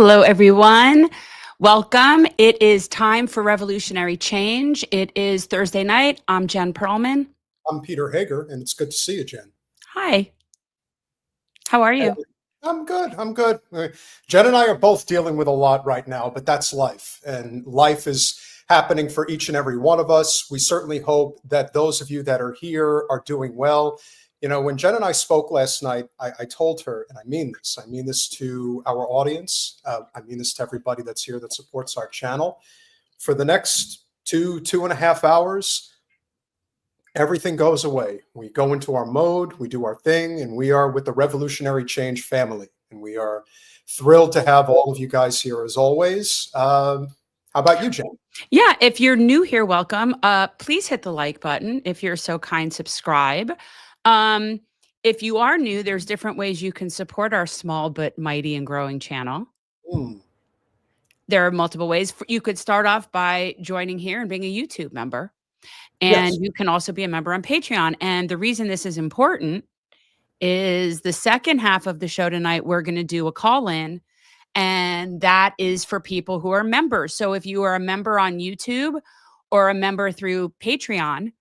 Hello, everyone. Welcome. It is time for Revolutionary Change. It is Thursday night. I'm Jen Perelman. I'm Peter Hager, and it's good to see you, Jen. Hi. How are you? I'm good. I'm good. Jen and I are both dealing with a lot right now, but that's life. And life is happening for each and every one of us. We certainly hope that those of you that are here are doing well. You know, when Jen and I spoke last night, I told her, and I mean this to our audience. I mean this to everybody that's here that supports our channel. For the next 2.5 hours, everything goes away. We go into our mode, we do our thing, and we are with the Revolutionary Change family. And we are thrilled to have all of you guys here as always. How about you, Jen? Yeah, if you're new here, welcome. Please hit the like button. If you're so kind, subscribe. If you are new, there's different ways you can support our small but mighty and growing channel. There are multiple ways. You could start off by joining here and being a YouTube member. And you can also be a member on Patreon. And the reason this is important is the second half of the show tonight, we're going to do a call-in, and that is for people who are members. So if you are a member on YouTube or a member through Patreon,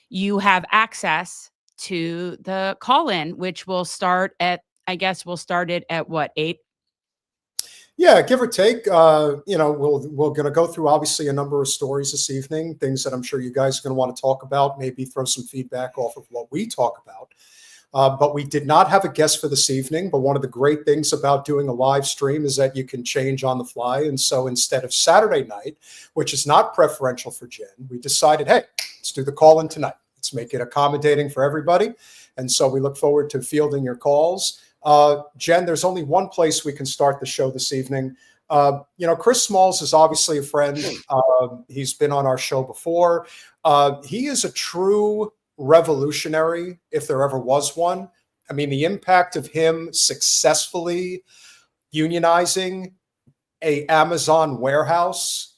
you have access to the call-in, which will start at, I guess we'll start it at what, 8? Yeah, give or take. You know, we're going to go through obviously a number of stories this evening, things that I'm sure you guys are going to want to talk about, maybe throw some feedback off of what we talk about. But we did not have a guest for this evening. But one of the great things about doing a live stream is that you can change on the fly. And so instead of Saturday night, which is not preferential for Jen, we decided, hey, let's do the call-in tonight. Let's make it accommodating for everybody. And so we look forward to fielding your calls. Jen, there's only one place we can start the show this evening. You know, Chris Smalls is obviously a friend. He's been on our show before. He is a true revolutionary, if there ever was one. I mean, the impact of him successfully unionizing a Amazon warehouse.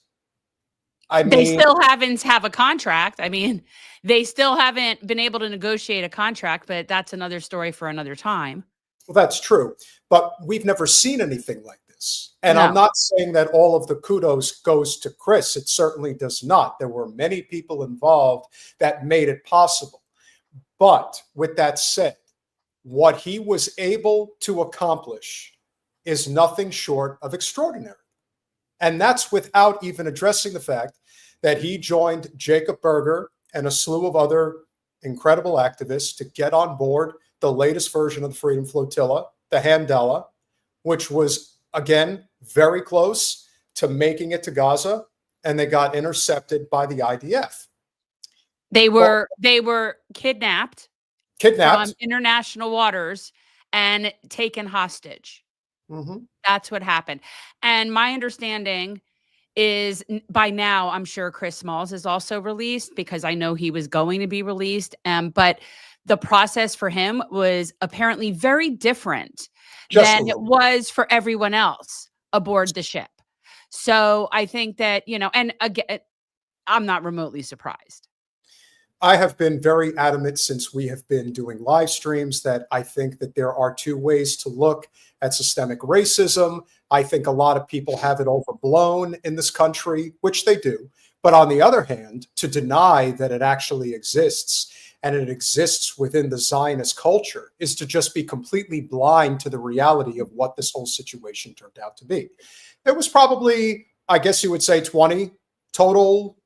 They still haven't have a contract. I mean, they still haven't been able to negotiate a contract, but that's another story for another time. Well, that's true, but we've never seen anything like this. And I'm not saying that all of the kudos goes to Chris. It certainly does not. There were many people involved that made it possible. But with that said, what he was able to accomplish is nothing short of extraordinary. And that's without even addressing the fact that he joined Jacob Berger and a slew of other incredible activists to get on board the latest version of the Freedom Flotilla, the Hamdallah, which was, again, very close to making it to Gaza, and they got intercepted by the IDF. They were kidnapped from international waters and taken hostage. That's what happened. And my understanding is by now, I'm sure Chris Smalls is also released because I know he was going to be released. But the process for him was apparently very different than it was for everyone else aboard the ship. So I think that, you know, and again, I'm not remotely surprised. I have been very adamant since we have been doing live streams that I think that there are two ways to look at systemic racism. I think a lot of people have it overblown in this country, which they do. But on the other hand, to deny that it actually exists and it exists within the Zionist culture is to just be completely blind to the reality of what this whole situation turned out to be. There was probably, I guess you would say, 20 total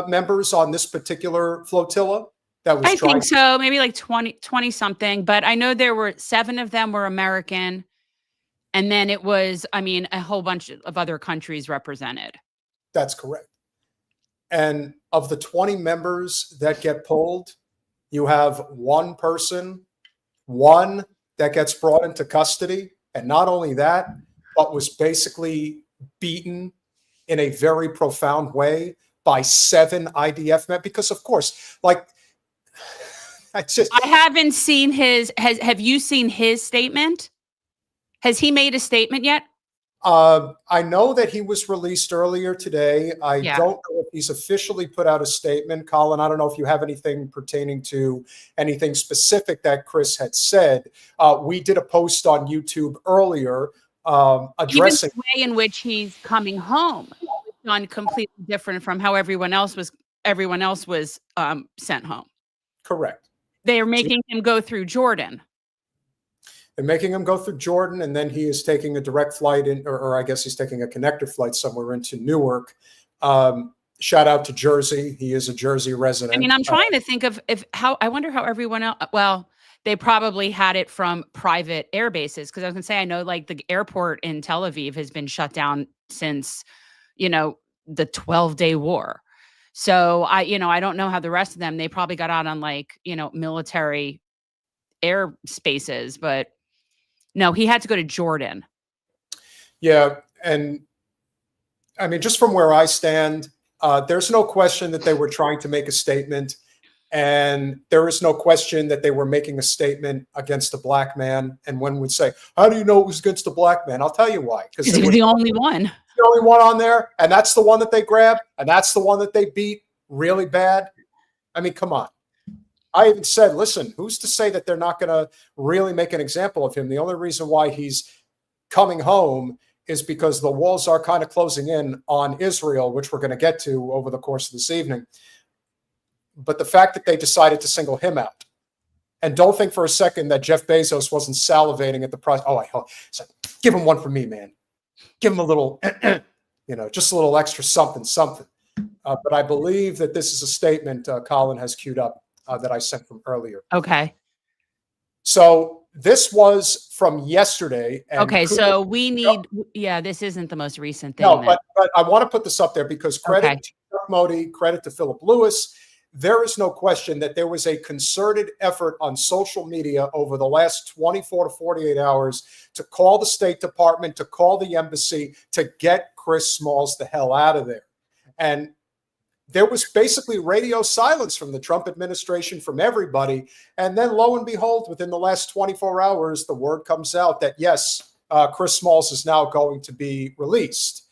members on this particular flotilla. That was I think so, maybe like 20 something, but I know there were 7 of them were American. And then it was, I mean, a whole bunch of other countries represented. That's correct. And of the 20 members that get pulled, you have one that gets brought into custody. And not only that, but was basically beaten in a very profound way by 7 IDF men. Because, of course, like, I haven't seen his. Have you seen his statement? Has he made a statement yet? I know that he was released earlier today. I don't know if he's officially put out a statement. Colin, I don't know if you have anything pertaining to anything specific that Chris had said. We did a post on YouTube earlier addressing even the way in which he's coming home is done completely different from how everyone else was sent home. correct. They are making him go through Jordan. They're making him go through Jordan, and then he is taking a direct flight in, or I guess he's taking a connector flight somewhere into Newark. Shout out to Jersey. He is a Jersey resident. I mean, I'm trying to think of I wonder how everyone else, well, they probably had it from private air bases. Cause I was gonna say, I know like the airport in Tel Aviv has been shut down since, the 12-day war. So I don't know how the rest of them, they probably got out on like, military air spaces, but no, he had to go to Jordan. Yeah. And I mean, just from where I stand, there's no question that they were trying to make a statement. And there is no question that they were making a statement against a black man. And one would say, how do you know it was against a black man? I'll tell you why. Because he was the only one. The only one on there. And that's the one that they grabbed. And that's the one that they beat really bad. I mean, come on. I even said, listen, who's to say that they're not going to really make an example of him? The only reason why he's coming home is because the walls are kind of closing in on Israel, which we're going to get to over the course of this evening. But the fact that they decided to single him out, and don't think for a second that Jeff Bezos wasn't salivating at the price. Oh, I said, give him one for me, man. Give him a little, just a little extra something. But I believe that this is a statement Colin has queued up that I sent from earlier. Okay. So this was from yesterday. And okay, so we need, this isn't the most recent thing. No, but I want to put this up there because credit to Chuck Modi, credit to Philip Lewis. There is no question that there was a concerted effort on social media over the last 24 to 48 hours to call the State Department, to call the embassy, to get Chris Smalls the hell out of there. And there was basically radio silence from the Trump administration, from everybody. And then lo and behold, within the last 24 hours, the word comes out that, yes, Chris Smalls is now going to be released.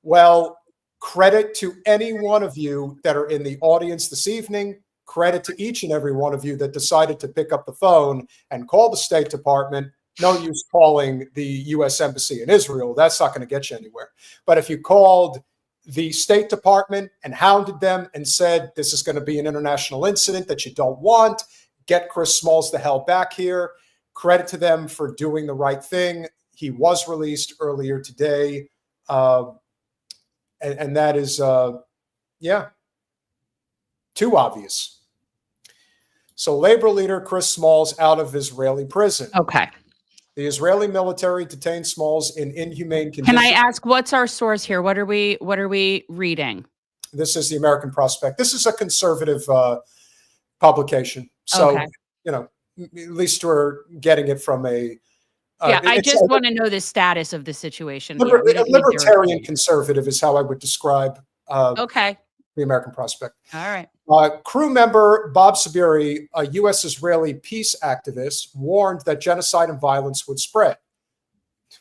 Well, credit to any one of you that are in the audience this evening. Credit to each and every one of you that decided to pick up the phone and call the State Department. No use calling the U.S. Embassy in Israel. That's not going to get you anywhere. But if you called the State Department and hounded them and said, this is going to be an international incident that you don't want, get Chris Smalls the hell back here. Credit to them for doing the right thing. He was released earlier today. And that is, too obvious. So Labor leader Chris Smalls out of Israeli prison. Okay. The Israeli military detained Smalls in inhumane conditions. Can I ask, what's our source here? What are we reading? This is the American Prospect. This is a conservative publication. So, at least we're getting it from a... I just want to know the status of the situation. Libertarian conservative is how I would describe the American Prospect. All right. Crew member Bob Sabiri, a U.S.-Israeli peace activist, warned that genocide and violence would spread.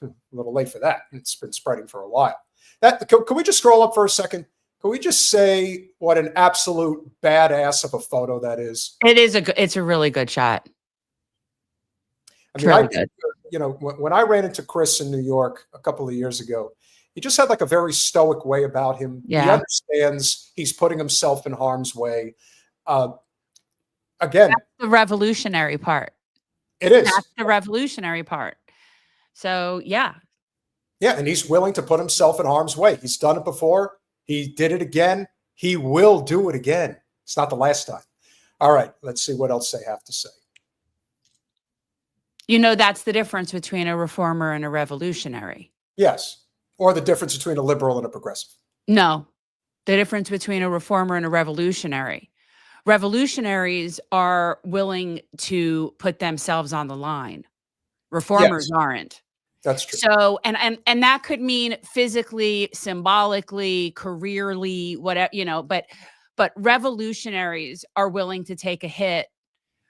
A little late for that. It's been spreading for a while. Can we just scroll up for a second? Can we just say what an absolute badass of a photo that is? It's a really good shot. I mean, when I ran into Chris in New York a couple of years ago, he just had like a very stoic way about him. Yeah. He understands he's putting himself in harm's way. Again, that's the revolutionary part. It is. That's the revolutionary part. So, yeah. Yeah, and he's willing to put himself in harm's way. He's done it before. He did it again. He will do it again. It's not the last time. All right, let's see what else they have to say. That's the difference between a reformer and a revolutionary. Yes. Or the difference between a liberal and a progressive. No, the difference between a reformer and a revolutionary. Revolutionaries are willing to put themselves on the line. Reformers aren't. That's true. So, and that could mean physically, symbolically, careerly, whatever, but revolutionaries are willing to take a hit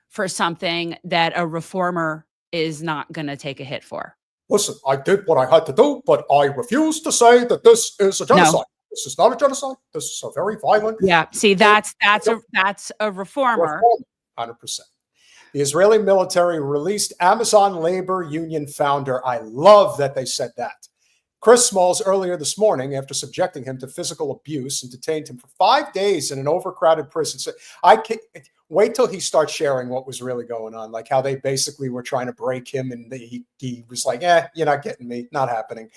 for something that a reformer is not going to take a hit for. Listen, I did what I had to do, but I refuse to say that this is a genocide. No. This is not a genocide. This is a very violent. Yeah. See, that's a reformer. 100%. The Israeli military released Amazon labor union founder. I love that they said that. Chris Smalls earlier this morning after subjecting him to physical abuse and detained him for 5 days in an overcrowded prison. So I can't wait till he starts sharing what was really going on, like how they basically were trying to break him and he was like, you're not getting me, not happening.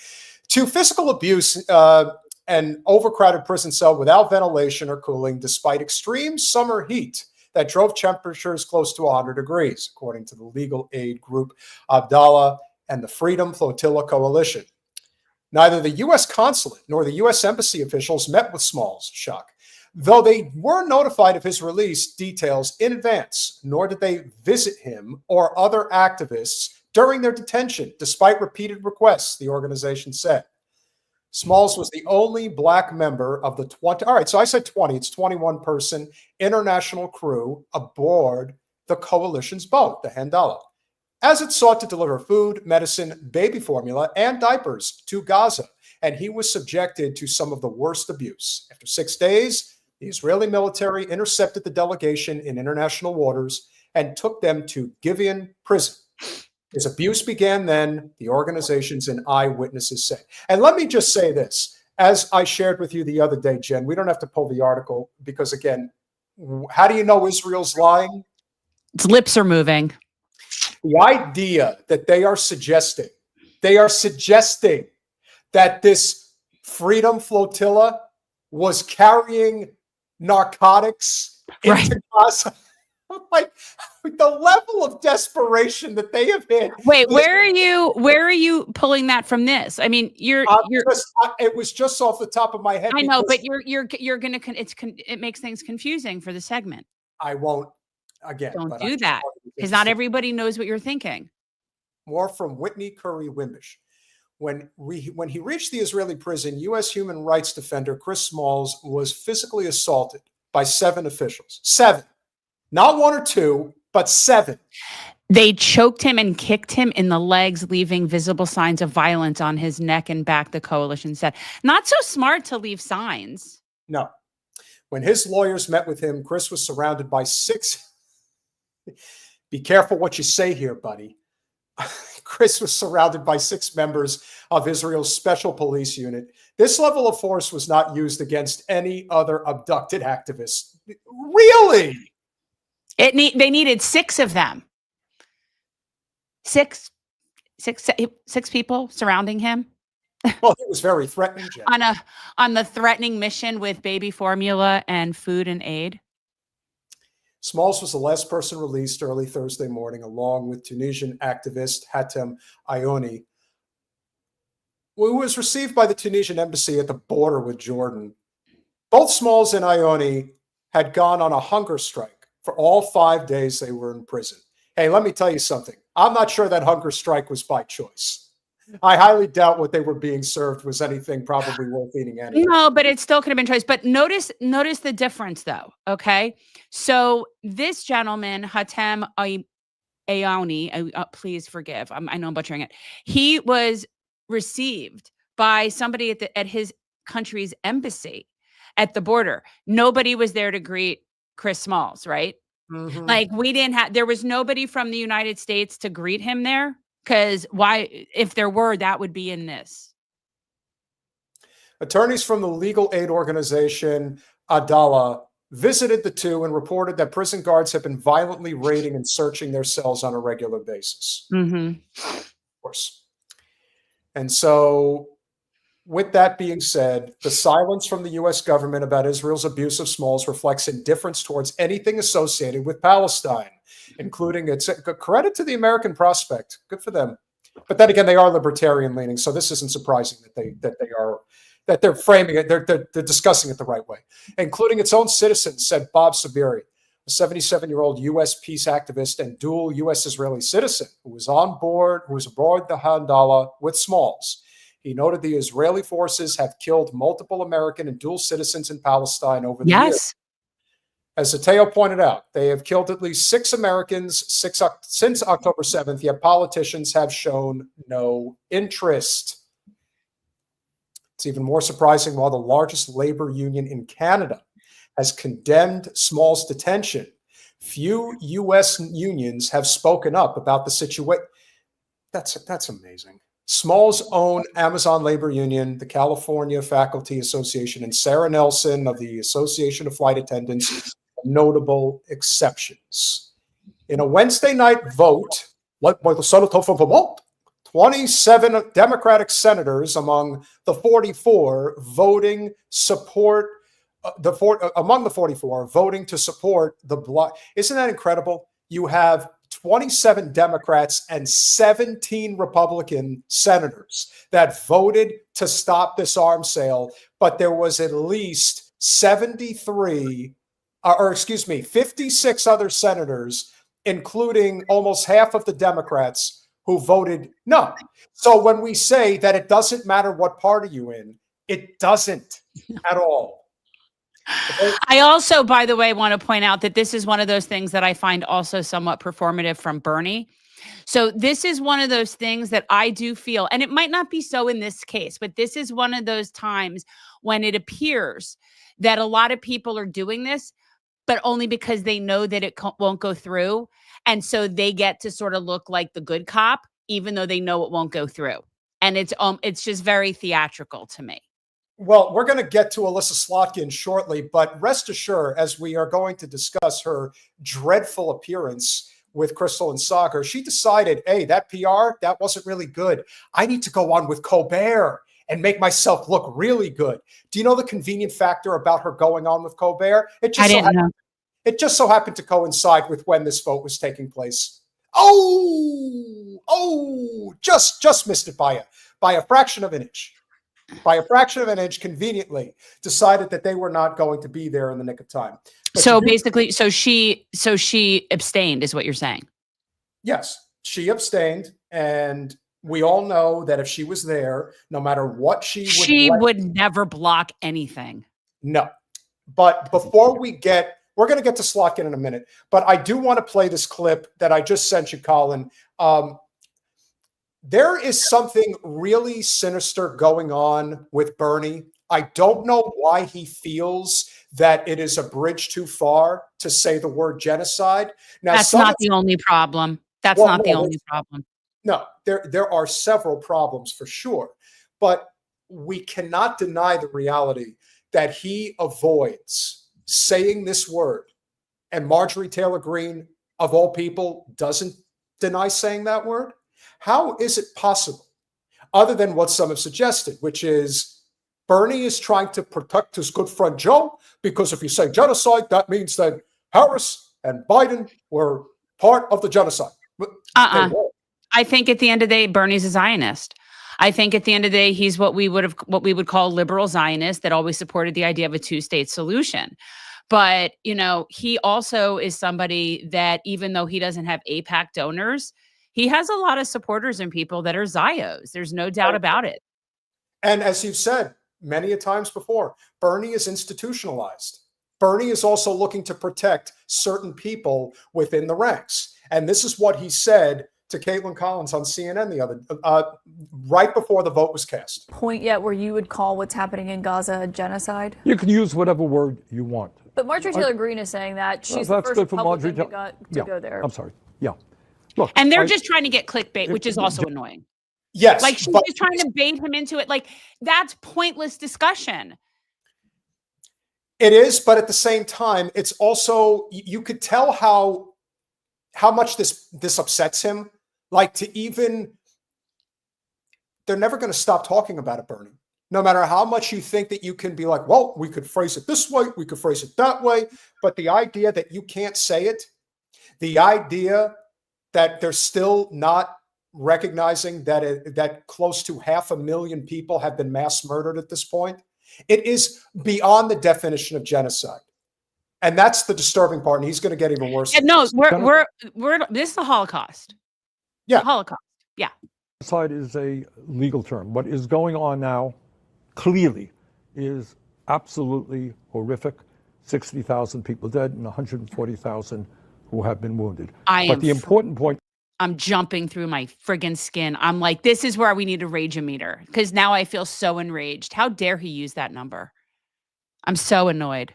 To physical abuse and overcrowded prison cell without ventilation or cooling despite extreme summer heat that drove temperatures close to 100 degrees, according to the legal aid group Abdallah and the Freedom Flotilla Coalition. Neither the U.S. consulate nor the U.S. embassy officials met with Smalls, shock, though they were notified of his release details in advance, nor did they visit him or other activists during their detention, despite repeated requests, the organization said. Smalls was the only black member of the 20, all right, so I said 20, it's 21-person international crew aboard the coalition's boat, the Handala, as it sought to deliver food, medicine, baby formula, and diapers to Gaza. And he was subjected to some of the worst abuse. After 6 days, the Israeli military intercepted the delegation in international waters and took them to Gibeon prison. His abuse began then, the organizations and eyewitnesses say. And let me just say this. As I shared with you the other day, Jen, we don't have to pull the article because, again, how do you know Israel's lying? Its lips are moving. The idea that they are suggesting that this Freedom Flotilla was carrying narcotics into Gaza. Like the level of desperation that they have hit. Wait, where are you pulling that from this? I mean, it was just off the top of my head. I know, but you're gonna it makes things confusing for the segment. I won't again. Don't do that because not everybody knows what you're thinking. More from Whitney Curry Wimbish. When he reached the Israeli prison, U.S. human rights defender Chris Smalls was physically assaulted by 7 officials. 7. Not 1 or 2, but 7. They choked him and kicked him in the legs, leaving visible signs of violence on his neck and back, the coalition said. Not so smart to leave signs. No. When his lawyers met with him, Chris was surrounded by 6. Be careful what you say here, buddy. Chris was surrounded by 6 members of Israel's special police unit. This level of force was not used against any other abducted activists. Really? They needed 6 of them. 6 people surrounding him. Well, it was very threatening, Jen. on the threatening mission with baby formula and food and aid. Smalls was the last person released early Thursday morning, along with Tunisian activist Hatem Ayoni, who was received by the Tunisian embassy at the border with Jordan. Both Smalls and Ayoni had gone on a hunger strike for all 5 days they were in prison. Hey, let me tell you something. I'm not sure that hunger strike was by choice. I highly doubt what they were being served was anything probably worth eating anyway. No, but it still could have been choice. But notice the difference, though. Okay, so this gentleman, Hatem Ayoni, please forgive. I know I'm butchering it. He was received by somebody at his country's embassy at the border. Nobody was there to greet Chris Smalls, right? Mm-hmm. Like there was nobody from the United States to greet him there. Because why, if there were, that would be in this. Attorneys from the legal aid organization Adala visited the two and reported that prison guards have been violently raiding and searching their cells on a regular basis. Mm-hmm. Of course. And so, with that being said, the silence from the U.S. government about Israel's abuse of Smalls reflects indifference towards anything associated with Palestine, including it's a credit to the American prospect. Good for them. But then again, they are libertarian leaning, so this isn't surprising that they're framing it, they're discussing it the right way, including its own citizens, said Bob Sabiri, a 77-year-old U.S. peace activist and dual U.S. Israeli citizen who was aboard the Handala with Smalls. He noted the Israeli forces have killed multiple American and dual citizens in Palestine over the years. As Zateo pointed out, they have killed at least 6 Americans since October 7th, yet politicians have shown no interest. It's even more surprising while the largest labor union in Canada has condemned Smalls' detention. Few U.S. unions have spoken up about the situation. That's amazing. Small's own Amazon Labor Union, the California Faculty Association, and Sarah Nelson of the Association of Flight Attendants, notable exceptions. In a Wednesday night vote, led by the senator from Vermont, 27 Democratic senators among the 44 voting support among the 44 voting to support the block. Isn't that incredible? You have 27 Democrats and 17 Republican senators that voted to stop this arms sale, but there was at least 56 other senators, including almost half of the Democrats, who voted no. So when we say that it doesn't matter what party you're in, it doesn't at all. I also, by the way, want to point out that this is one of those things that I find also somewhat performative from Bernie. So this is one of those things that I do feel, and it might not be so in this case, but this is one of those times when it appears that a lot of people are doing this, but only because they know that it won't go through. And so they get to sort of look like the good cop, even though they know it won't go through. And it's just very theatrical to me. Well, we're going to get to Elissa Slotkin shortly, but rest assured, as we are going to discuss her dreadful appearance with Krystal and Sagar, she decided, hey, that PR, that wasn't really good. I need to go on with Colbert and make myself look really good. Do you know the convenient factor about her going on with Colbert? I didn't know. It just so happened to coincide with when this vote was taking place. Just missed it by a fraction of an inch. By a fraction of an inch, conveniently decided that they were not going to be there in the nick of time. But so basically, so she abstained, is what you're saying? Yes, she abstained, and we all know that if she was there, no matter what she would never block anything. No, but before we're going to get to Slotkin in a minute, but I do want to play this clip that I just sent you, Colin. There is something really sinister going on with Bernie. I don't know why he feels that it is a bridge too far to say the word genocide. Now, that's not the only problem. That's not the only problem. No, there are several problems for sure, but we cannot deny the reality that he avoids saying this word. And Marjorie Taylor Greene, of all people, doesn't deny saying that word. How is it possible, other than what some have suggested, which is Bernie is trying to protect his good friend Joe, because if you say genocide, that means that Harris and Biden were part of the genocide. I think at the end of the day, Bernie's a Zionist. I think at the end of the day, he's what we would call liberal Zionist that always supported the idea of a two-state solution. But, he also is somebody that, even though he doesn't have AIPAC donors, he has a lot of supporters and people that are Zios. There's no doubt about it. And as you've said many a times before, Bernie is institutionalized. Bernie is also looking to protect certain people within the ranks. And this is what he said to Caitlin Collins on CNN right before the vote was cast. Point yet where you would call what's happening in Gaza a genocide? You can use whatever word you want. But Marjorie Taylor Greene is saying that she's the first Republican to go there. I'm sorry. Yeah. Look, and they're just trying to get clickbait, which is also annoying. Yes. Like she's just trying to bait him into it. Like that's pointless discussion. It is, but at the same time, it's also, you could tell how much this upsets him. Like they're never going to stop talking about it, Bernie. No matter how much you think that you can be like, well, we could phrase it this way, we could phrase it that way. But the idea that you can't say it, the idea that they're still not recognizing that close to 500,000 people have been mass murdered at this point, it is beyond the definition of genocide. And that's the disturbing part. And he's going to get even worse. Yeah, no, we're this is the Holocaust. Yeah. The Holocaust. Yeah. Genocide is a legal term. What is going on now clearly is absolutely horrific. 60,000 people dead and 140,000 who have been wounded. But the important point, I'm jumping through my friggin' skin. I'm like, this is where we need a rage-o-meter, because now I feel so enraged. How dare he use that number? I'm so annoyed.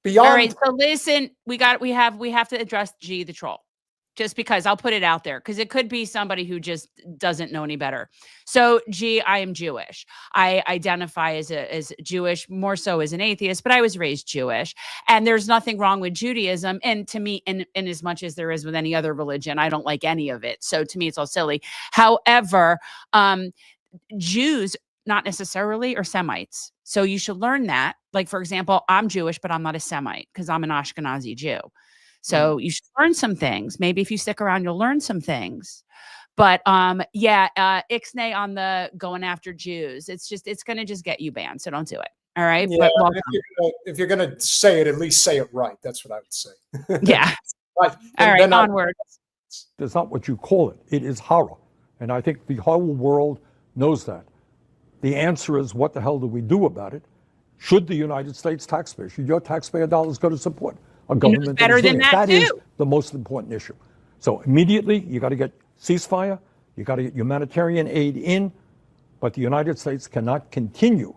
Beyond. All right. So listen, we have to address G the troll. Just because I'll put it out there, because it could be somebody who just doesn't know any better. So, G, I am Jewish. I identify as Jewish, more so as an atheist, but I was raised Jewish. And there's nothing wrong with Judaism. And to me, in as much as there is with any other religion, I don't like any of it. So to me, it's all silly. However, Jews, not necessarily, are Semites. So you should learn that. Like, for example, I'm Jewish, but I'm not a Semite because I'm an Ashkenazi Jew. So you should learn some things. Maybe if you stick around, you'll learn some things. But ixnay on the going after Jews. It's going to just get you banned. So don't do it. All right. Yeah, but if you're going to say it, at least say it right. That's what I would say. Yeah. Right. All right. Onward. It's not what you call it. It is horror. And I think the whole world knows that. The answer is, what the hell do we do about it? Should the United States taxpayer, should your taxpayer dollars go to support a government better than that That too. is the most important issue. So immediately, you got to get ceasefire, you got to get humanitarian aid in, but the United States cannot continue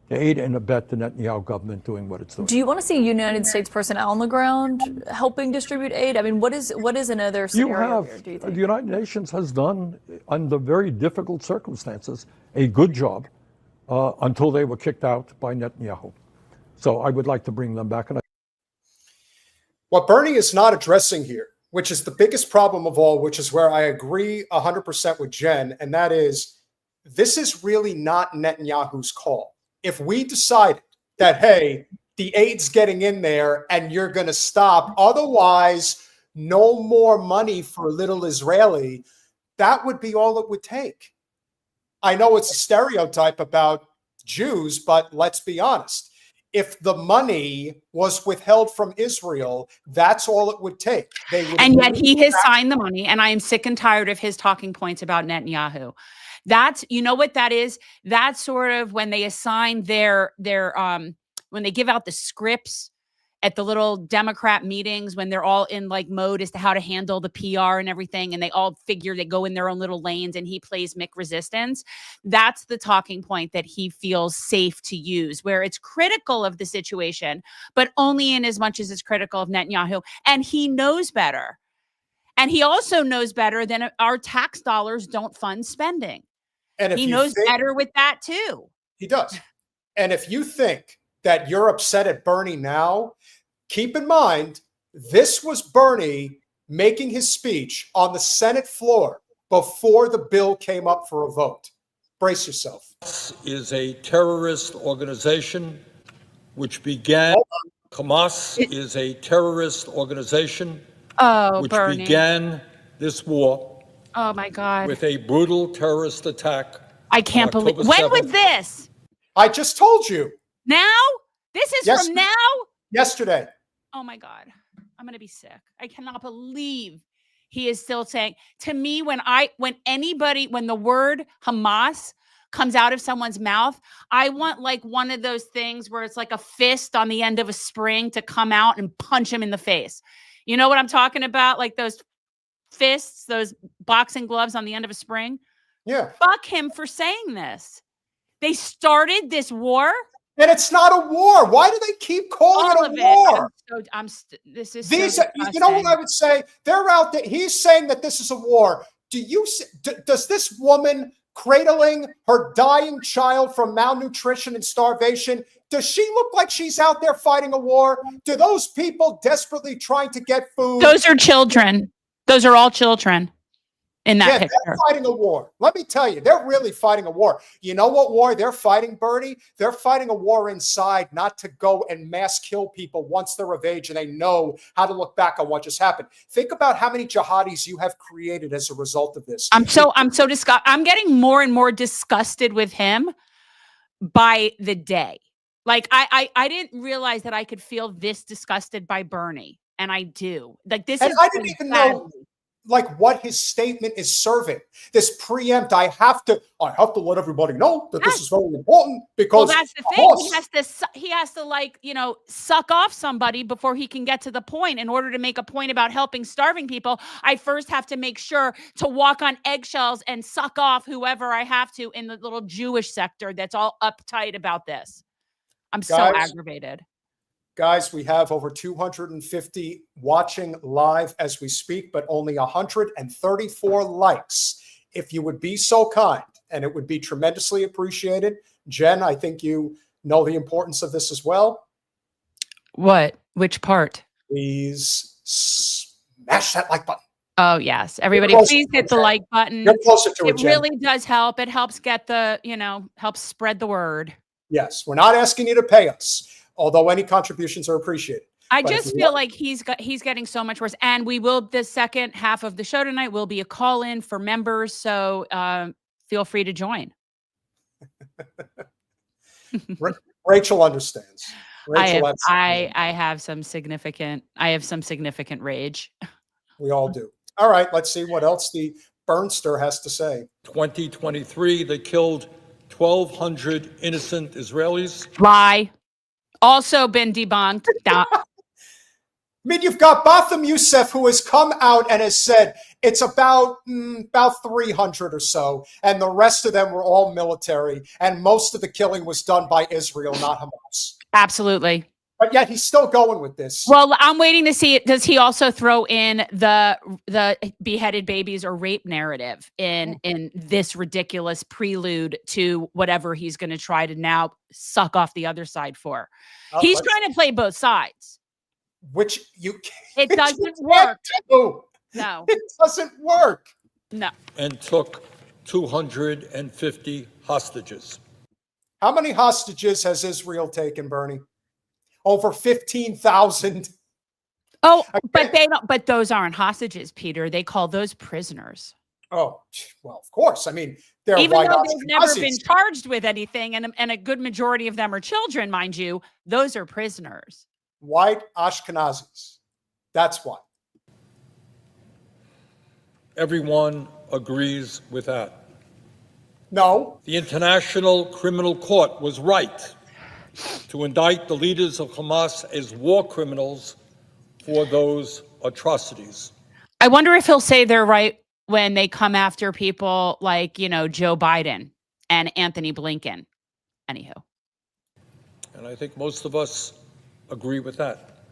to aid and abet the Netanyahu government doing what it's doing. Do you want to see United States personnel on the ground helping distribute aid? I mean, what is another scenario here, do you think? The United Nations has done, under very difficult circumstances, a good job until they were kicked out by Netanyahu. So I would like to bring them back. What Bernie is not addressing here, which is the biggest problem of all, which is where I agree 100% with Jen, and that is, this is really not Netanyahu's call. If we decided that, hey, the aid's getting in there and you're going to stop, otherwise no more money for little Israeli, that would be all it would take. I know it's a stereotype about Jews, but let's be honest. If the money was withheld from Israel, that's all it would take. And yet he has signed the money, and I am sick and tired of his talking points about Netanyahu. That's, you know what that is? That's sort of when they assign their when they give out the scripts at the little Democrat meetings, when they're all in like mode as to how to handle the PR and everything, and they all figure they go in their own little lanes, and he plays Mick Resistance. That's the talking point that he feels safe to use, where it's critical of the situation, but only in as much as it's critical of Netanyahu. And he knows better. And he also knows better than our tax dollars don't fund spending. And he knows better with that too. He does. And if you think that you're upset at Bernie now, keep in mind, this was Bernie making his speech on the Senate floor before the bill came up for a vote. Brace yourself. Is a terrorist organization which began. Hamas is a terrorist organization which Bernie. began this war. Oh my God. With a brutal terrorist attack. I can't believe. When was this? I just told you. Now? This is from now? Yesterday. Oh my God. I'm going to be sick. I cannot believe he is still saying to me, when the word Hamas comes out of someone's mouth, I want like one of those things where it's like a fist on the end of a spring to come out and punch him in the face. You know what I'm talking about? Like those fists, those boxing gloves on the end of a spring. Yeah. Fuck him for saying this. They started this war. And it's not a war. Why do they keep calling it a war? This is you know what I would say? They're out there. He's saying that this is a war. Does this woman cradling her dying child from malnutrition and starvation, does she look like she's out there fighting a war? Do those people desperately trying to get food? Those are children. Those are all children in that picture. They're fighting a war. Let me tell you, they're really fighting a war. You know what war they're fighting, Bernie? They're fighting a war inside, not to go and mass kill people once they're of age and they know how to look back on what just happened. Think about how many jihadis you have created as a result of this. I'm so disgusted. I'm getting more and more disgusted with him by the day. Like I didn't realize that I could feel this disgusted by Bernie, and I do. Like this is. I didn't even know like what his statement is serving. This preempt, I have to let everybody know that this is very important because that's the thing. He has to like, suck off somebody before he can get to the point. In order to make a point about helping starving people, I first have to make sure to walk on eggshells and suck off whoever I have to in the little Jewish sector that's all uptight about this. I'm so aggravated. Guys, we have over 250 watching live as we speak, but only 134 likes. If you would be so kind, and it would be tremendously appreciated. Jen, I think you know the importance of this as well. What? Which part? Please smash that like button. Oh, yes. Everybody, please hit the like button. Get closer to it, It Jen. really does help. It helps get the, helps spread the word. Yes, we're not asking you to pay us, although any contributions are appreciated. I just feel like he's getting so much worse. And we will, the second half of the show tonight will be a call-in for members. So feel free to join. Rachel understands. Rachel, I have some significant rage. We all do. All right, let's see what else the Burnster has to say. 2023, they killed 1,200 innocent Israelis. Lie. Also been debunked. I mean, you've got Bassem Youssef, who has come out and has said it's about 300 or so, and the rest of them were all military, and most of the killing was done by Israel, not Hamas. Absolutely. But yet he's still going with this. Well, I'm waiting to see, does he also throw in the beheaded babies or rape narrative in this ridiculous prelude to whatever he's going to try to now suck off the other side for? He's trying to play both sides. Which you can't. It doesn't work. Do. No. It doesn't work. No. And took 250 hostages. How many hostages has Israel taken, Bernie? Over 15,000. Oh, but they don't. But those aren't hostages, Peter. They call those prisoners. Oh, well, of course. I mean, they're even though they've never been charged with anything, and a good majority of them are children, mind you. Those are prisoners. White Ashkenazis. That's why. Everyone agrees with that. No. The International Criminal Court was right to indict the leaders of Hamas as war criminals for those atrocities. I wonder if he'll say they're right when they come after people like, Joe Biden and Anthony Blinken. Anywho. And I think most of us agree with that.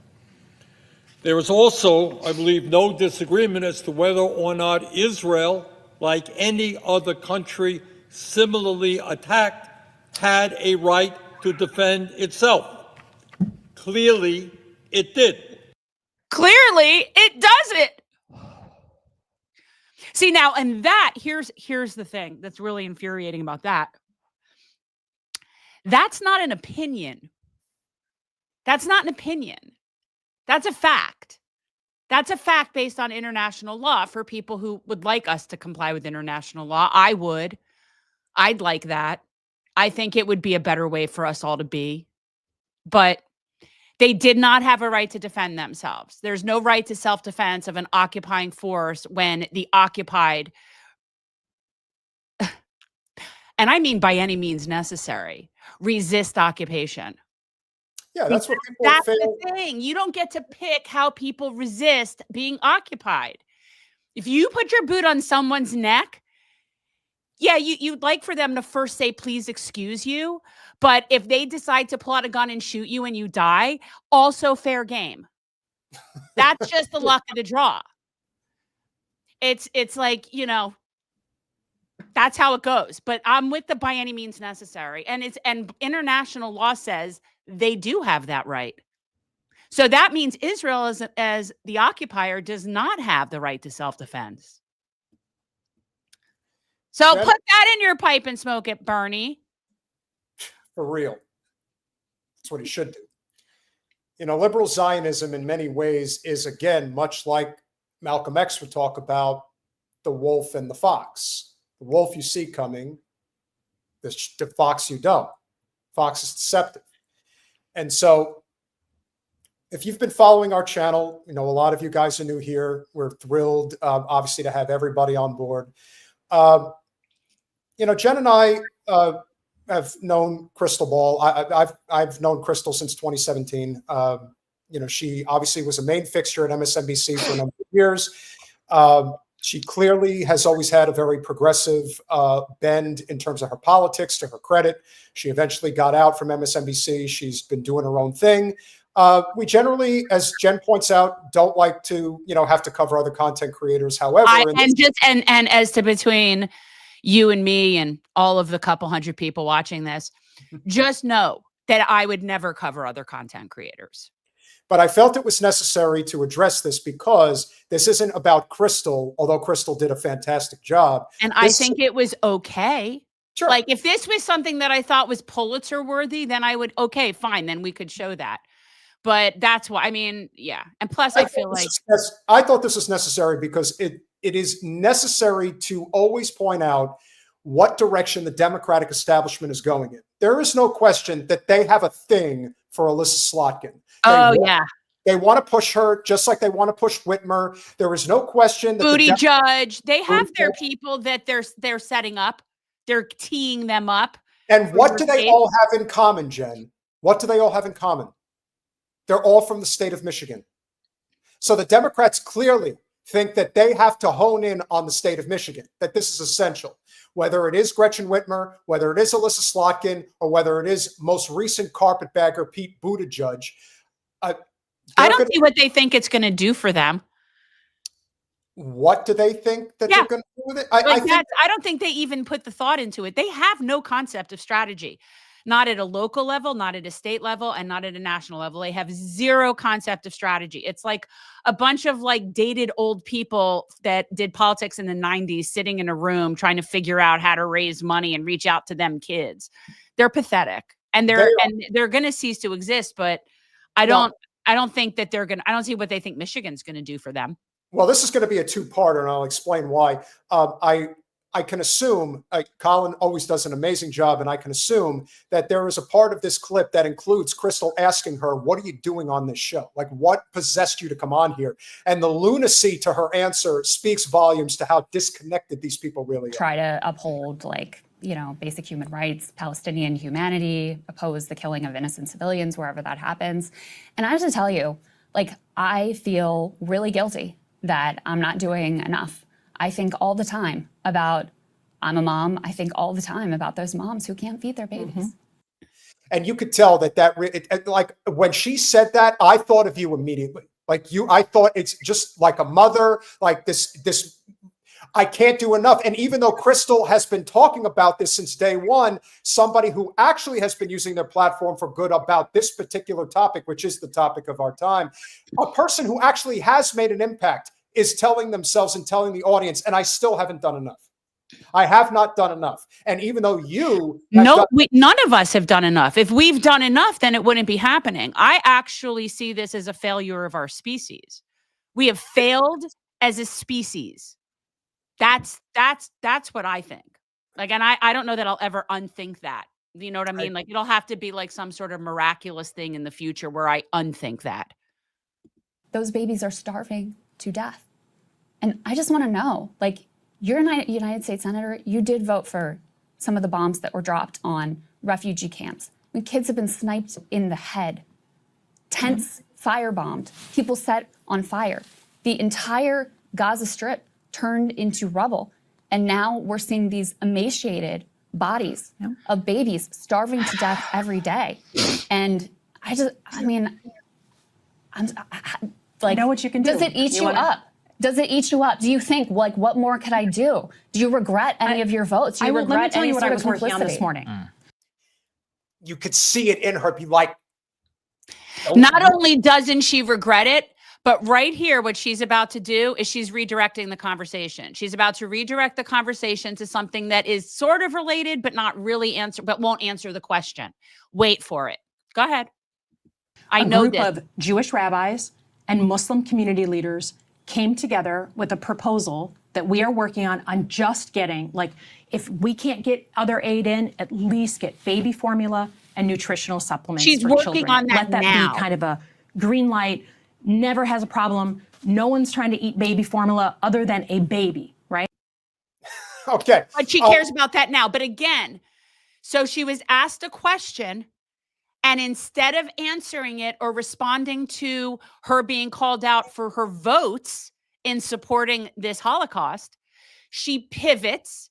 There is also, I believe, no disagreement as to whether or not Israel, like any other country similarly attacked, had a right to defend itself. Clearly, it did. Clearly, it doesn't. See, now, and that, here's the thing that's really infuriating about that. That's not an opinion. That's not an opinion. That's a fact. That's a fact based on international law for people who would like us to comply with international law. I would. I'd like that. I think it would be a better way for us all to be. But they did not have a right to defend themselves. There's no right to self-defense of an occupying force when the occupied, and I mean by any means necessary, resist occupation. Yeah, that's what people That's the thing. You don't get to pick how people resist being occupied. If you put your boot on someone's neck, yeah, you'd like for them to first say, please excuse you. But if they decide to pull out a gun and shoot you and you die, also fair game. That's just the luck of the draw. It's like, that's how it goes. But I'm with the by any means necessary. And international law says they do have that right. So that means Israel as the occupier does not have the right to self-defense. So put that in your pipe and smoke it, Bernie. For real. That's what he should do. Liberal Zionism in many ways is, again, much like Malcolm X would talk about the wolf and the fox. The wolf you see coming, the fox you don't. Fox is deceptive. And so if you've been following our channel, a lot of you guys are new here. We're thrilled, obviously, to have everybody on board. Jen and I have known Krystal Ball. I've known Krystal since 2017. She obviously was a main fixture at MSNBC for a number of years. She clearly has always had a very progressive bend in terms of her politics, to her credit. She eventually got out from MSNBC. She's been doing her own thing. We generally, as Jen points out, don't like to, have to cover other content creators. However, and as to between you and me and all of the couple hundred people watching this, just know that I would never cover other content creators. But I felt it was necessary to address this because this isn't about Krystal, although Krystal did a fantastic job. And I think it was okay. Sure. Like if this was something that I thought was Pulitzer worthy, then I would, okay, fine. Then we could show that. But that's why, yeah. And plus I feel like I thought this was necessary because it is necessary to always point out what direction the Democratic establishment is going in. There is no question that they have a thing for Elissa Slotkin. They want to push her just like they want to push Whitmer. There is no question that Booty Judge, they have their people that they're setting up. They're teeing them up. And what do they all have in common, Jen? What do they all have in common? They're all from the state of Michigan. So the Democrats clearly think that they have to hone in on the state of Michigan, that this is essential. Whether it is Gretchen Whitmer, whether it is Elissa Slotkin, or whether it is most recent carpetbagger Pete Buttigieg. I don't see what they think it's going to do for them. What do they think that they're going to do with it? I don't think they even put the thought into it. They have no concept of strategy. Not at a local level, not at a state level, and not at a national level. They have zero concept of strategy. It's like a bunch of like dated old people that did politics in the 90s sitting in a room trying to figure out how to raise money and reach out to them kids. They're pathetic. And they're going to cease to exist, but I don't think that I don't see what they think Michigan's going to do for them. Well, this is going to be a two-parter, and I'll explain why. I can assume, Colin always does an amazing job, and I can assume that there is a part of this clip that includes Krystal asking her, what are you doing on this show? Like, what possessed you to come on here? And the lunacy to her answer speaks volumes to how disconnected these people really are. Try to uphold, basic human rights, Palestinian humanity, oppose the killing of innocent civilians wherever that happens. And I have to tell you, I feel really guilty that I'm not doing enough. I think all the time about, I'm a mom, I think all the time about those moms who can't feed their babies. Mm-hmm. And you could tell that when she said that, I thought of you immediately. I thought it's just like a mother, like this, I can't do enough. And even though Krystal has been talking about this since day one, somebody who actually has been using their platform for good about this particular topic, which is the topic of our time, a person who actually has made an impact is telling themselves and telling the audience, and I still haven't done enough. I have not done enough. And even though none of us have done enough. If we've done enough, then it wouldn't be happening. I actually see this as a failure of our species. We have failed as a species. That's what I think. And I don't know that I'll ever unthink that. You know what I mean? It'll have to be like some sort of miraculous thing in the future where I unthink that. Those babies are starving to death. And I just want to know, you're a United States Senator, you did vote for some of the bombs that were dropped on refugee camps. When kids have been sniped in the head, tents firebombed, people set on fire. The entire Gaza Strip turned into rubble. And now we're seeing these emaciated bodies of babies starving to death every day. And I know what you can do. Does it eat you up? Does it eat you up? Do you think, what more could I do? Do you regret any of your votes? Do you regret let me tell you what I was complicity? working on this morning. You could see it in her, be like. Not only doesn't she regret it, but right here, what she's about to do is she's redirecting the conversation. She's about to redirect the conversation to something that is sort of related, but not really but won't answer the question. Wait for it. Go ahead. A group of Jewish rabbis and Muslim community leaders came together with a proposal that we are working on just getting, if we can't get other aid in, at least get baby formula and nutritional supplements for children. She's working on that now. Let that be kind of a green light. Never has a problem. No one's trying to eat baby formula other than a baby, right? Okay. But she cares about that now. But again, so she was asked a question, and instead of answering it or responding to her being called out for her votes in supporting this Holocaust, she pivots.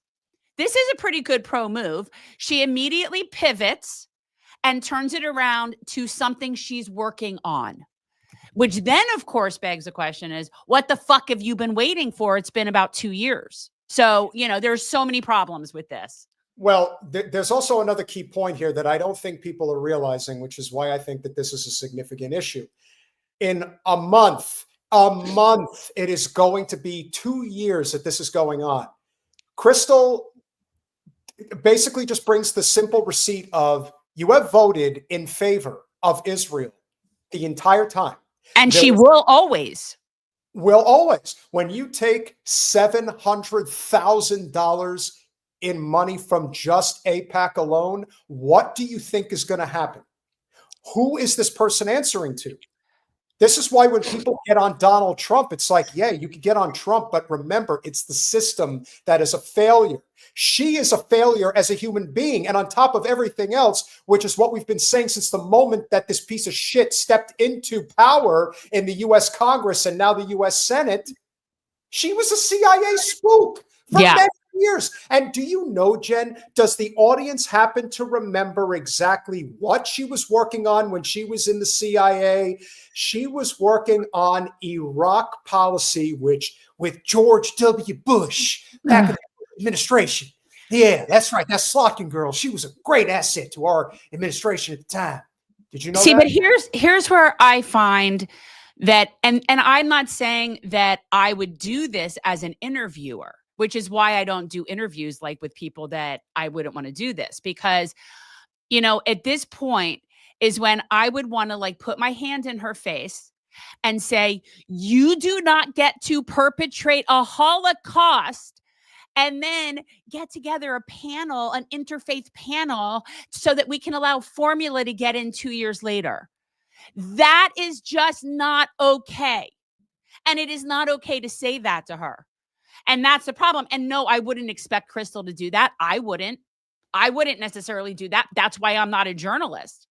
This is a pretty good pro move. She immediately pivots and turns it around to something she's working on. Which then, of course, begs the question is, what the fuck have you been waiting for? It's been about 2 years. So, there's so many problems with this. Well, there's also another key point here that I don't think people are realizing, which is why I think that this is a significant issue. In a month, it is going to be 2 years that this is going on. Krystal basically just brings the simple receipt of you have voted in favor of Israel the entire time. And she will always. Will always. When you take $700,000 in money from just AIPAC alone, what do you think is going to happen? Who is this person answering to? This is why when people get on Donald Trump, it's like, yeah, you can get on Trump, but remember, it's the system that is a failure. She is a failure as a human being. And on top of everything else, which is what we've been saying since the moment that this piece of shit stepped into power in the US Congress and now the US Senate, she was a CIA spook for many years. And do you know, Jen, does the audience happen to remember exactly what she was working on when she was in the CIA? She was working on Iraq policy, which with George W. Bush back in the administration. Yeah, that's right. That Slotkin girl, she was a great asset to our administration at the time. Did you know that? But here's where I find that, and I'm not saying that I would do this as an interviewer, which is why I don't do interviews like with people that I wouldn't want to do this, because, at this point is when I would want to like put my hand in her face and say, you do not get to perpetrate a Holocaust and then get together a panel, an interfaith panel, so that we can allow formula to get in 2 years later. That is just not okay. And it is not okay to say that to her. And that's the problem. And no, I wouldn't expect Krystal to do that. I wouldn't necessarily do that. That's why I'm not a journalist,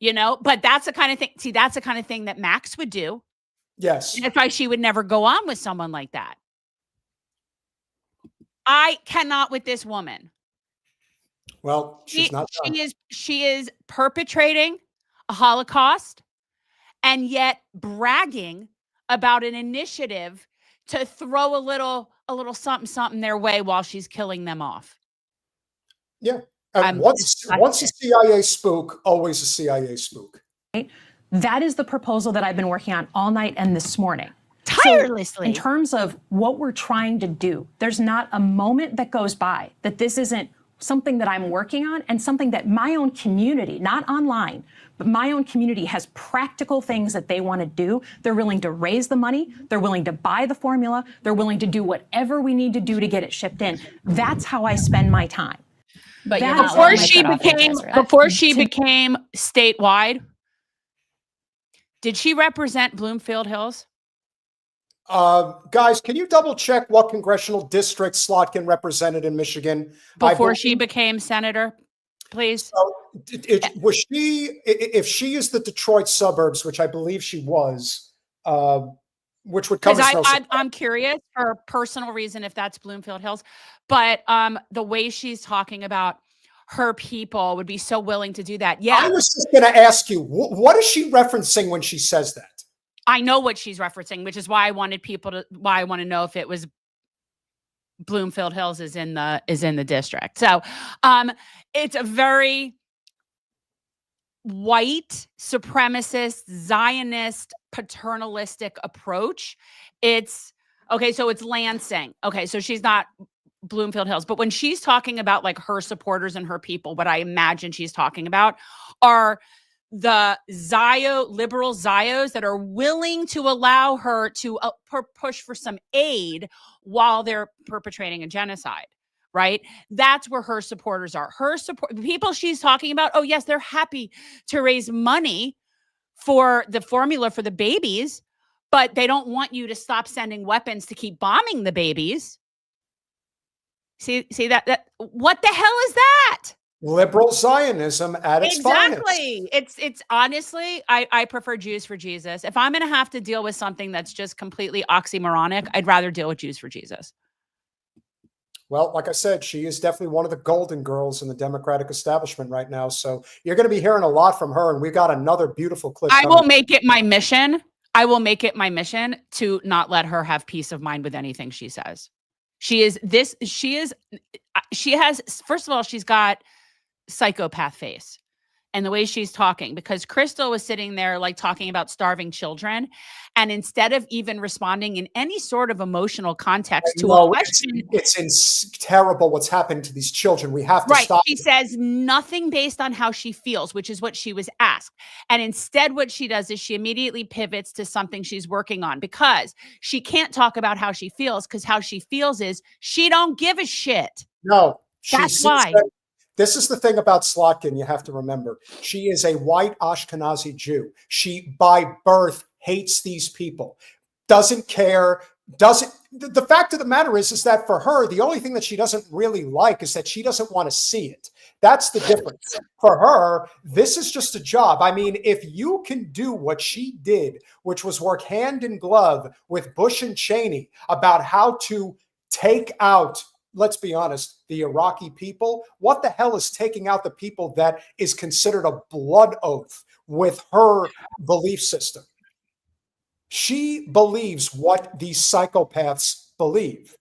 but that's the kind of thing. See, that's the kind of thing that Max would do. Yes. And that's why she would never go on with someone like that. I cannot with this woman. Well, she's not done. She is perpetrating a Holocaust and yet bragging about an initiative to throw a little something their way while she's killing them off. Yeah. And once a CIA spook, always a CIA spook. Right? That is the proposal that I've been working on all night and this morning. Tirelessly. So in terms of what we're trying to do, there's not a moment that goes by that this isn't something that I'm working on and something that my own community, not online, but my own community has practical things that they want to do. They're willing to raise the money. They're willing to buy the formula. They're willing to do whatever we need to do to get it shipped in. That's how I spend my time. But before she became statewide, did she represent Bloomfield Hills? Guys, can you double check what congressional district Slotkin represented in Michigan before she became senator, please? So was she? If she is the Detroit suburbs, which I believe she was, which would come. I'm curious for personal reason if that's Bloomfield Hills, but the way she's talking about her people would be so willing to do that. Yeah, I was just going to ask you, what is she referencing when she says that? I know what she's referencing, which is why I wanted why I want to know if it was Bloomfield Hills is in the district. So it's a very white supremacist, Zionist, paternalistic approach. It's okay. So it's Lansing. Okay. So she's not Bloomfield Hills, but when she's talking about like her supporters and her people, what I imagine she's talking about are the liberal Zios that are willing to allow her to push for some aid while they're perpetrating a genocide, right? That's where her supporters are. The people she's talking about, oh yes, they're happy to raise money for the formula for the babies, but they don't want you to stop sending weapons to keep bombing the babies. See that what the hell is that? Liberal Zionism at its finest. Exactly. It's honestly, I prefer Jews for Jesus. If I'm going to have to deal with something that's just completely oxymoronic, I'd rather deal with Jews for Jesus. Well, like I said, she is definitely one of the golden girls in the Democratic establishment right now. So you're going to be hearing a lot from her. And we've got another beautiful clip. I will make it my mission. I will make it my mission to not let her have peace of mind with anything she says. She has, first of all, she's got psychopath face. And the way she's talking, because Krystal was sitting there like talking about starving children. And instead of even responding in any sort of emotional context to a question. It's terrible what's happened to these children. We have to stop. She says nothing based on how she feels, which is what she was asked. And instead what she does is she immediately pivots to something she's working on, because she can't talk about how she feels, because how she feels is she don't give a shit. No. That's why. This is the thing about Slotkin, you have to remember. She is a white Ashkenazi Jew. She, by birth, hates these people, doesn't care, the fact of the matter is that for her, the only thing that she doesn't really like is that she doesn't want to see it. That's the difference. For her, this is just a job. I mean, if you can do what she did, which was work hand in glove with Bush and Cheney about how to take out, let's be honest, the Iraqi people, what the hell is taking out the people that is considered a blood oath with her belief system? She believes what these psychopaths believe.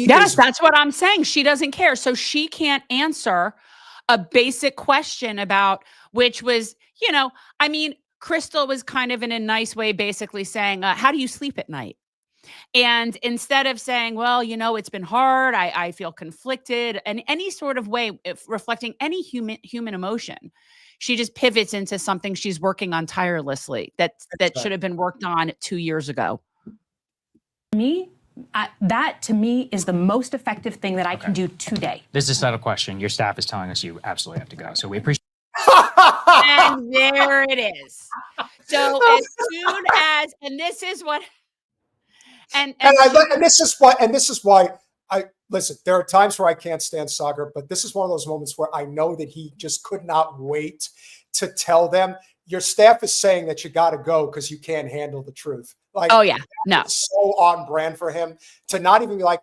That's what I'm saying. She doesn't care. So she can't answer a basic question about, which was, I mean, Krystal was kind of in a nice way basically saying, how do you sleep at night? And instead of saying, well, it's been hard, I feel conflicted, and any sort of way reflecting any human emotion, she just pivots into something she's working on tirelessly that should have been worked on 2 years ago. That to me is the most effective thing that I can do today. This is a subtle question. Your staff is telling us you absolutely have to go. So we appreciate And there it is. So as soon as, and this is what, and this is why I listen. There are times where I can't stand Sagar, but this is one of those moments where I know that he just could not wait to tell them. Your staff is saying that you got to go because you can't handle the truth. Like, oh yeah, no, it's so on brand for him to not even be like,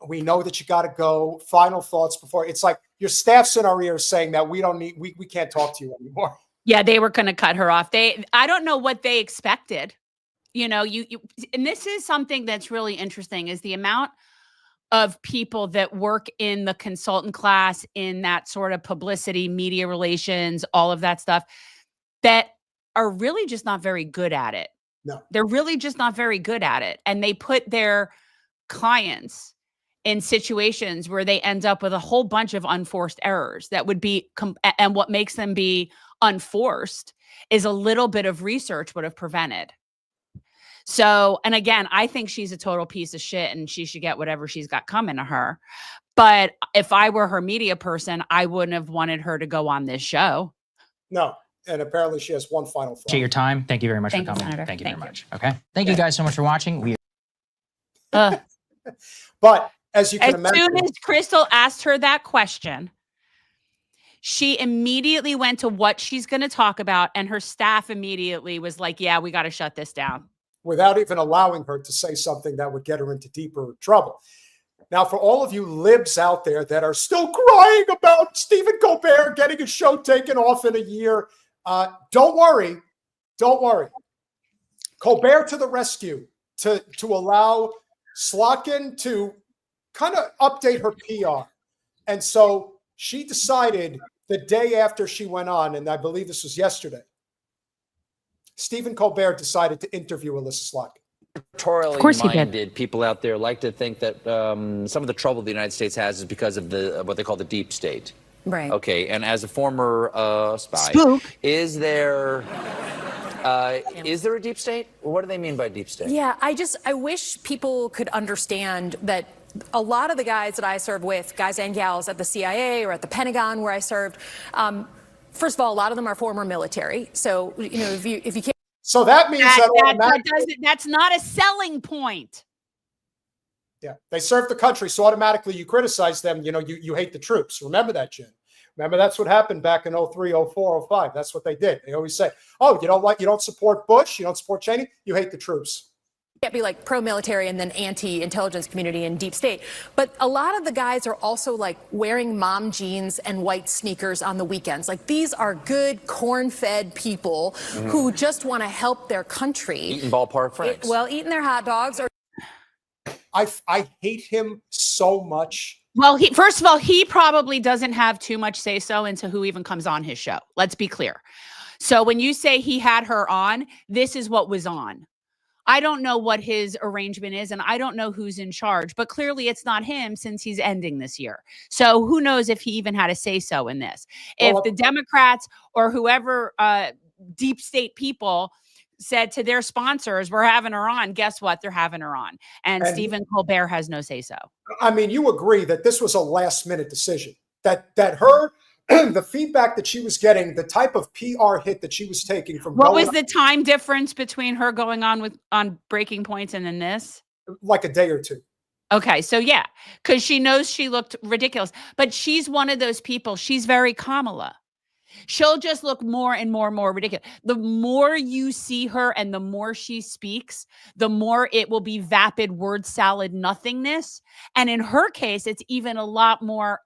we know that you got to go. Final thoughts before. It's like your staff's in our ears saying that we can't talk to you anymore. Yeah, they were going to cut her off. I don't know what they expected. And this is something that's really interesting is the amount of people that work in the consultant class, in that sort of publicity, media relations, all of that stuff, that are really just not very good at it. No, they're really just not very good at it. And they put their clients in situations where they end up with a whole bunch of unforced errors that would be, and what makes them be unforced is a little bit of research would have prevented. So, and again, I think she's a total piece of shit and she should get whatever she's got coming to her. But if I were her media person, I wouldn't have wanted her to go on this show. No. And apparently she has one final thought. Appreciate your time. Thank you very much for coming. Senator. Thank you very much. Okay. Thank you guys so much for watching. But as you can imagine, as soon as Krystal asked her that question, she immediately went to what she's going to talk about. And her staff immediately was like, yeah, we got to shut this down. Without even allowing her to say something that would get her into deeper trouble. Now, for all of you libs out there that are still crying about Stephen Colbert getting his show taken off in a year, don't worry. Don't worry. Colbert to the rescue to allow Slotkin to kind of update her PR. And so she decided the day after she went on, and I believe this was yesterday, Stephen Colbert decided to interview Elissa Slotkin. Electorally minded people out there like to think that some of the trouble the United States has is because of what they call the deep state. Right. Okay. And as a former spy, is there a deep state? What do they mean by deep state? Yeah, I wish people could understand that a lot of the guys that I served with, guys and gals at the CIA or at the Pentagon where I served, first of all, a lot of them are former military. So, if you can't. So that means that's not a selling point. Yeah, they serve the country, so automatically you criticize them. You hate the troops. Remember that, Jen. Remember that's what happened back in 03, 04, 05. That's what they did. They always say, "Oh, you don't support Bush, you don't support Cheney, you hate the troops." can't be like pro-military and then anti-intelligence community and deep state. But a lot of the guys are also like wearing mom jeans and white sneakers on the weekends. Like these are good corn-fed people who just want to help their country. Eating ballpark franks. Eating their hot dogs. Or I hate him so much. Well, first of all, he probably doesn't have too much say-so into who even comes on his show. Let's be clear. So when you say he had her on, this is what was on. I don't know what his arrangement is, and I don't know who's in charge, but clearly it's not him since he's ending this year. So who knows if he even had a say-so in this. If the Democrats or whoever deep state people said to their sponsors, we're having her on, guess what? They're having her on. And Stephen Colbert has no say-so. I mean, you agree that this was a last-minute decision, that her the feedback that she was getting, the type of PR hit that she was taking from what was the time difference between her going on Breaking Points and then this? Like a day or two. Okay, so yeah, because she knows she looked ridiculous, but she's one of those people. She's very Kamala. She'll just look more and more and more ridiculous. The more you see her and the more she speaks, the more it will be vapid word salad nothingness. And in her case, it's even a lot more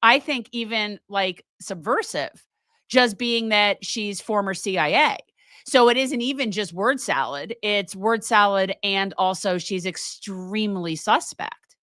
I think even like subversive, just being that she's former CIA. So it isn't even just word salad. It's word salad. And also she's extremely suspect.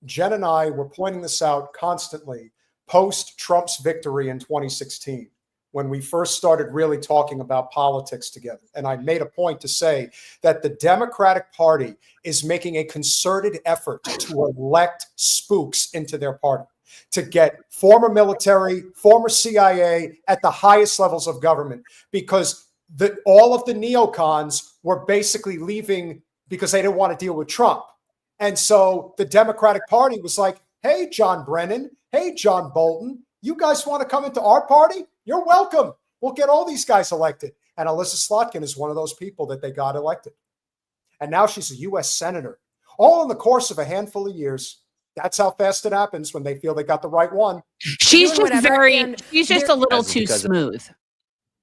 Jen and I were pointing this out constantly post Trump's victory in 2016, when we first started really talking about politics together. And I made a point to say that the Democratic Party is making a concerted effort to elect spooks into their party, to get former military, former CIA at the highest levels of government, because all of the neocons were basically leaving because they didn't want to deal with Trump. And so the Democratic Party was like, hey, John Brennan, hey, John Bolton, you guys want to come into our party? You're welcome. We'll get all these guys elected. And Elissa Slotkin is one of those people that they got elected. And now she's a U.S. senator, all in the course of a handful of years. That's how fast it happens when they feel they got the right one. She's just she's just a little too smooth.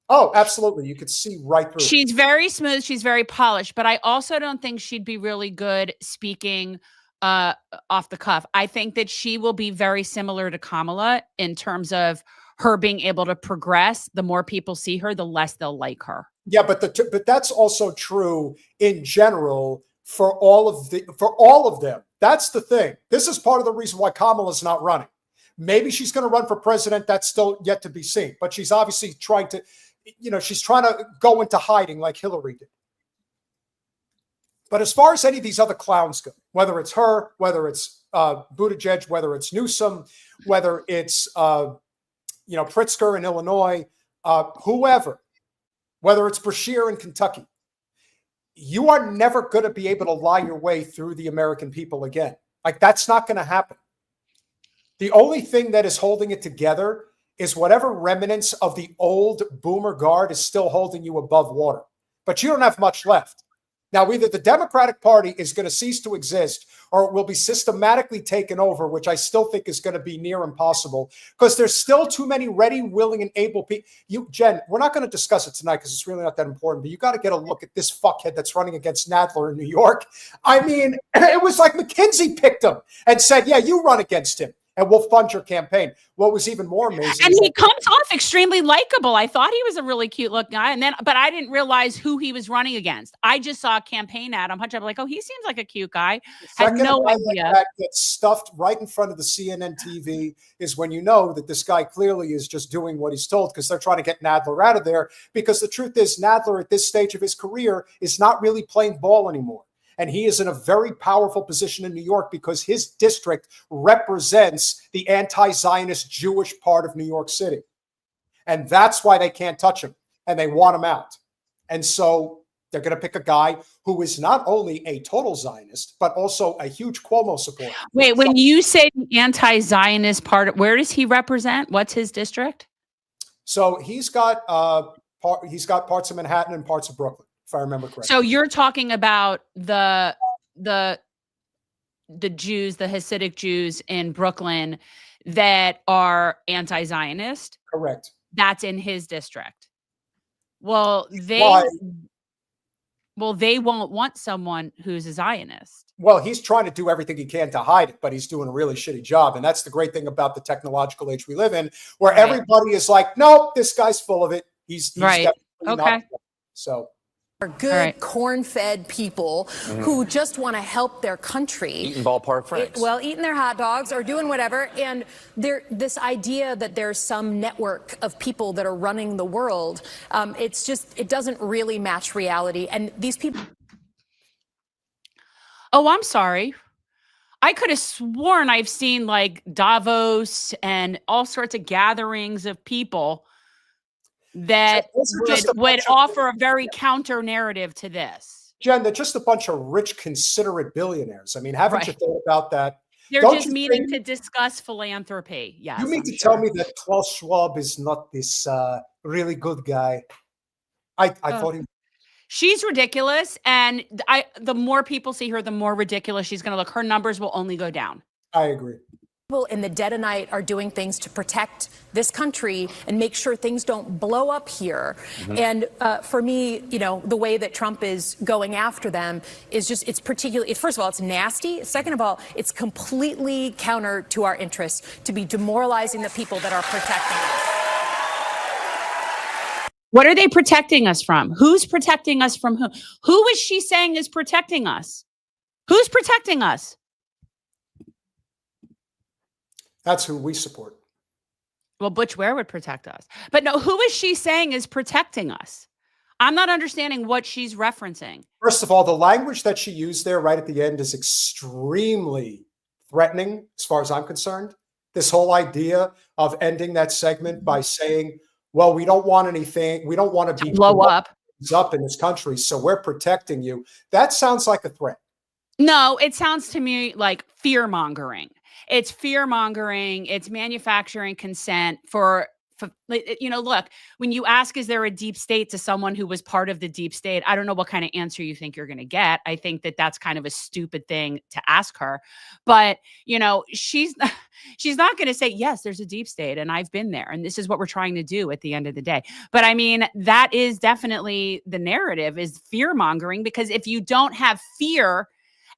Oh, absolutely. You could see right through. She's very smooth. She's very polished, but I also don't think she'd be really good speaking off the cuff. I think that she will be very similar to Kamala in terms of her being able to progress. The more people see her, the less they'll like her. Yeah, but that's also true in general for all of them. That's the thing. This is part of the reason why Kamala's not running. Maybe she's going to run for president. That's still yet to be seen. But she's obviously trying to, she's trying to go into hiding like Hillary did. But as far as any of these other clowns go, whether it's her, whether it's Buttigieg, whether it's Newsom, whether it's Pritzker in Illinois, whoever, whether it's Brashear in Kentucky, you are never going to be able to lie your way through the American people again. Like, that's not going to happen. The only thing that is holding it together is whatever remnants of the old boomer guard is still holding you above water. But you don't have much left. Now, either the Democratic Party is going to cease to exist or it will be systematically taken over, which I still think is going to be near impossible because there's still too many ready, willing, and able people. Jen, we're not going to discuss it tonight because it's really not that important, but you got to get a look at this fuckhead that's running against Nadler in New York. I mean, it was like McKinsey picked him and said, yeah, you run against him and we'll fund your campaign. What was even more amazing. And he comes off extremely likable. I thought he was a really cute looking guy. But I didn't realize who he was running against. I just saw a campaign ad. I'm like, oh, he seems like a cute guy. Had no idea. That gets stuffed right in front of the CNN TV is when you know that this guy clearly is just doing what he's told because they're trying to get Nadler out of there. Because the truth is, Nadler at this stage of his career is not really playing ball anymore. And he is in a very powerful position in New York because his district represents the anti-Zionist Jewish part of New York City. And that's why they can't touch him. And they want him out. And so they're going to pick a guy who is not only a total Zionist, but also a huge Cuomo supporter. Wait, when you say the anti-Zionist part, where does he represent? What's his district? So he's got parts of Manhattan and parts of Brooklyn, if I remember correctly. So you're talking about the Jews, the Hasidic Jews in Brooklyn that are anti-Zionist? Correct. That's in his district. Well, Well, they won't want someone who's a Zionist. Well, he's trying to do everything he can to hide it, but he's doing a really shitty job. And that's the great thing about the technological age we live in, where everybody is like, nope, this guy's full of it. He's right. Definitely Okay. not. So. Are good, corn-fed people who just want to help their country. Eating ballpark franks. Eating their hot dogs or doing whatever. And this idea that there's some network of people that are running the world, it doesn't really match reality. And these people. Oh, I'm sorry. I could have sworn I've seen like Davos and all sorts of gatherings of people that would offer a very counter narrative to this. Jen, they're just a bunch of rich, considerate billionaires. I mean, haven't you thought about that? They're just meeting to discuss philanthropy. Yes. You mean to tell me that Klaus Schwab is not this really good guy? I thought he. She's ridiculous, and the more people see her, the more ridiculous she's going to look. Her numbers will only go down. I agree. People in the dead of night are doing things to protect this country and make sure things don't blow up here. And for me, the way that Trump is going after them is just, first of all, it's nasty. Second of all, it's completely counter to our interests to be demoralizing the people that are protecting us. What are they protecting us from? Who's protecting us from who? Who is she saying is protecting us? Who's protecting us? That's who we support. Well, Butch Ware would protect us. But no, who is she saying is protecting us? I'm not understanding what she's referencing. First of all, the language that she used there right at the end is extremely threatening as far as I'm concerned. This whole idea of ending that segment by saying, well, we don't want anything. We don't want to be blow up in this country. So we're protecting you. That sounds like a threat. No, it sounds to me like fear mongering. It's fear mongering. It's manufacturing consent for, look, when you ask, is there a deep state to someone who was part of the deep state? I don't know what kind of answer you think you're going to get. I think that that's kind of a stupid thing to ask her. But, she's not going to say, yes, there's a deep state and I've been there. And this is what we're trying to do at the end of the day. But I mean, that is definitely the narrative, is fear mongering, because if you don't have fear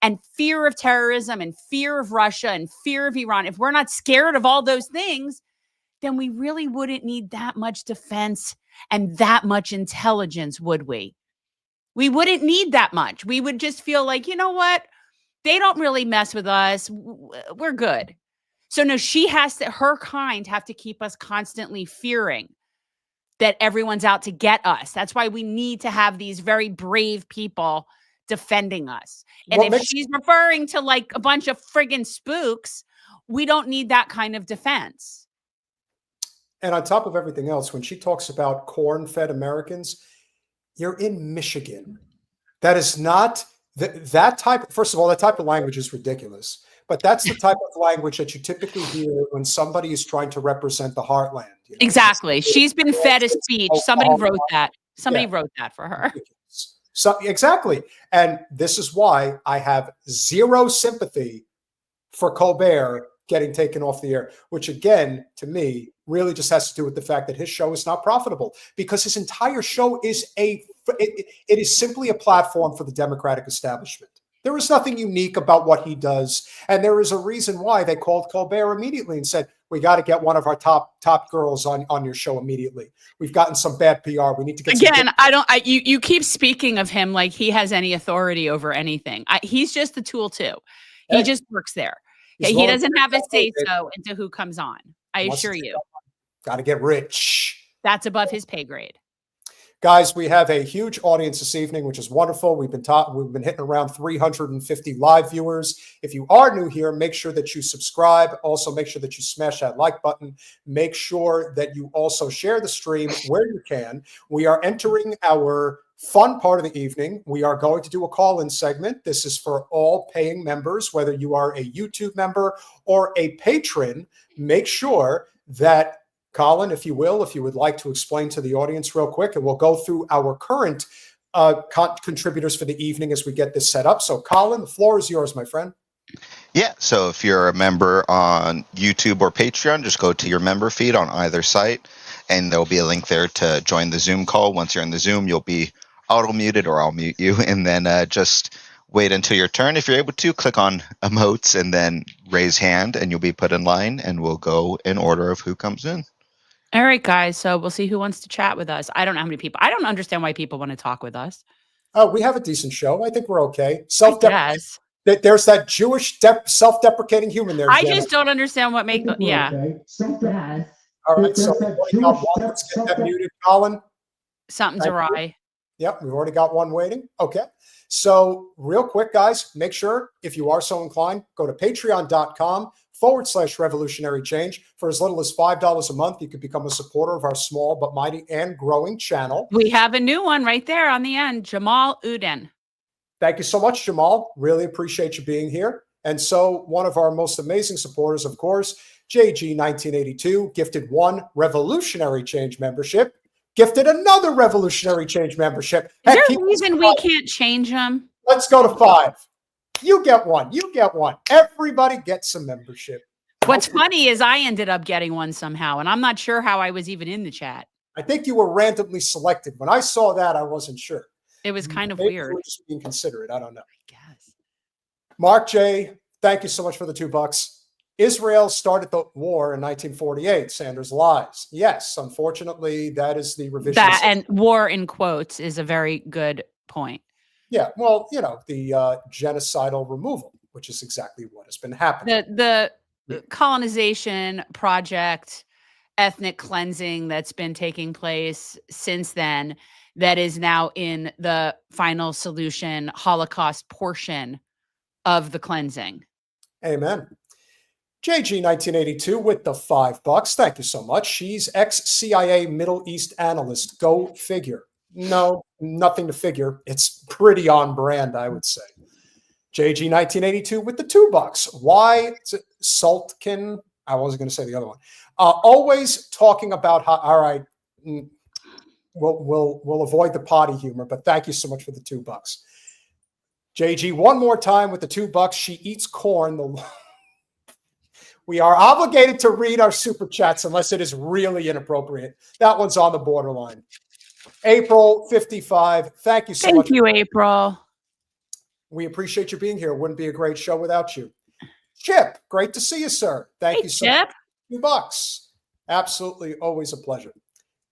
and fear of terrorism and fear of Russia and fear of Iran, if we're not scared of all those things, then we really wouldn't need that much defense and that much intelligence, would we? We wouldn't need that much. We would just feel like, you know what? They don't really mess with us. We're good. So no, her kind have to keep us constantly fearing that everyone's out to get us. That's why we need to have these very brave people defending us. And if she's referring to like a bunch of friggin' spooks, we don't need that kind of defense. And on top of everything else, when she talks about corn-fed Americans, you're in Michigan. That is not that type. First of all, that type of language is ridiculous. But that's the type of language that you typically hear when somebody is trying to represent the heartland. Exactly. She's been fed a speech. Somebody wrote that. Somebody wrote that for her. So exactly. And this is why I have zero sympathy for Colbert getting taken off the air, which again, to me, really just has to do with the fact that his show is not profitable, because his entire show is it is simply a platform for the Democratic establishment. There is nothing unique about what he does. And there is a reason why they called Colbert immediately and said, we got to get one of our top girls on your show immediately. We've gotten some bad PR. We need to get again. You keep speaking of him like he has any authority over anything. He's just the tool too. He just works there. He doesn't have a say-so into who comes on. I assure you. Got to get rich. That's above his pay grade. Guys, we have a huge audience this evening, which is wonderful. We've been hitting around 350 live viewers. If you are new here, make sure that you subscribe. Also, make sure that you smash that like button. Make sure that you also share the stream where you can. We are entering our fun part of the evening. We are going to do a call-in segment. This is for all paying members, whether you are a YouTube member or a patron. Make sure that, Colin, if you would like to explain to the audience real quick, and we'll go through our current contributors for the evening as we get this set up. So, Colin, the floor is yours, my friend. Yeah, so if you're a member on YouTube or Patreon, just go to your member feed on either site, and there'll be a link there to join the Zoom call. Once you're in the Zoom, you'll be auto muted or I'll mute you, and then just wait until your turn. If you're able to, click on emotes and then raise hand, and you'll be put in line, and we'll go in order of who comes in. All right, guys. So we'll see who wants to chat with us. I don't know how many people. I don't understand why people want to talk with us. We have a decent show. I think we're okay. Yes. There's that Jewish self-deprecating human there. I Jenna. just don't understand what makes. Yeah. Okay. All right. So let's get that muted, Colin. Something's awry. Yep, we've already got one waiting. Okay. So real quick, guys, make sure if you are so inclined, go to patreon.com/revolutionary change. For as little as $5 a month, you could become a supporter of our small but mighty and growing channel. We have a new one right there on the end, Jamal Uden. Thank you so much, Jamal. Really appreciate you being here. And so one of our most amazing supporters, of course, JG1982, gifted one Revolutionary Change membership. Gifted another Revolutionary Change membership. Is there a reason we can't change them? Let's go to 5. You get one. You get one. Everybody gets a membership. What's funny is I ended up getting one somehow, and I'm not sure how I was even in the chat. I think you were randomly selected. When I saw that, I wasn't sure. It was kind of Maybe weird. you were just being considerate. I don't know. I guess. Mark J., thank you so much for the $2. Israel started the war in 1948. Sanders lies. Yes, unfortunately, that is the revision. That and war in quotes is a very good point. Yeah, well, the genocidal removal, which is exactly what has been happening. The colonization project, ethnic cleansing that's been taking place since then, that is now in the final solution, Holocaust portion of the cleansing. Amen. JG1982 with the $5. Thank you so much. She's ex-CIA Middle East analyst. Go figure. No, nothing to figure. It's pretty on brand, I would say. JG1982 with the $2. Why Slotkin? I wasn't going to say the other one. Always talking about how. All right, we'll avoid the potty humor, but thank you so much for the $2. JG one more time with the $2. She eats corn. We are obligated to read our super chats unless it is really inappropriate. That one's on the borderline. April 55. Thank you so much. Thank you, April. We appreciate you being here. It wouldn't be a great show without you. Chip, great to see you, sir. Thank you so much. $2. Absolutely, always a pleasure.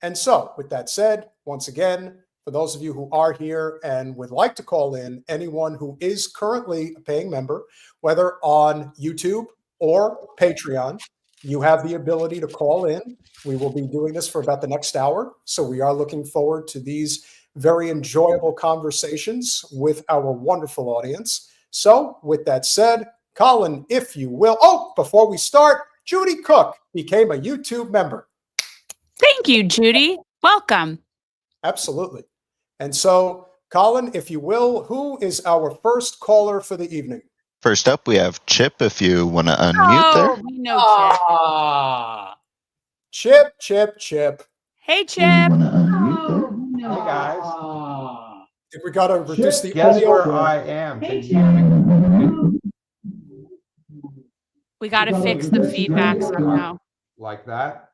And so, with that said, once again, for those of you who are here and would like to call in, anyone who is currently a paying member, whether on YouTube or Patreon, you have the ability to call in. We will be doing this for about the next hour. So we are looking forward to these very enjoyable conversations with our wonderful audience. So with that said, Colin, if you will. Oh, before we start, Judy Cook became a YouTube member. Thank you, Judy. Welcome. Absolutely. And so, Colin, if you will, who is our first caller for the evening? First up, we have Chip, if you want to unmute there. We know Chip. Chip. Hey, Chip. Hey, guys. I think we got to reduce the Guess audio. where I am. Can you hear me? We got to fix the feedback somehow. Like that?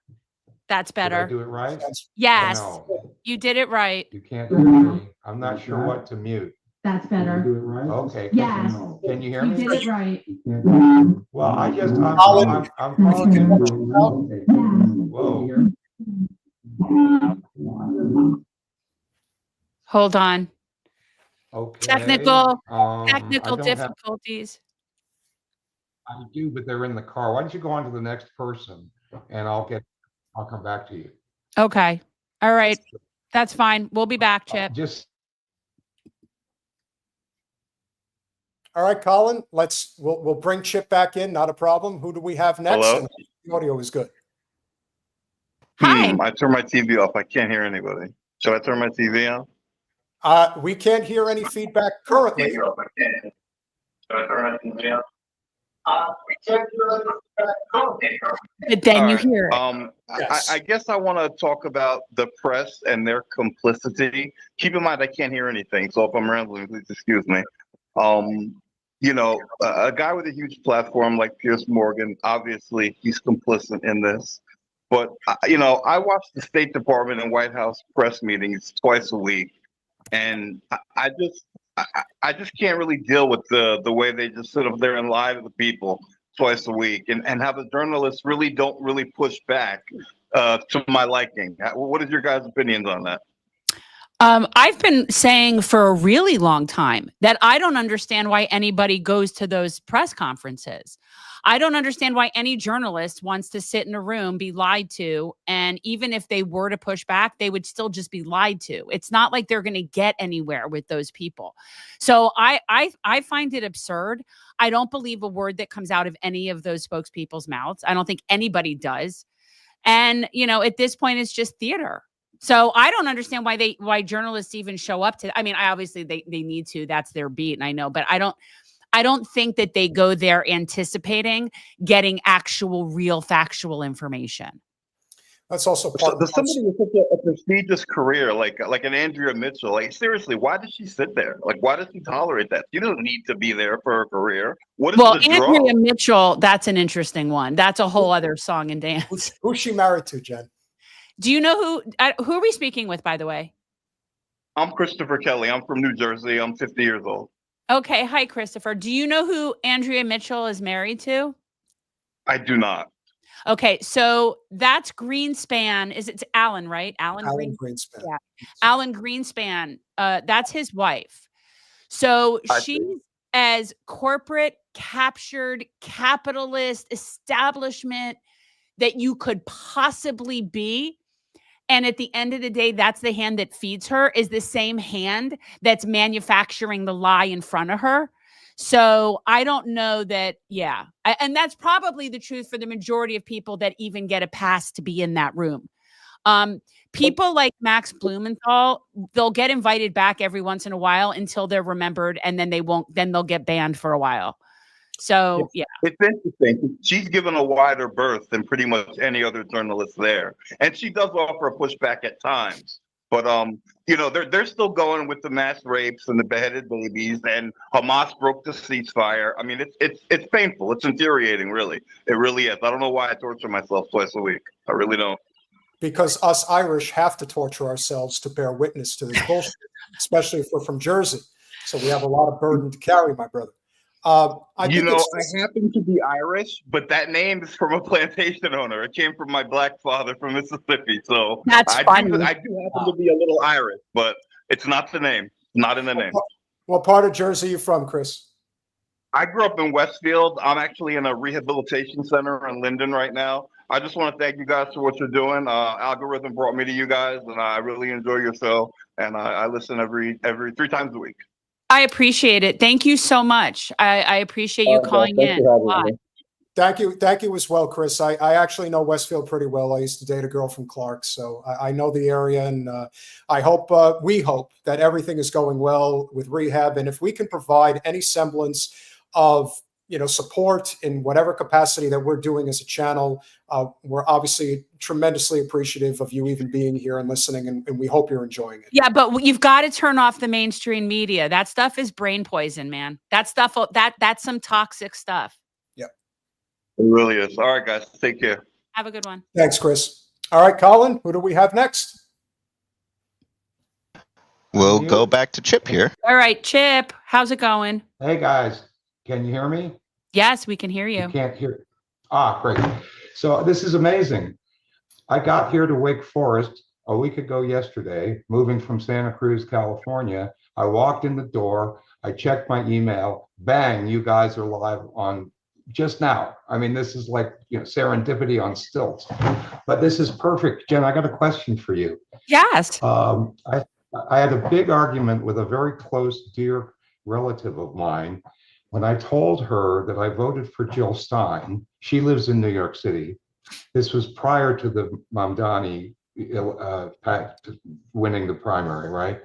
That's better. Did I do it right? Yes. No. You did it right. You can't hear me. I'm not sure what to mute. That's better. Okay. Yes. Can you hear You me? did it right. Well, I'm calling in from. Whoa. Hold on. Okay. Technical I don't have- difficulties. I do, but they're in the car. Why don't you go on to the next person and I'll come back to you. Okay. All right. That's fine. We'll be back, Chip. All right, Colin, we'll bring Chip back in. Not a problem. Who do we have next? Hello? The audio is good. Hi. I turned my TV off. I can't hear anybody. Should I turn my TV on? We can't hear any feedback currently. Should I turn my TV on? We can't hear any feedback currently. But then All you right. hear it. Yes. I guess I want to talk about the press and their complicity. Keep in mind, I can't hear anything. So if I'm rambling, please excuse me. A guy with a huge platform like Piers Morgan, obviously he's complicit in this. But, I watch the State Department and White House press meetings twice a week. And I just can't really deal with the way they just sit up there and lie to the people twice a week, and how the journalists really don't really push back to my liking. What is your guys' opinions on that? I've been saying for a really long time that I don't understand why anybody goes to those press conferences. I don't understand why any journalist wants to sit in a room, be lied to, and even if they were to push back, they would still just be lied to. It's not like they're going to get anywhere with those people. So I find it absurd. I don't believe a word that comes out of any of those spokespeople's mouths. I don't think anybody does. And, you know, at this point, it's just theater. So I don't understand why journalists even show up to. I mean, obviously they need to. That's their beat, and I know, but I don't think that they go there anticipating getting actual, real, factual information. That's also part of somebody with such a prestigious career, like an Andrea Mitchell. Like, seriously, why does she sit there? Like, why does she tolerate that? You don't need to be there for her career. What is the draw? Andrea Mitchell, that's an interesting one. That's a whole other song and dance. Who's she married to, Jen? Do you know who are we speaking with, by the way? I'm Christopher Kelly. I'm from New Jersey. I'm 50 years old. Okay. Hi, Christopher. Do you know who Andrea Mitchell is married to? I do not. Okay. So that's Greenspan. It's Alan, right? Alan Greenspan. Yeah. Alan Greenspan. That's his wife. So she's as corporate, captured, capitalist, establishment that you could possibly be. And at the end of the day, that's the hand that feeds her, is the same hand that's manufacturing the lie in front of her. So I don't know that, yeah. And that's probably the truth for the majority of people that even get a pass to be in that room. People like Max Blumenthal, they'll get invited back every once in a while until they're remembered, and then they'll get banned for a while. So, yeah. It's interesting. She's given a wider berth than pretty much any other journalist there. And she does offer a pushback at times. But, you know, they're still going with the mass rapes and the beheaded babies, and Hamas broke the ceasefire. I mean, it's painful. It's infuriating, really. It really is. I don't know why I torture myself twice a week. I really don't. Because us Irish have to torture ourselves to bear witness to this bullshit, especially if we're from Jersey. So we have a lot of burden to carry, my brother. I happen to be Irish, but that name is from a plantation owner. It came from my black father from Mississippi. So that's funny. I do happen to be a little Irish, but it's not the name. Not in the name. What part of Jersey are you from, Chris? I grew up in Westfield. I'm actually in a rehabilitation center in Linden right now. I just want to thank you guys for what you're doing. Algorithm brought me to you guys, and I really enjoy your show. And I listen every 3 times a week. I appreciate it. Thank you so much. I appreciate you calling in. Thank you as well, Chris. I actually know Westfield pretty well. I used to date a girl from Clark, so I know the area, and I hope we hope that everything is going well with rehab, and if we can provide any semblance of support in whatever capacity that we're doing as a channel, we're obviously tremendously appreciative of you even being here and listening, and we hope you're enjoying it. Yeah, but you've got to turn off the mainstream media. That stuff is brain poison, man. That stuff, that's some toxic stuff. Yep. It really is. All right, guys. Take care. Have a good one. Thanks, Chris. All right, Colin, who do we have next? We'll go back to Chip here. All right, Chip, how's it going? Hey, guys. Can you hear me? Yes, we can hear you. You can't hear. Great. So this is amazing. I got here to Wake Forest a week ago yesterday, moving from Santa Cruz, California. I walked in the door. I checked my email. Bang, you guys are live on just now. I mean, this is like serendipity on stilts. But this is perfect. Jen, I got a question for you. Yes. I had a big argument with a very close, dear relative of mine. When I told her that I voted for Jill Stein, she lives in New York City. This was prior to the Mamdani winning the primary, right?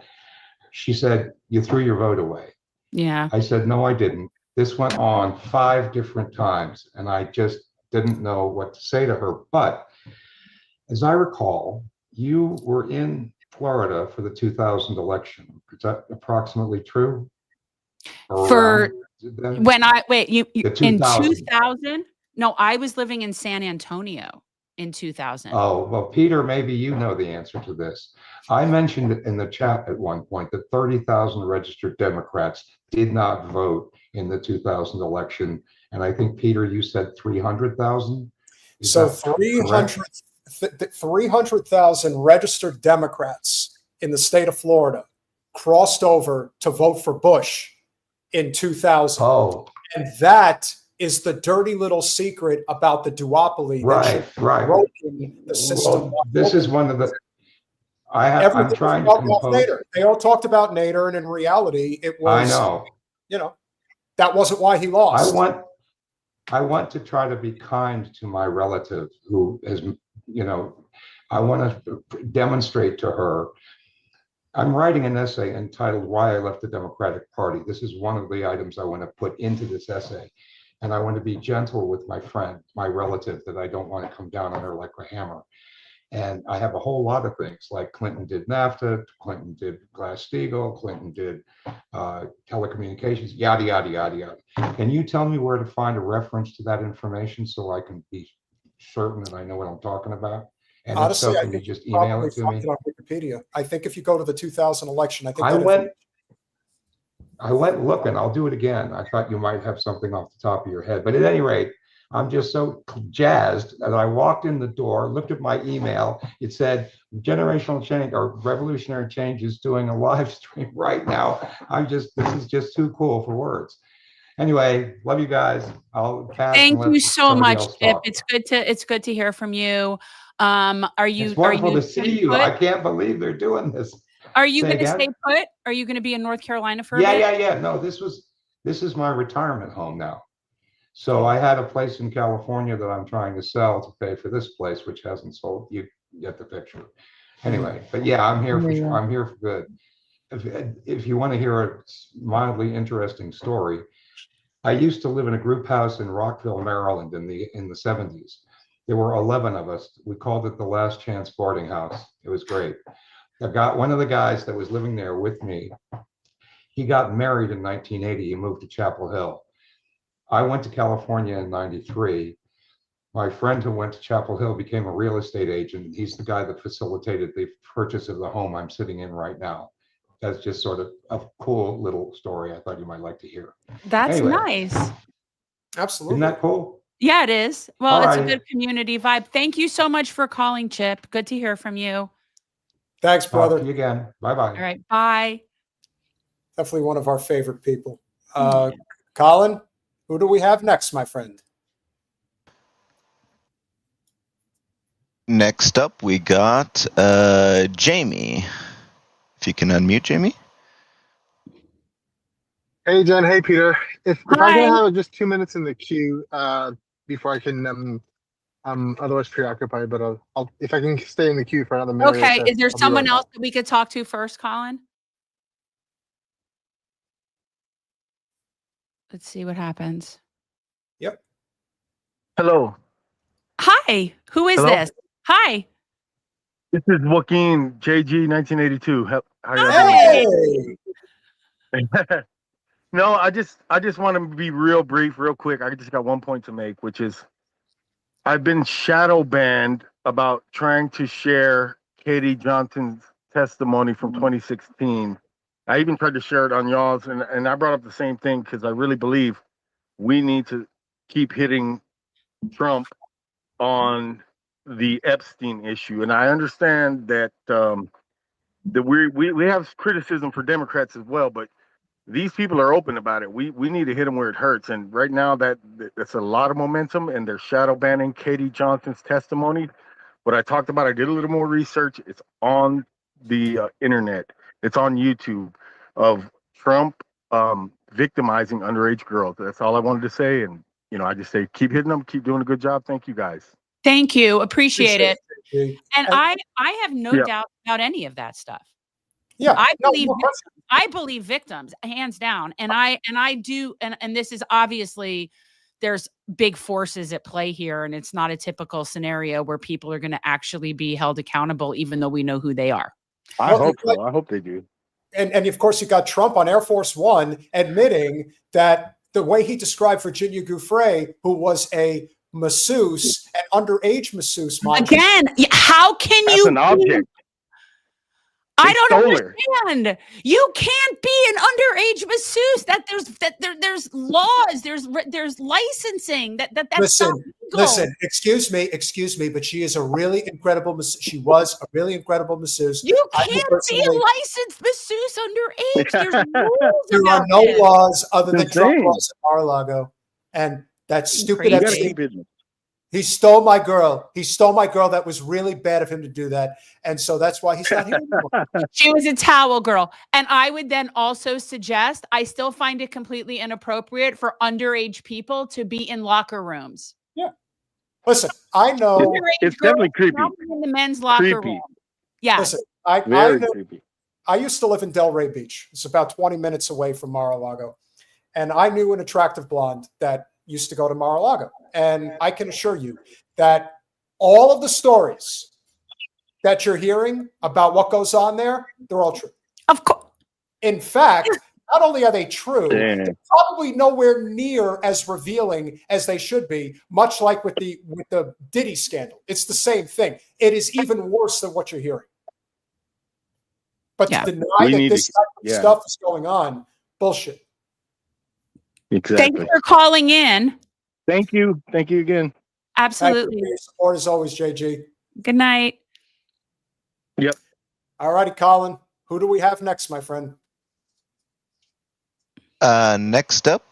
She said, "You threw your vote away." Yeah. I said, "No, I didn't." This went on 5 different times, and I just didn't know what to say to her. But as I recall, you were in Florida for the 2000 election. Is that approximately true? When I in 2000? No, I was living in San Antonio in 2000? Oh, well, Peter, maybe you know the answer to this. I mentioned in the chat at one point that 30,000 registered Democrats did not vote in the 2000 election. And I think, Peter, you said 300,000? So 300,000 registered Democrats in the state of Florida crossed over to vote for Bush in 2000. Oh. And that is the dirty little secret about the duopoly. Right. Broken the system. Well, this is one of the. I'm trying to compose. Nader. They all talked about Nader, and in reality, it was. I know. That wasn't why he lost. I want to try to be kind to my relative who has, I want to demonstrate to her. I'm writing an essay entitled Why I Left the Democratic Party. This is one of the items I want to put into this essay. And I want to be gentle with my friend, my relative, that I don't want to come down on her like a hammer. And I have a whole lot of things, like Clinton did NAFTA, Clinton did Glass-Steagall, Clinton did telecommunications, yada, yada, yada, yada. Can you tell me where to find a reference to that information so I can be certain that I know what I'm talking about? And honestly, can you just email it to me? On Wikipedia. I think if you go to the 2000 election, I think I went looking. I'll do it again. I thought you might have something off the top of your head, but at any rate, I'm just so jazzed that I walked in the door, looked at my email. It said generational change or revolutionary change is doing a live stream right now. This is just too cool for words. Anyway, love you guys. I'll pass. Thank you so much, Chip. It's good to hear from you. It's wonderful to see you. I can't believe they're doing this. Are you going to stay put? Are you going to be in North Carolina for a bit? Yeah. No, this is my retirement home now. So I had a place in California that I'm trying to sell to pay for this place, which hasn't sold. You get the picture. Anyway, but yeah, I'm here for good. If you want to hear a mildly interesting story, I used to live in a group house in Rockville, Maryland in the 70s. There were 11 of us. We called it the Last Chance Boarding House. It was great. One of the guys that was living there with me, he got married in 1980. He moved to Chapel Hill. I went to California in 93. My friend who went to Chapel Hill became a real estate agent. He's the guy that facilitated the purchase of the home I'm sitting in right now. That's just sort of a cool little story I thought you might like to hear. That's nice. Absolutely. Isn't that cool? Yeah, it is. Well, it's a good community vibe. Thank you so much for calling, Chip. Good to hear from you. Thanks, brother. Talk to you again. Bye-bye. All right. Bye. Definitely one of our favorite people. Colin, who do we have next, my friend? Next up, we got Jamie. If you can unmute, Jamie. Hey, Jen. Hey, Peter. If I can have just 2 minutes in the queue before I can, I'm otherwise preoccupied, but I'll if I can stay in the queue for another minute. Okay. Is there someone else that we could talk to first, Colin? Let's see what happens. Yep. Hello. Hi. Who is this? Hi. This is Joaquin, JG 1982. How hey! No, I just want to be real brief, real quick. I just got one point to make, which is I've been shadow banned about trying to share Katie Johnson's testimony from 2016. I even tried to share it on y'all's, and I brought up the same thing because I really believe we need to keep hitting Trump on the Epstein issue. And I understand that that we have criticism for Democrats as well, but these people are open about it. We need to hit them where it hurts. And right now that's a lot of momentum, and they're shadow banning Katie Johnson's testimony. What I talked about, I did a little more research. It's on the internet. It's on YouTube of Trump victimizing underage girls. That's all I wanted to say. And, I just say, keep hitting them, keep doing a good job. Thank you, guys. Thank you. Appreciate it. And I have no doubt about any of that stuff. Yeah. I believe victims, hands down. And I do, and this is obviously, there's big forces at play here, and it's not a typical scenario where people are going to actually be held accountable, even though we know who they are. I hope so. I hope they do. And of course, you got Trump on Air Force One admitting that the way he described Virginia Giuffre, who was a masseuse, an underage masseuse. Again, how can That's you an object. I don't stole her. understand. You can't be an underage masseuse. There's laws. There's licensing. That's not legal. Listen. Excuse me, but she is a really incredible. She was a really incredible masseuse. You can't be a licensed masseuse underage. There's rules there about are no this. laws other than Trump insane. laws in Mar-a-Lago, and that stupid You gotta Epstein. keep it. He stole my girl. He stole my girl. That was really bad of him to do that. And so that's why he's not here anymore. She was a towel girl. And I would then also suggest, I still find it completely inappropriate for underage people to be in locker rooms. Yeah. Listen, I know. It's definitely creepy. Not in the men's locker Creepy. room. Yeah. Listen, I Very know. creepy. I used to live in Delray Beach. It's about 20 minutes away from Mar-a-Lago. And I knew an attractive blonde that used to go to Mar-a-Lago. And I can assure you that all of the stories that you're hearing about what goes on there, they're all true. Of course. In fact, not only are they true, Damn. they're probably nowhere near as revealing as they should be, much like with the Diddy scandal. It's the same thing. It is even worse than what you're hearing. But to deny that this type of stuff is going on, bullshit. Exactly. Thank you for calling in. Thank you. Thank you again. Absolutely. Thank you for your support as always, JG. Good night. Yep. All righty, Colin. Who do we have next, my friend? Next up,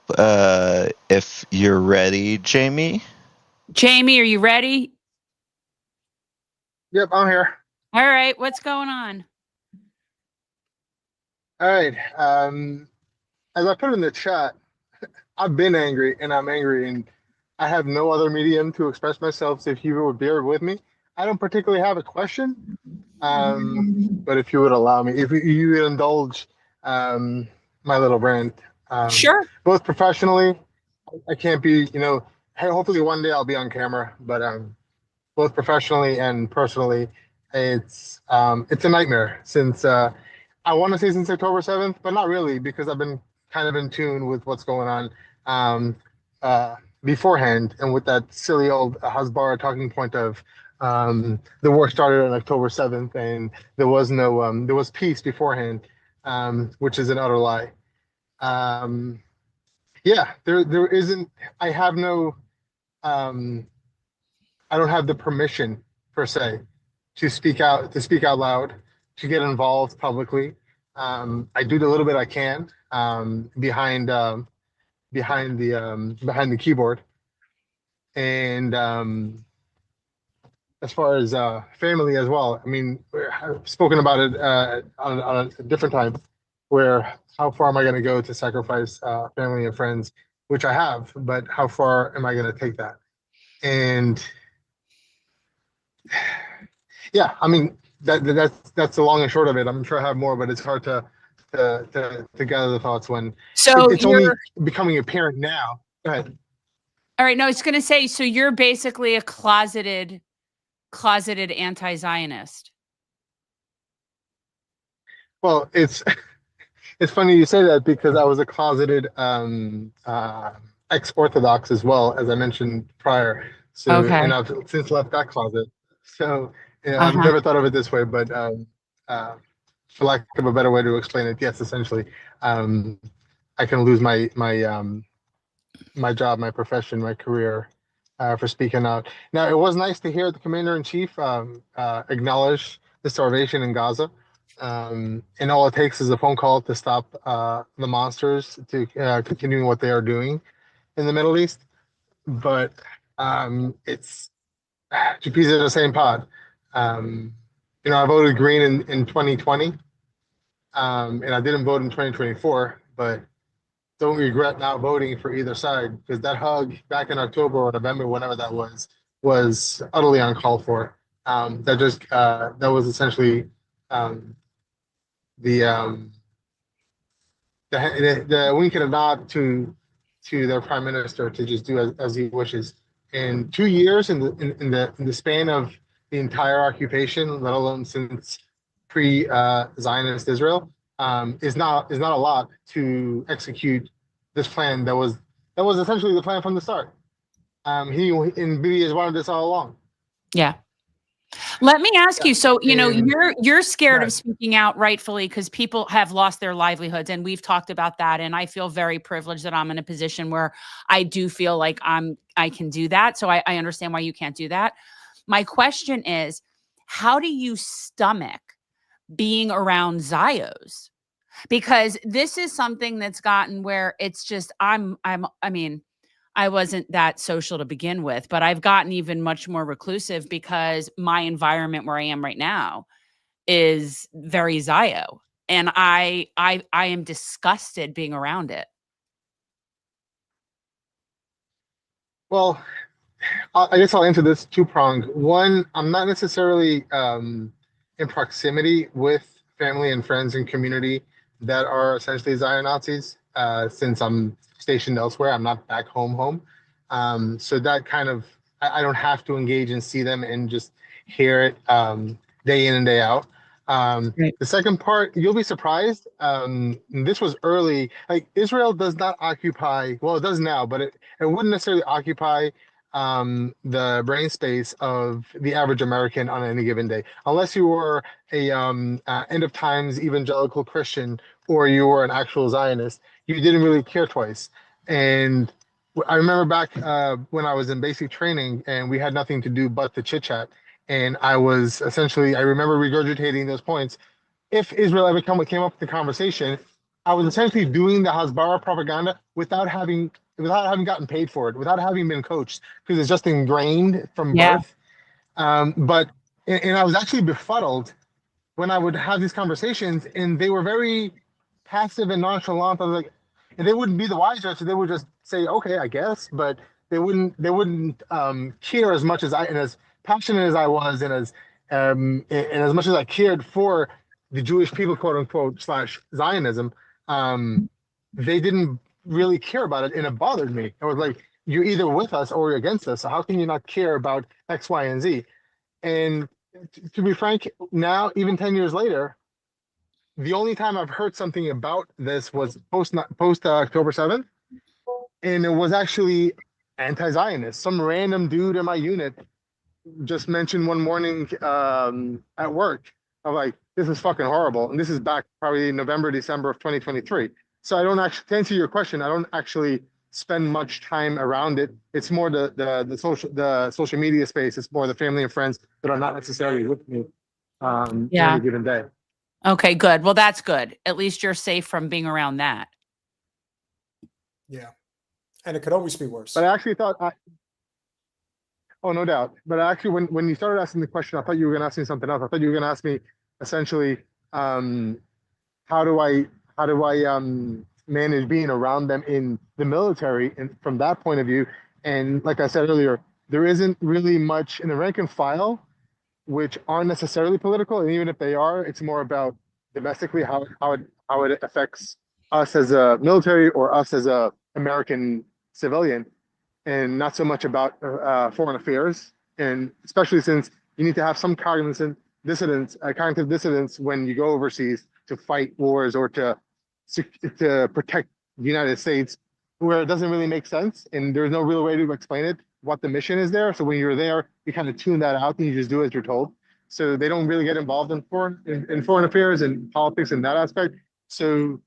if you're ready, Jamie. Jamie, are you ready? Yep, I'm here. All right. What's going on? All right. As I put in the chat, I've been angry and I'm angry and I have no other medium to express myself. So if you would bear with me, I don't particularly have a question. But if you would allow me, if you would indulge my little rant. Sure. Both professionally, I can't be, hopefully one day I'll be on camera, but both professionally and personally, it's a nightmare since I want to say since October 7th, but not really because I've been kind of in tune with what's going on beforehand, and with that silly old Hasbara talking point of the war started on October 7th and there was no there was peace beforehand, which is an utter lie. There isn't. I have no. I don't have the permission per se to speak out loud, to get involved publicly. I do the little bit I can behind the keyboard, and as far as family as well. I mean, I've spoken about it on a different time, where how far am I going to go to sacrifice family and friends, which I have, but how far am I going to take that? And yeah, I mean, that's the long and short of it. I'm sure I have more, but it's hard to gather the thoughts when it's only becoming apparent now. Go ahead. All right. No, I was going to say, so you're basically a closeted anti-Zionist. Well, it's funny you say that because I was a closeted ex-Orthodox as well, as I mentioned prior. So, and I've since left that closet. So I've never thought of it this way, but for lack of a better way to explain it, yes, essentially, I can lose my job, my profession, my career for speaking out. Now, it was nice to hear the commander-in-chief acknowledge the starvation in Gaza. And all it takes is a phone call to stop the monsters to continuing what they are doing in the Middle East. But it's two pieces of the same pod. I voted green in 2020, and I didn't vote in 2024, but don't regret not voting for either side, because that hug back in October or November, whenever that was utterly uncalled for. That was essentially the wink and a nod to their prime minister to just do as he wishes. In 2 years, in the span of the entire occupation, let alone since pre-Zionist Israel, is not a lot to execute this plan that was essentially the plan from the start. Bibi has wanted this all along. Yeah. Let me ask you, so, you know, And- you're scared of Right. speaking out rightfully because people have lost their livelihoods, and we've talked about that. And I feel very privileged that I'm in a position where I do feel like I can do that. So I understand why you can't do that. My question is, how do you stomach being around Zios? Because this is something that's gotten where it's just, I mean, I wasn't that social to begin with, but I've gotten even much more reclusive because my environment where I am right now is very Zio. And I am disgusted being around it. Well, I guess I'll answer this two-pronged. One, I'm not necessarily in proximity with family and friends and community that are essentially Zion Nazis, since I'm stationed elsewhere. I'm not back home. So that kind of, I don't have to engage and see them and just hear it day in and day out. The second part, you'll be surprised. This was early. Like, Israel does not occupy, well, it does now, but it wouldn't necessarily occupy the brain space of the average American on any given day, unless you were a end of times evangelical Christian or you were an actual Zionist. You didn't really care twice. And I remember back when I was in basic training and we had nothing to do but to chit chat. And I was essentially, I remember regurgitating those points. If Israel ever came up with the conversation, I was essentially doing the Hasbara propaganda without having gotten paid for it, without having been coached, because it's just ingrained from birth. But I was actually befuddled when I would have these conversations, and they were very passive and nonchalant. I was like, and they wouldn't be the wiser, so they would just say, "Okay, I guess," but they wouldn't care as much as I, and as passionate as I was, and as much as I cared for the Jewish people, quote unquote, / Zionism. They didn't really care about it, and it bothered me. I was like, you're either with us or you're against us. So how can you not care about X, Y, and Z? And to be frank, now, even 10 years later, the only time I've heard something about this was post October 7th, and it was actually anti-Zionist. Some random dude in my unit just mentioned one morning at work. I'm like, this is fucking horrible. And this is back probably November, December of 2023. So I don't actually, to answer your question, I don't actually spend much time around it. It's more the social media space. It's more the family and friends that are not necessarily with me on any given day. Okay, good. Well, that's good. At least you're safe from being around that. Yeah. And it could always be worse. But I actually thought, oh, no doubt. But actually, when you started asking the question, I thought you were going to ask me something else. I thought you were going to ask me essentially, how do I manage being around them in the military, and from that point of view. And like I said earlier, there isn't really much in the rank and file which aren't necessarily political, and even if they are, it's more about domestically how it affects us as a military or us as a American civilian, and not so much about foreign affairs. And especially since you need to have some cognitive dissidence when you go overseas to fight wars or to protect the United States, where it doesn't really make sense and there's no real way to explain it, what the mission is there. So when you're there, you kind of tune that out and you just do as you're told. So they don't really get involved in foreign affairs and politics in that aspect. So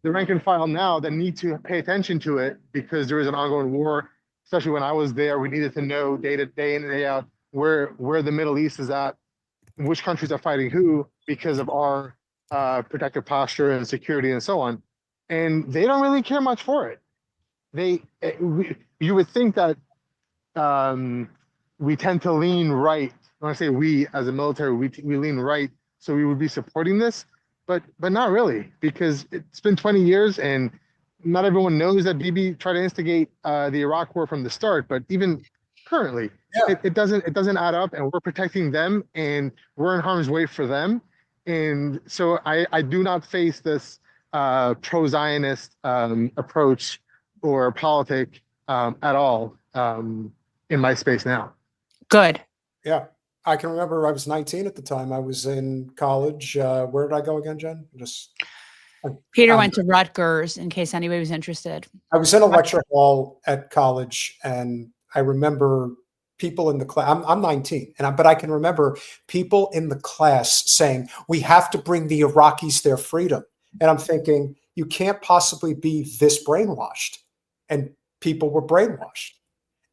the rank and file now that need to pay attention to it, because there is an ongoing war. Especially when I was there, we needed to know day in and day out where the Middle East is at, which countries are fighting who, because of our protective posture and security and so on. And they don't really care much for it. You would think that we tend to lean right. When I say we as a military, we lean right, so we would be supporting this, but not really, because it's been 20 years and not everyone knows that Bibi tried to instigate the Iraq war from the start. But even currently, it doesn't add up, and we're protecting them and we're in harm's way for them. And so I do not face this pro-Zionist approach or politic at all in my space now. Good. Yeah. I can remember I was 19 at the time. I was in college. Where did I go again, Jen? Peter went to Rutgers, in case anybody was interested. I was in a lecture hall at college, and I remember people in the class. I'm 19, but I can remember people in the class saying, "We have to bring the Iraqis their freedom." And I'm thinking, you can't possibly be this brainwashed. And people were brainwashed.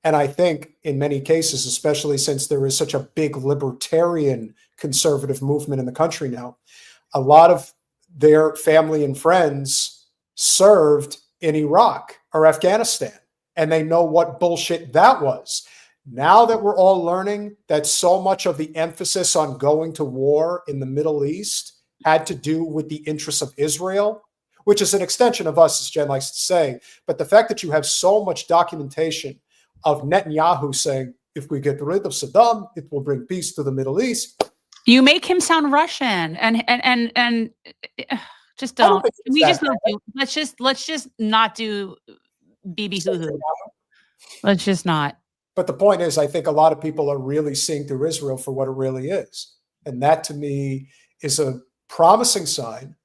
And I think in many cases, especially since there is such a big libertarian conservative movement in the country now, a lot of their family and friends served in Iraq or Afghanistan, and they know what bullshit that was. Now that we're all learning that so much of the emphasis on going to war in the Middle East had to do with the interests of Israel, which is an extension of us, as Jen likes to say, but the fact that you have so much documentation of Netanyahu saying, if we get rid of Saddam, it will bring peace to the Middle East. You make him sound Russian, and just don't. Let's just not do BB hoo-hoo. Let's just not. But the point is, I think a lot of people are really seeing through Israel for what it really is. And that to me is a promising sign,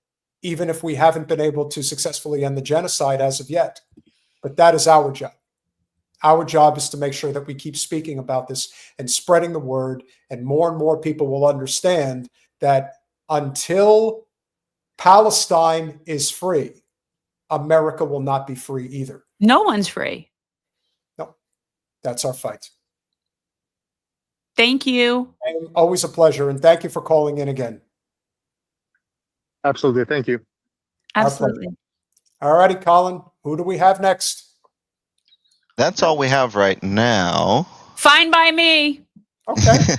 even if we haven't been able to successfully end the genocide as of yet. But that is our job. Our job is to make sure that we keep speaking about this and spreading the word, and more people will understand that until Palestine is free, America will not be free either. No one's free. No, that's our fight. Thank you. And always a pleasure, and thank you for calling in again. Absolutely. Thank you. Absolutely. All righty, Colin, who do we have next? That's all we have right now. Fine by me. Okay.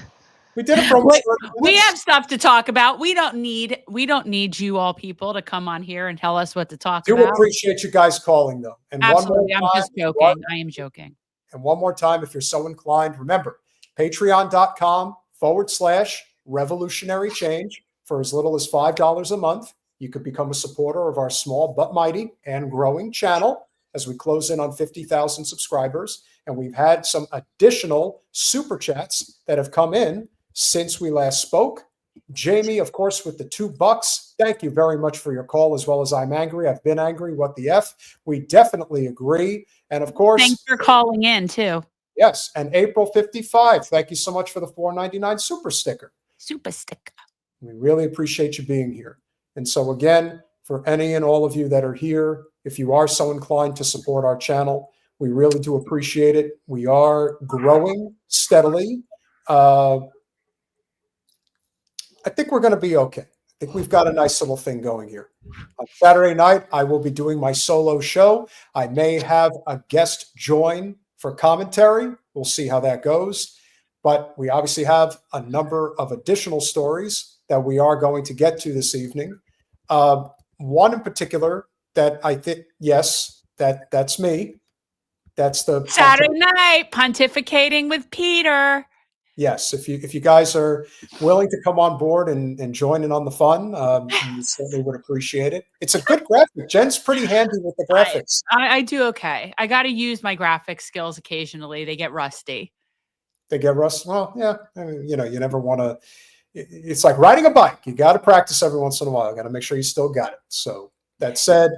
We did it for almost 30 minutes. We have stuff to talk about. We don't need you all people to come on here and tell us what to talk I do about. appreciate you guys calling, though. And absolutely. I'm just joking. I am joking. And one more time, if you're so inclined, remember, patreon.com/revolutionary change. For as little as $5 a month, you could become a supporter of our small but mighty and growing channel as we close in on 50,000 subscribers. And we've had some additional super chats that have come in since we last spoke. Jamie, of course, with the $2. Thank you very much for your call, as well as I'm angry. I've been angry. What the F? We definitely agree. And of course, thanks for calling in too. Yes. And April 55. Thank you so much for the $4.99 super sticker. Super sticker. We really appreciate you being here. And so again, for any and all of you that are here, if you are so inclined to support our channel, we really do appreciate it. We are growing steadily. I think we're going to be okay. I think we've got a nice little thing going here. On Saturday night, I will be doing my solo show. I may have a guest join for commentary. We'll see how that goes. But we obviously have a number of additional stories that we are going to get to this evening. One in particular that I think, yes, that's me. That's the Saturday night pontificating with Peter. Yes, if you guys are willing to come on board and join in on the fun, we certainly would appreciate it. It's a good graphic. Jen's pretty handy with the graphics. I do okay. I got to use my graphic skills occasionally. They get rusty. They get rusty. Well, yeah. I mean, you never want to. It's like riding a bike. You got to practice every once in a while. Got to make sure you still got it. So that said,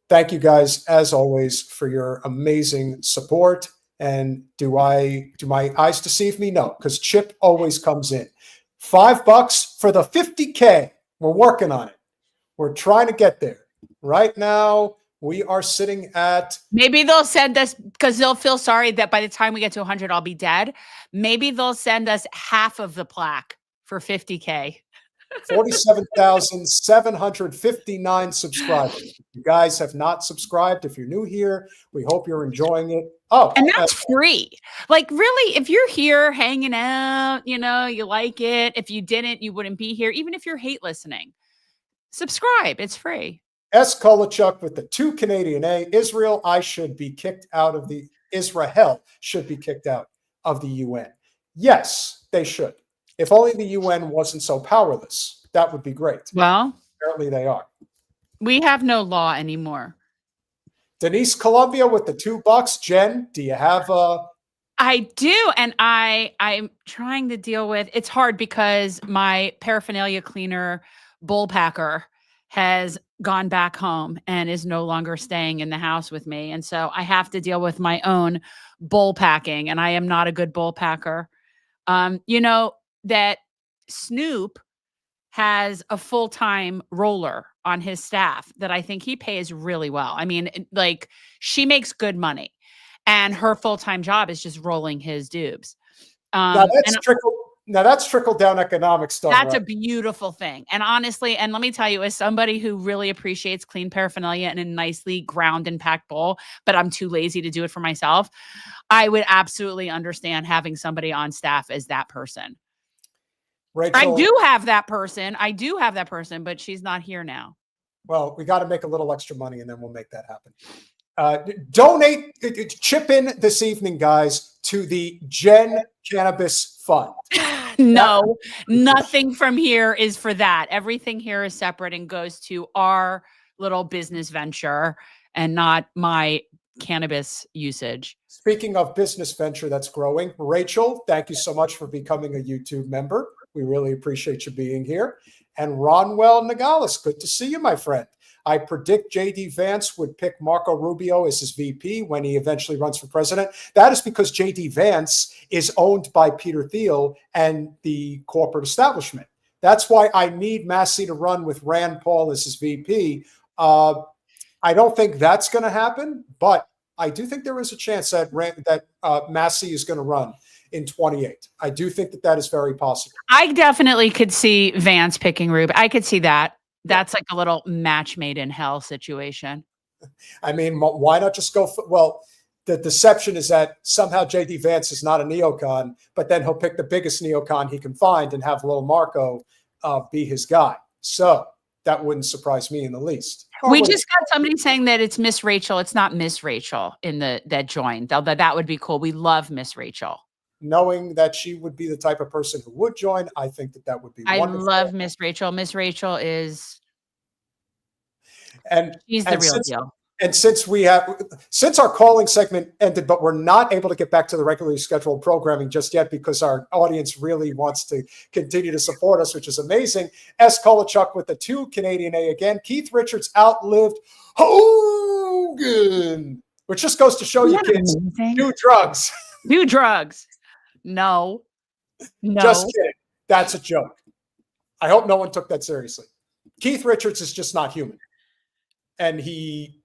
thank you guys as always for your amazing support. And do my eyes deceive me? No, because Chip always comes in. $5 for the 50K. We're working on it. We're trying to get there. Right now, we are sitting at. Maybe they'll send us, because they'll feel sorry that by the time we get to 100, I'll be dead. Maybe they'll send us half of the plaque for 50K. 47,759 subscribers. If you guys have not subscribed, if you're new here, we hope you're enjoying it. Oh, and that's free. Like, really, if you're here hanging out, you like it. If you didn't, you wouldn't be here. Even if you're hate listening, subscribe. It's free. S. Kolachuk with the 2 Canadian A. Israel should be kicked out of the UN. Yes, they should. If only the UN wasn't so powerless, that would be great. Well, apparently they are. We have no law anymore. Denise Columbia with the $2. Jen, do you have I do, and I'm trying to deal with. It's hard because my paraphernalia cleaner bullpacker has gone back home and is no longer staying in the house with me. And so I have to deal with my own bull packing, and I am not a good bull packer. You know that Snoop has a full-time roller on his staff that I think he pays really well. I mean, like, she makes good money, and her full-time job is just rolling his dubs. Now that's trickle down economics stuff. That's a beautiful thing. And honestly, and let me tell you, as somebody who really appreciates clean paraphernalia in a nicely ground and packed bowl, but I'm too lazy to do it for myself, I would absolutely understand having somebody on staff as that person. Rachel, I do have that person, but she's not here now. Well, we got to make a little extra money, and then we'll make that happen. Donate, chip in this evening, guys, to the Gen Cannabis Fund. No, nothing from here is for that. Everything here is separate and goes to our little business venture and not my cannabis usage. Speaking of business venture that's growing, Rachel, thank you so much for becoming a YouTube member. We really appreciate you being here. And Ronwell Nogales, good to see you, my friend. I predict J.D. Vance would pick Marco Rubio as his VP when he eventually runs for president. That is because J.D. Vance is owned by Peter Thiel and the corporate establishment. That's why I need Massey to run with Rand Paul as his VP. I don't think that's going to happen, but I do think there is a chance that Massey is going to run in 28. I do think that is very possible. I definitely could see Vance picking Rubio. I could see that. That's like a little match made in hell situation. I mean, why not just go well, the deception is that somehow J.D. Vance is not a neocon, but then he'll pick the biggest neocon he can find and have little Marco be his guy. So that wouldn't surprise me in the least. We just got somebody saying that it's Miss Rachel. It's not Miss Rachel in that joined. That would be cool. We love Miss Rachel. Knowing that she would be the type of person who would join, I think that would be wonderful. I love Miss Rachel. Miss Rachel is, and she's the real deal. And since our calling segment ended, but we're not able to get back to the regularly scheduled programming just yet because our audience really wants to continue to support us, which is amazing. S. Kolachuk with the 2 Canadian A again. Keith Richards outlived Hogan, which just goes to show you, kids, do drugs. Do drugs. No. Just kidding. That's a joke. I hope no one took that seriously. Keith Richards is just not human. And he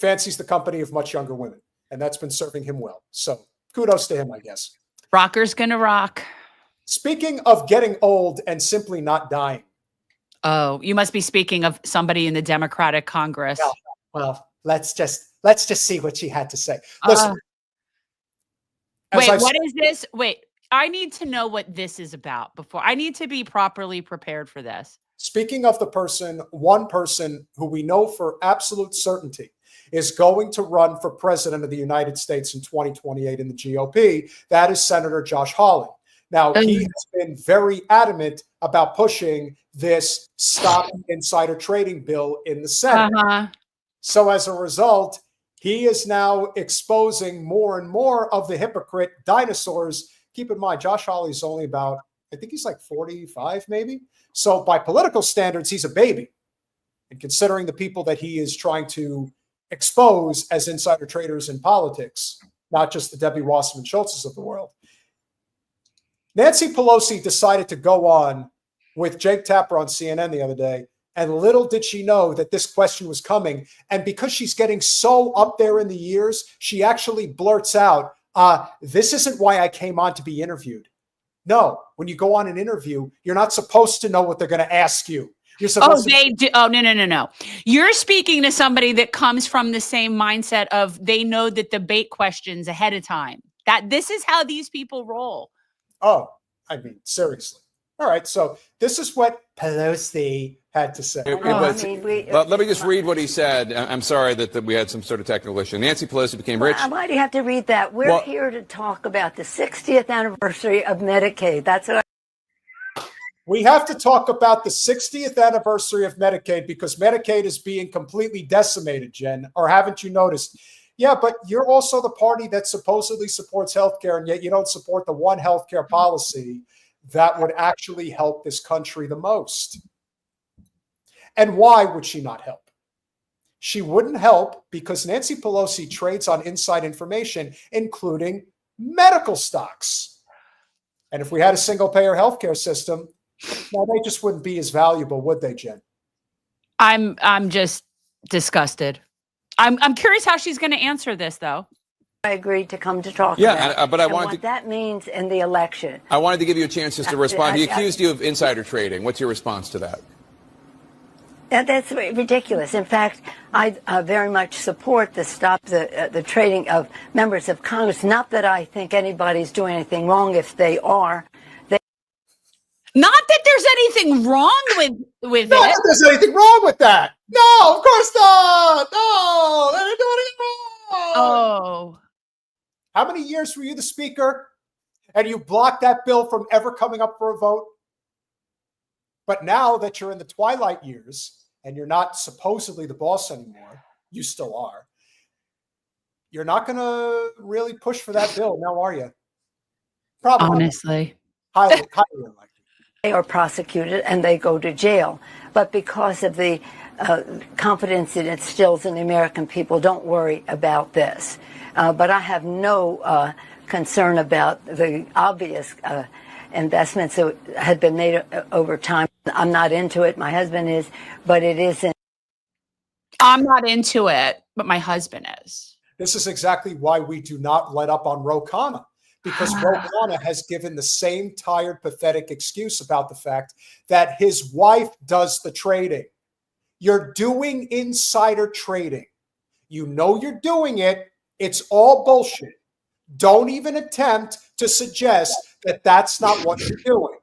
fancies the company of much younger women. And that's been serving him well. So kudos to him, I guess. Rocker's gonna rock. Speaking of getting old and simply not dying. Oh, you must be speaking of somebody in the Democratic Congress. Well, let's just see what she had to say. Listen. Wait, what is this? Wait, I need to know what this is about before. I need to be properly prepared for this. Speaking of one person who we know for absolute certainty is going to run for president of the United States in 2028 in the GOP, that is Senator Josh Hawley. Now, he has been very adamant about pushing this Stop Insider Trading bill in the Senate. So as a result, he is now exposing more and more of the hypocrite dinosaurs. Keep in mind, Josh Hawley's only about, I think he's like 45 maybe. So by political standards, he's a baby. And considering the people that he is trying to expose as insider traders in politics, not just the Debbie Wasserman Schultzes of the world. Nancy Pelosi decided to go on with Jake Tapper on CNN the other day. And little did she know that this question was coming. And because she's getting so up there in the years, she actually blurts out, this isn't why I came on to be interviewed. No, when you go on an interview, you're not supposed to know what they're going to ask you. You're supposed they do. Oh, no. You're speaking to somebody that comes from the same mindset of they know the debate questions ahead of time. That this is how these people roll. Oh, I mean, seriously. All right. So this is what Pelosi had to say. Let me just read what he said. I'm sorry that we had some sort of technical issue. Nancy Pelosi became rich. Why do you have to read that? We're here to talk about the 60th anniversary of Medicaid. That's what we have to talk about the 60th anniversary of Medicaid because Medicaid is being completely decimated, Jen. Or haven't you noticed? Yeah, but you're also the party that supposedly supports healthcare, and yet you don't support the one healthcare policy that would actually help this country the most. And why would she not help? She wouldn't help because Nancy Pelosi trades on inside information, including medical stocks. And if we had a single-payer healthcare system, well, they just wouldn't be as valuable, would they, Jen? I'm just disgusted. I'm curious how she's going to answer this, though. I agreed to come to talk about but I and wanted what that means in the election. I wanted to give you a chance just to respond. He accused you of insider trading. What's your response to that? That's ridiculous. In fact, I very much support the stop the trading of members of Congress. Not that I think anybody's doing anything wrong. If they are, not that there's anything wrong with it. Not that there's anything wrong with that. No, of course not. No, they didn't do anything wrong. Oh. How many years were you the speaker and you blocked that bill from ever coming up for a vote? But now that you're in the twilight years and you're not supposedly the boss anymore, you still are. You're not going to really push for that bill now, are you? Probably. Honestly. Highly unlikely. they are prosecuted and they go to jail. But because of the confidence it instills in the American people, don't worry about this. But I have no concern about the obvious investments that had been made over time. I'm not into it. My husband is, but it isn't. I'm not into it, but my husband is. This is exactly why we do not let up on Ro Khanna, because Ro Khanna has given the same tired, pathetic excuse about the fact that his wife does the trading. You're doing insider trading. You know you're doing it. It's all bullshit. Don't even attempt to suggest that that's not what you're doing,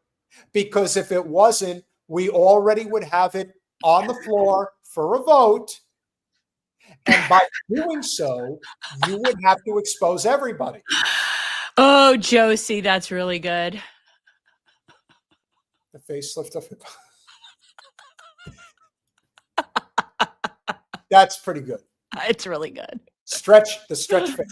because if it wasn't, we already would have it on the floor for a vote. And by doing so, you would have to expose everybody. Oh, Josie, that's really good. The facelift of it. That's pretty good. It's really good. Stretch the stretch face.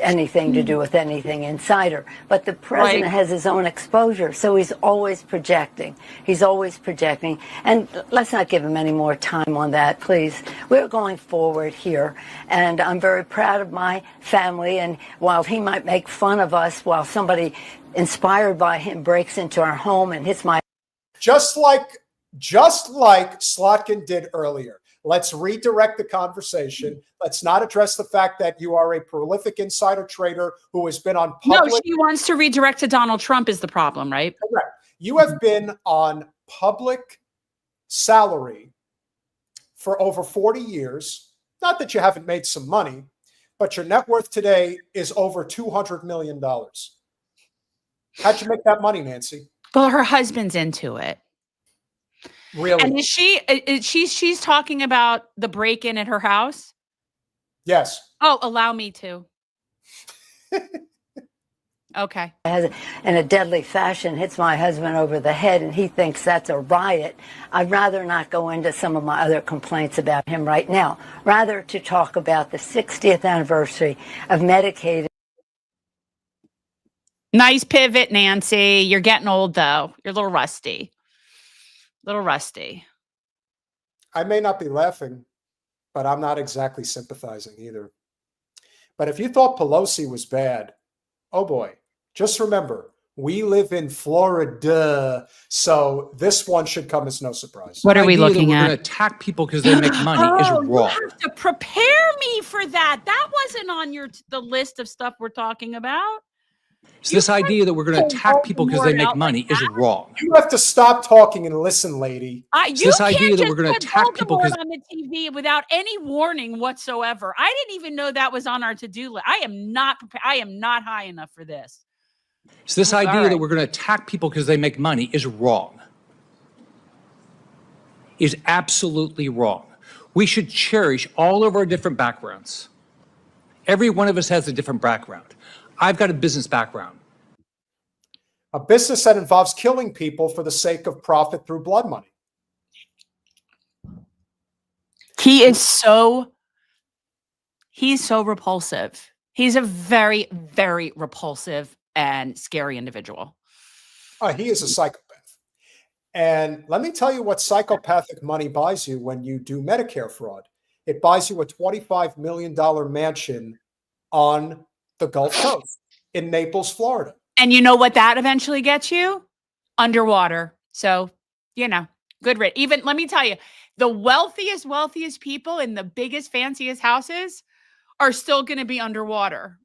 Anything to do with anything insider. But the president has his own exposure, so he's always projecting. He's always projecting. And let's not give him any more time on that, please. We're going forward here, and I'm very proud of my family. And while he might make fun of us, while somebody inspired by him breaks into our home and hits my... Just like Slotkin did earlier. Let's redirect the conversation. Let's not address the fact that you are a prolific insider trader who has been on public. No, she wants to redirect to Donald Trump is the problem, right? Correct. You have been on public salary for over 40 years. Not that you haven't made some money, but your net worth today is over $200 million. How'd you make that money, Nancy? Well, her husband's into it. Really? And she's talking about the break-in at her house? Yes. Oh, allow me to. Okay. In a deadly fashion, hits my husband over the head, and he thinks that's a riot. I'd rather not go into some of my other complaints about him right now. Rather to talk about the 60th anniversary of Medicaid. Nice pivot, Nancy. You're getting old, though. You're a little rusty. I may not be laughing, but I'm not exactly sympathizing either. But if you thought Pelosi was bad, oh boy, just remember, we live in Florida, so this one should come as no surprise. What are we looking at? We're going to attack people because they make money is wrong. You have to prepare me for that. That wasn't on the list of stuff we're talking about. So this idea that we're going to attack people because they make money is wrong. You have to stop talking and listen, lady. This idea that we're going to attack people because on the TV without any warning whatsoever. I didn't even know that was on our to-do list. I am not prepared. I am not high enough for this. So this idea that we're going to attack people because they make money is wrong. Is absolutely wrong. We should cherish all of our different backgrounds. Every one of us has a different background. I've got a business background. A business that involves killing people for the sake of profit through blood money. He's so repulsive. He's a very, very repulsive and scary individual. He is a psychopath. And let me tell you what psychopathic money buys you when you do Medicare fraud. It buys you a $25 million mansion on the Gulf Coast in Naples, Florida. And you know what that eventually gets you? Underwater. So, good rate. Even, let me tell you, the wealthiest people in the biggest, fanciest houses are still going to be underwater.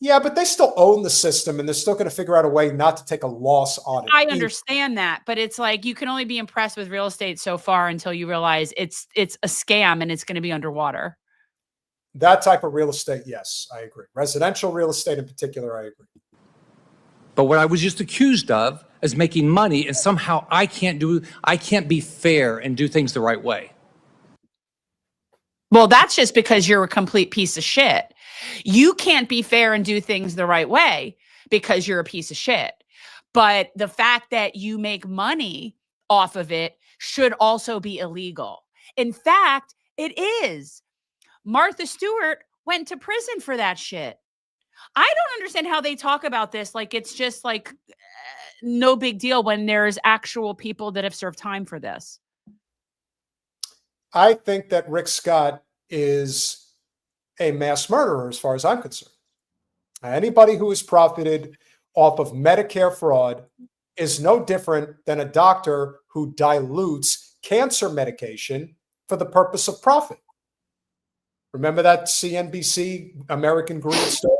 Yeah, but they still own the system, and they're still going to figure out a way not to take a loss on it. I understand that, but it's like you can only be impressed with real estate so far until you realize it's a scam and it's going to be underwater. That type of real estate, yes, I agree. Residential real estate in particular, I agree. But what I was just accused of is making money, and somehow I can't be fair and do things the right way. Well, that's just because you're a complete piece of shit. You can't be fair and do things the right way because you're a piece of shit. But the fact that you make money off of it should also be illegal. In fact, it is. Martha Stewart went to prison for that shit. I don't understand how they talk about this like it's just like no big deal when there's actual people that have served time for this. I think that Rick Scott is a mass murderer as far as I'm concerned. Anybody who has profited off of Medicare fraud is no different than a doctor who dilutes cancer medication for the purpose of profit. Remember that CNBC American Greed story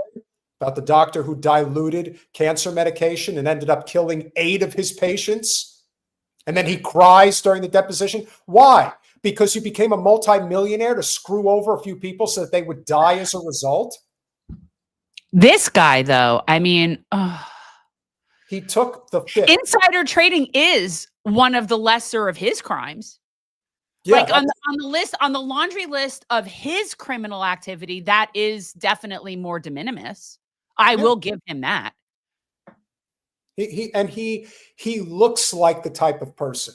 about the doctor who diluted cancer medication and ended up killing 8 of his patients? And then he cries during the deposition. Why? Because you became a multimillionaire to screw over a few people so that they would die as a result? This guy, though, I mean, he took the fifth. Insider trading is one of the lesser of his crimes. Yeah, like on the list, on the laundry list of his criminal activity, that is definitely more de minimis. I will give him that. He looks like the type of person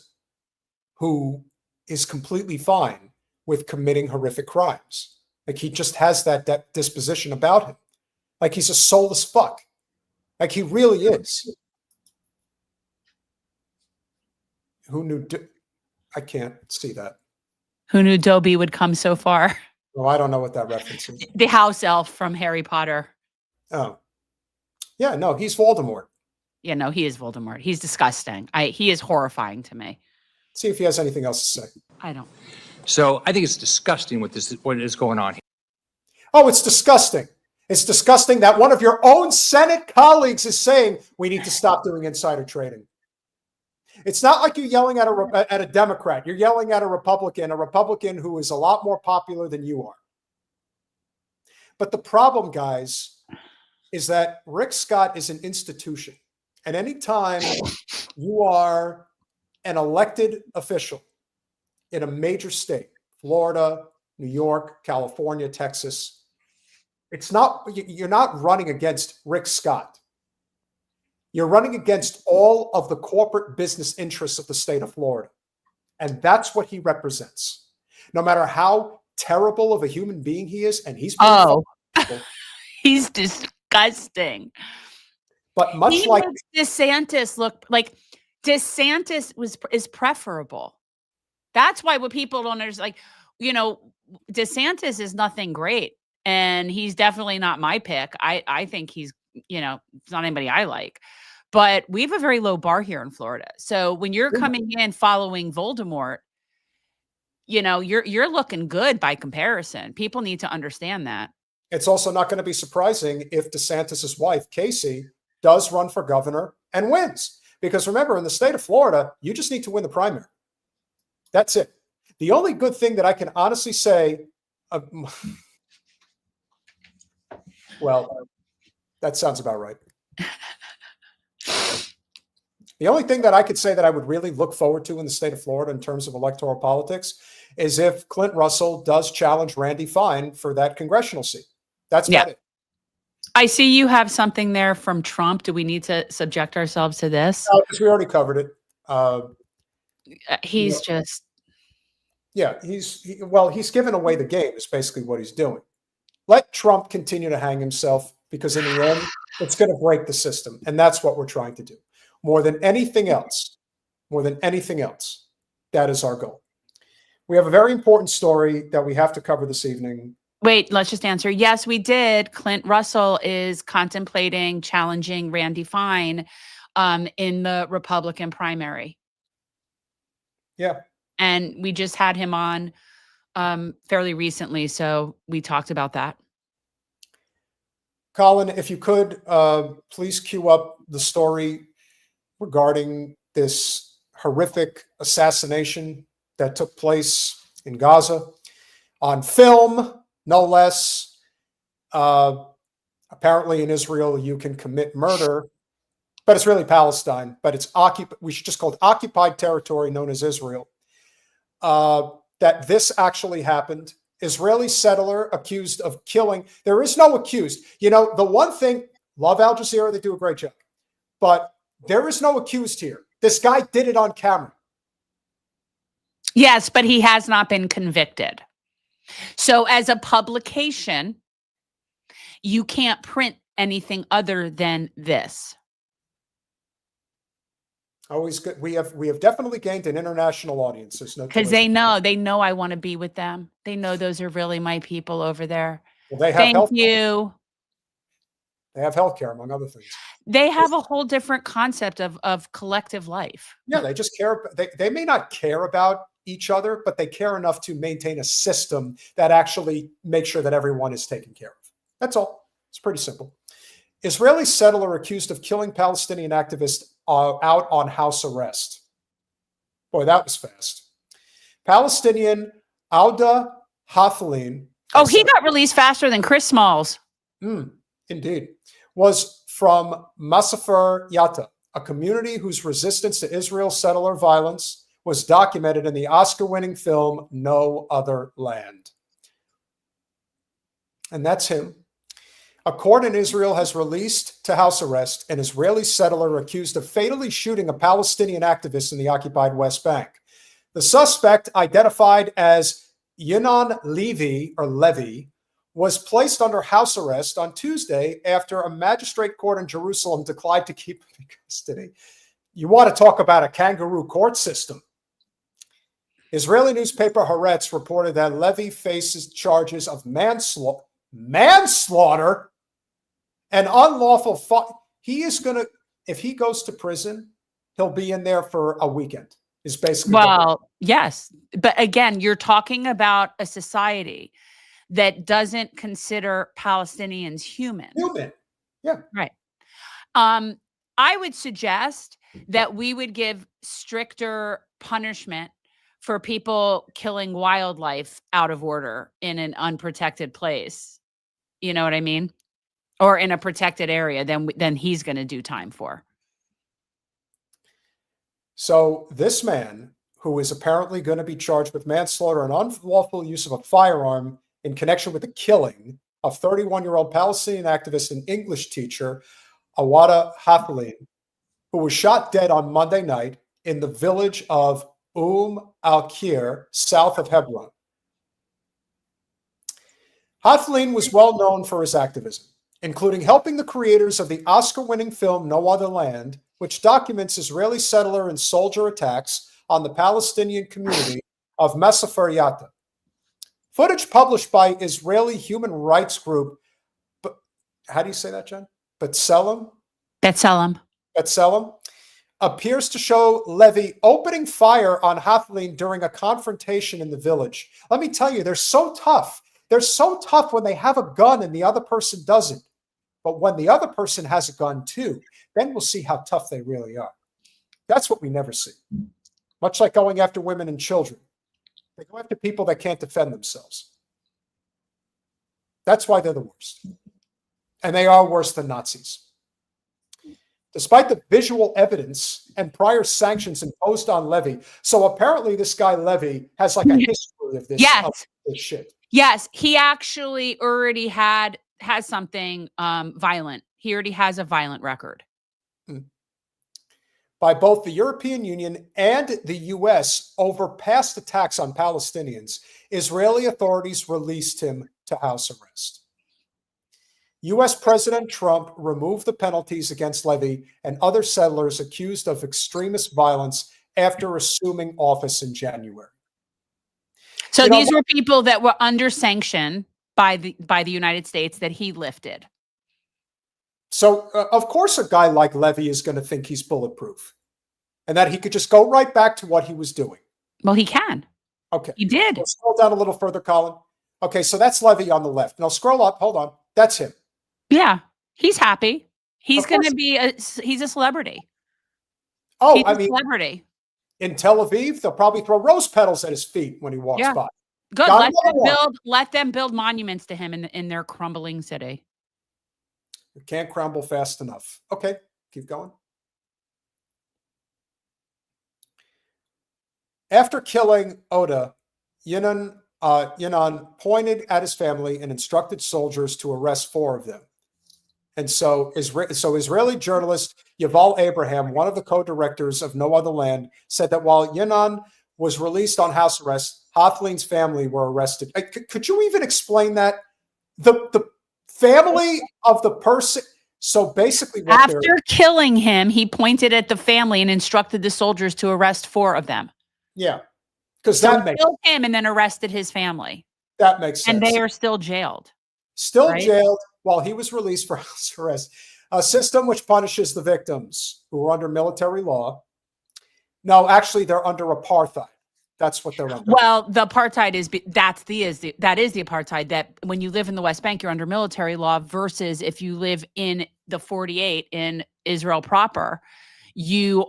who is completely fine with committing horrific crimes. Like he just has that disposition about him. Like he's a soulless fuck. Like he really is. Who knew? I can't see that. Who knew Dobie would come so far? Well, I don't know what that reference is. The house elf from Harry Potter. Oh. Yeah, no, he's Voldemort. Yeah, no, he is Voldemort. He's disgusting. He is horrifying to me. See if he has anything else to say. I don't. So I think it's disgusting what is going on here. Oh, it's disgusting. It's disgusting that one of your own Senate colleagues is saying we need to stop doing insider trading. It's not like you're yelling at a Democrat. You're yelling at a Republican who is a lot more popular than you are. But the problem, guys, is that Rick Scott is an institution. And anytime you are an elected official in a major state, Florida, New York, California, Texas, you're not running against Rick Scott. You're running against all of the corporate business interests of the state of Florida. And that's what he represents. No matter how terrible of a human being he is, and he's he's disgusting. But much like DeSantis look like DeSantis is preferable. That's why what people don't understand, like, DeSantis is nothing great. And he's definitely not my pick. I think he's, it's not anybody I like. But we have a very low bar here in Florida. So when you're coming in following Voldemort, you're looking good by comparison. People need to understand that. It's also not going to be surprising if DeSantis's wife, Casey, does run for governor and wins. Because remember, in the state of Florida, you just need to win the primary. That's it. The only good thing that I can honestly say, well, that sounds about right. The only thing that I could say that I would really look forward to in the state of Florida in terms of electoral politics is if Clint Russell does challenge Randy Fine for that congressional seat. That's about it. I see you have something there from Trump. Do we need to subject ourselves to this? No, because we already covered it. He's just... Yeah, he's given away the game is basically what he's doing. Let Trump continue to hang himself because in the end, it's going to break the system. And that's what we're trying to do. More than anything else, more than anything else. That is our goal. We have a very important story that we have to cover this evening. Wait, let's just answer. Yes, we did. Clint Russell is contemplating challenging Randy Fine in the Republican primary. Yeah. And we just had him on fairly recently, so we talked about that. Colin, if you could, please cue up the story regarding this horrific assassination that took place in Gaza on film, no less. Apparently in Israel, you can commit murder, but it's really Palestine, but it's we should just call it occupied territory known as Israel. That this actually happened. Israeli settler accused of killing. There is no accused. You know, the one thing, love Al Jazeera, they do a great job, but there is no accused here. This guy did it on camera. Yes, but he has not been convicted. So as a publication, you can't print anything other than this. Always good. We have definitely gained an international audience. There's no because they know I want to be with them. They know those are really my people over there. Well, they have Thank you. They have healthcare, among other things. They have a whole different concept of collective life. Yeah, they just care. They may not care about each other, but they care enough to maintain a system that actually makes sure that everyone is taken care of. That's all. It's pretty simple. Israeli settler accused of killing Palestinian activist out on house arrest. Boy, that was fast. Palestinian Auda Hathlin. Oh, he got released faster than Chris Smalls. Indeed. Was from Masafer Yatta, a community whose resistance to Israel settler violence was documented in the Oscar-winning film No Other Land. And that's him. A court in Israel has released to house arrest an Israeli settler accused of fatally shooting a Palestinian activist in the occupied West Bank. The suspect, identified as Yinon Levy, was placed under house arrest on Tuesday after a magistrate court in Jerusalem declined to keep him in custody. You want to talk about a kangaroo court system. Israeli newspaper Haaretz reported that Levy faces charges of manslaughter and unlawful. He is going to, if he goes to prison, he'll be in there for a weekend. Is basically. Well, yes, but again, you're talking about a society that doesn't consider Palestinians human. Yeah. Right. I would suggest that we would give stricter punishment for people killing wildlife out of order in an unprotected place. You know what I mean? Or in a protected area, then he's going to do time for. So this man, who is apparently going to be charged with manslaughter and unlawful use of a firearm in connection with the killing of 31-year-old Palestinian activist and English teacher, Awada Hathlin, who was shot dead on Monday night in the village of al-Kir, south of Hebron. Hathlin was well known for his activism, including helping the creators of the Oscar-winning film No Other Land, which documents Israeli settler and soldier attacks on the Palestinian community of Masafer Yatta. Footage published by Israeli human rights group, how do you say that, Jen? B'Tselem, appears to show Levy opening fire on Hathlin during a confrontation in the village. Let me tell you, they're so tough. They're so tough when they have a gun and the other person doesn't. But when the other person has a gun too, then we'll see how tough they really are. That's what we never see. Much like going after women and children. They go after people that can't defend themselves. That's why they're the worst. And they are worse than Nazis. Despite the visual evidence and prior sanctions imposed on Levy. So apparently this guy Levy has like a history of this, of this shit. Yes, he actually already has something violent. He already has a violent record. By both the European Union and the U.S. over past attacks on Palestinians, Israeli authorities released him to house arrest. U.S. President Trump removed the penalties against Levy and other settlers accused of extremist violence after assuming office in January. So these were people that were under sanction by the United States that he lifted. So, of course, a guy like Levy is going to think he's bulletproof and that he could just go right back to what he was doing. Well, he can. Okay. He did. Let's scroll down a little further, Colin. Okay, so that's Levy on the left. Now scroll up. Hold on. That's him. Yeah, he's happy. He's going to be he's a celebrity. Oh, he's a celebrity. In Tel Aviv, they'll probably throw rose petals at his feet when he walks by. Good. Let them build monuments to him in their crumbling city. It can't crumble fast enough. Okay, keep going. After killing Oda, Yinon pointed at his family and instructed soldiers to arrest 4 of them. And so Israeli journalist Yuval Abraham, one of the co-directors of No Other Land, said that while Yinon was released on house arrest, Hathleen's family were arrested. Could you even explain that? The family of the person. So basically, after killing him, he pointed at the family and instructed the soldiers to arrest 4 of them. Yeah, because that makes killed him and then arrested his family. That makes sense. And they are still jailed. Still jailed while he was released for house arrest. A system which punishes the victims who are under military law. No, actually, they're under apartheid. That's what they're under. Well, the apartheid that is the apartheid, that when you live in the West Bank, you're under military law, versus if you live in the 48 in Israel proper, you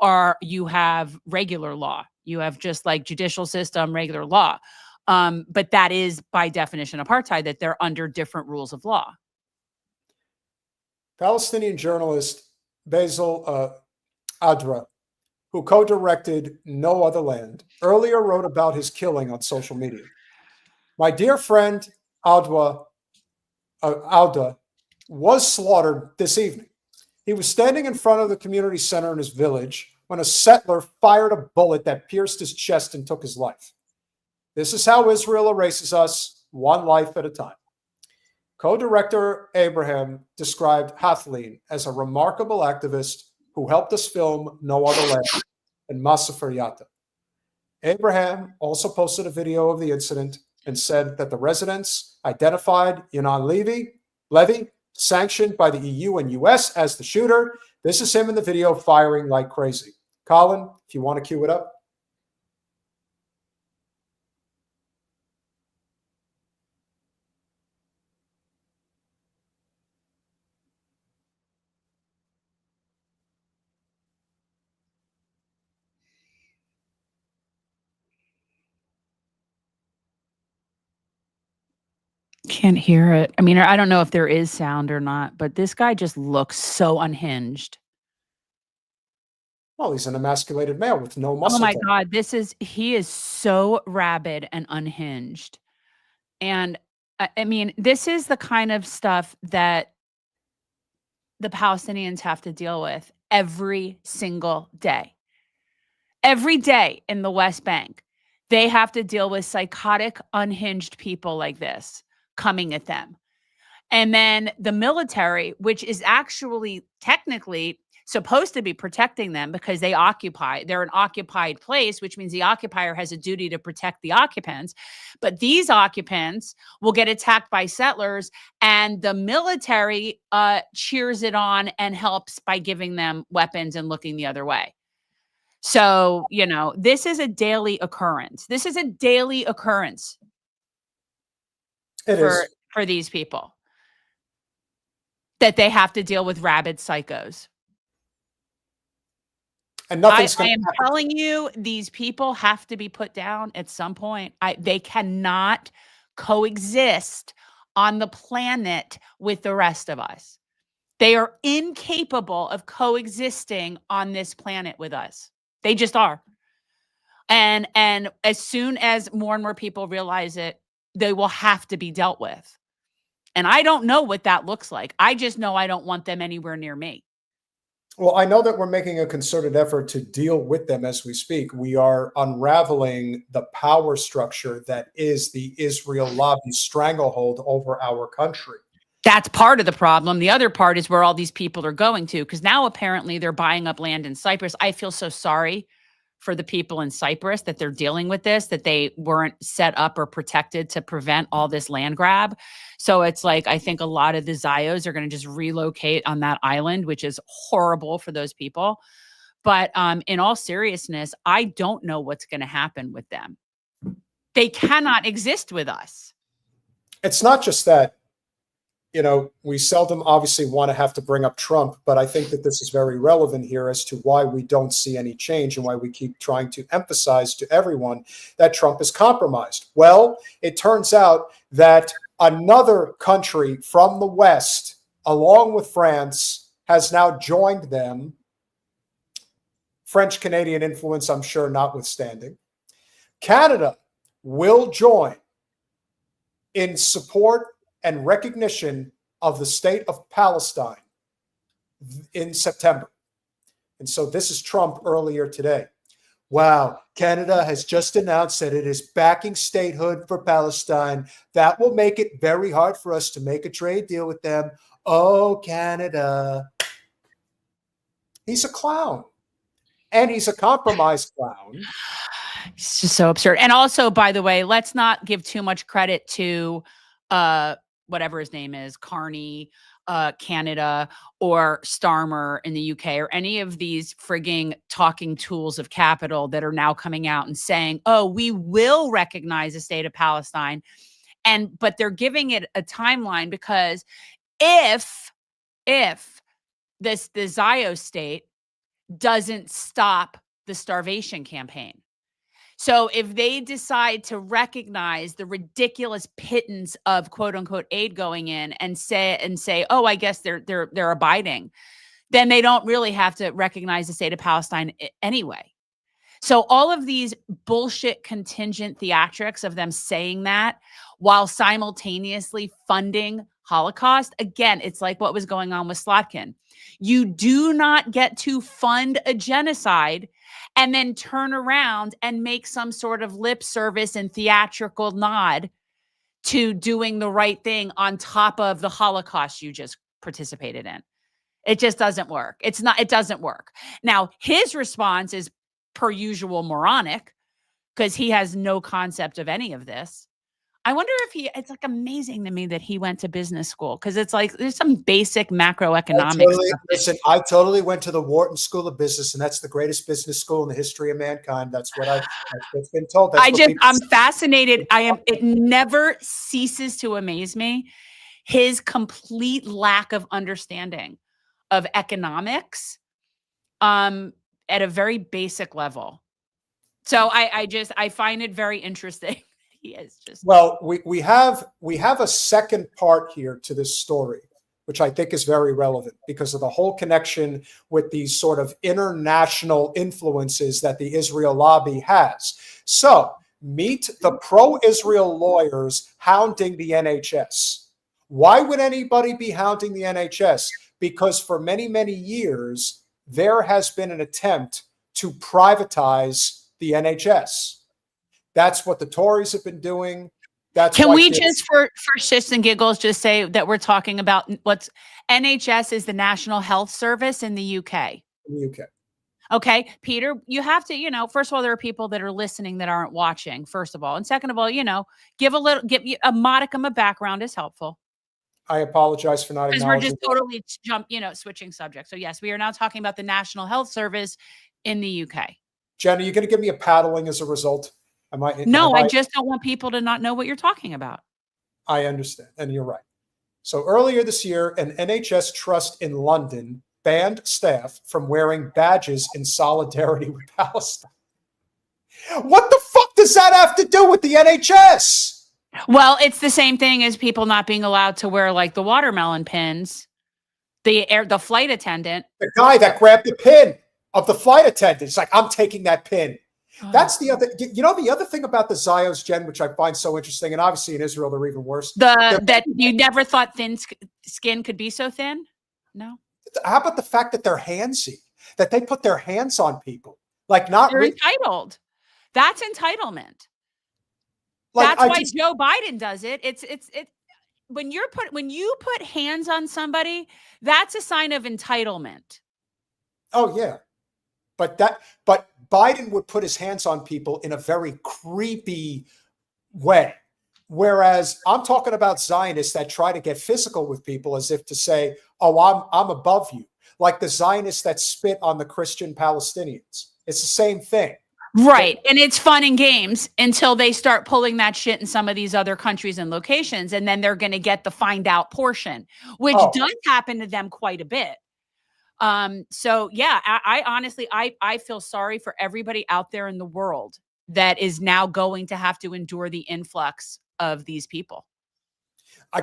have regular law. You have just like judicial system, regular law. But that is by definition apartheid, that they're under different rules of law. Palestinian journalist Basil Adra, who co-directed No Other Land, earlier wrote about his killing on social media. My dear friend Auda was slaughtered this evening. He was standing in front of the community center in his village when a settler fired a bullet that pierced his chest and took his life. This is how Israel erases us, one life at a time. Co-director Abraham described Hathleen as a remarkable activist who helped us film No Other Land and Masafer Yatta. Abraham also posted a video of the incident and said that the residents identified Yinon Levy, sanctioned by the EU and US, as the shooter. This is him in the video firing like crazy. Colin, if you want to cue it up. Can't hear it. I mean, I don't know if there is sound or not, but this guy just looks so unhinged. Well, he's an emasculated male with no muscle. Oh my God, he is so rabid and unhinged. And I mean, this is the kind of stuff that the Palestinians have to deal with every single day. Every day in the West Bank, they have to deal with psychotic, unhinged people like this coming at them. And then the military, which is actually technically supposed to be protecting them because they're an occupied place, which means the occupier has a duty to protect the occupants. But these occupants will get attacked by settlers, and the military cheers it on and helps by giving them weapons and looking the other way. So, this is a daily occurrence. This is a daily occurrence for these people, that they have to deal with rabid psychos. And nothing's I am telling you, these people have to be put down at some point. They cannot coexist on the planet with the rest of us. They are incapable of coexisting on this planet with us. They just are. And as soon as more and more people realize it, they will have to be dealt with. And I don't know what that looks like. I just know I don't want them anywhere near me. Well, I know that we're making a concerted effort to deal with them as we speak. We are unraveling the power structure that is the Israel lobby stranglehold over our country. That's part of the problem. The other part is where all these people are going to, because now apparently they're buying up land in Cyprus. I feel so sorry for the people in Cyprus that they're dealing with this, that they weren't set up or protected to prevent all this land grab. So it's like, I think a lot of the Zios are going to just relocate on that island, which is horrible for those people. But in all seriousness, I don't know what's going to happen with them. They cannot exist with us. It's not just that. You know, we seldom obviously want to have to bring up Trump, but I think that this is very relevant here as to why we don't see any change and why we keep trying to emphasize to everyone that Trump is compromised. Well, it turns out that another country from the West, along with France, has now joined them. French-Canadian influence, I'm sure, notwithstanding. Canada will join in support and recognition of the state of Palestine in September. And so this is Trump earlier today. Wow, Canada has just announced that it is backing statehood for Palestine. That will make it very hard for us to make a trade deal with them. Oh, Canada. He's a clown. And he's a compromised clown. It's just so absurd. And also, by the way, let's not give too much credit to whatever his name is, Carney, Canada, or Starmer in the UK, or any of these frigging talking tools of capital that are now coming out and saying, oh, we will recognize the state of Palestine. But they're giving it a timeline, because if the Zio state doesn't stop the starvation campaign. So if they decide to recognize the ridiculous pittance of quote unquote aid going in and say, oh, I guess they're abiding, then they don't really have to recognize the state of Palestine anyway. So all of these bullshit contingent theatrics of them saying that while simultaneously funding Holocaust, again, it's like what was going on with Slotkin. You do not get to fund a genocide and then turn around and make some sort of lip service and theatrical nod to doing the right thing on top of the Holocaust you just participated in. It just doesn't work. It doesn't work. Now, his response is per usual moronic, because he has no concept of any of this. I wonder if it's like amazing to me that he went to business school, because it's like there's some basic macroeconomics. I totally went to the Wharton School of Business, and that's the greatest business school in the history of mankind. That's what's been told. I'm fascinated. It never ceases to amaze me, his complete lack of understanding of economics at a very basic level. So I find it very interesting. He is just we have a second part here to this story, which I think is very relevant because of the whole connection with these sort of international influences that the Israel lobby has. So meet the pro-Israel lawyers hounding the NHS. Why would anybody be hounding the NHS? Because for many, many years, there has been an attempt to privatize the NHS. That's what the Tories have been doing. Can we just, for shits and giggles, just say that we're talking about what's NHS is the National Health Service in the UK. In the UK. Okay, Peter, you have to, first of all, there are people that are listening that aren't watching, first of all. And second of all, give a modicum of background is helpful. I apologize for not acknowledging. Because we're just totally switching subjects. So yes, we are now talking about the National Health Service in the UK. Jen, are you going to give me a paddling as a result? I just don't want people to not know what you're talking about. I understand, and you're right. So earlier this year, an NHS trust in London banned staff from wearing badges in solidarity with Palestine. What the fuck does that have to do with the NHS? Well, it's the same thing as people not being allowed to wear like the watermelon pins. The flight attendant, the guy that grabbed the pin of the flight attendant, it's like, I'm taking that pin. That's the other, the other thing about the Zios, Jen, which I find so interesting, and obviously in Israel, they're even worse. That you never thought thin skin could be so thin? No. How about the fact that they're handsy, that they put their hands on people? They're entitled. That's entitlement. That's why Joe Biden does it. It's when you put hands on somebody, that's a sign of entitlement. Oh yeah. But Biden would put his hands on people in a very creepy way. Whereas I'm talking about Zionists that try to get physical with people as if to say, oh, I'm above you. Like the Zionists that spit on the Christian Palestinians. It's the same thing. Right. And it's fun and games until they start pulling that shit in some of these other countries and locations. And then they're going to get the find out portion, which does happen to them quite a bit. So yeah, I honestly, I feel sorry for everybody out there in the world that is now going to have to endure the influx of these people.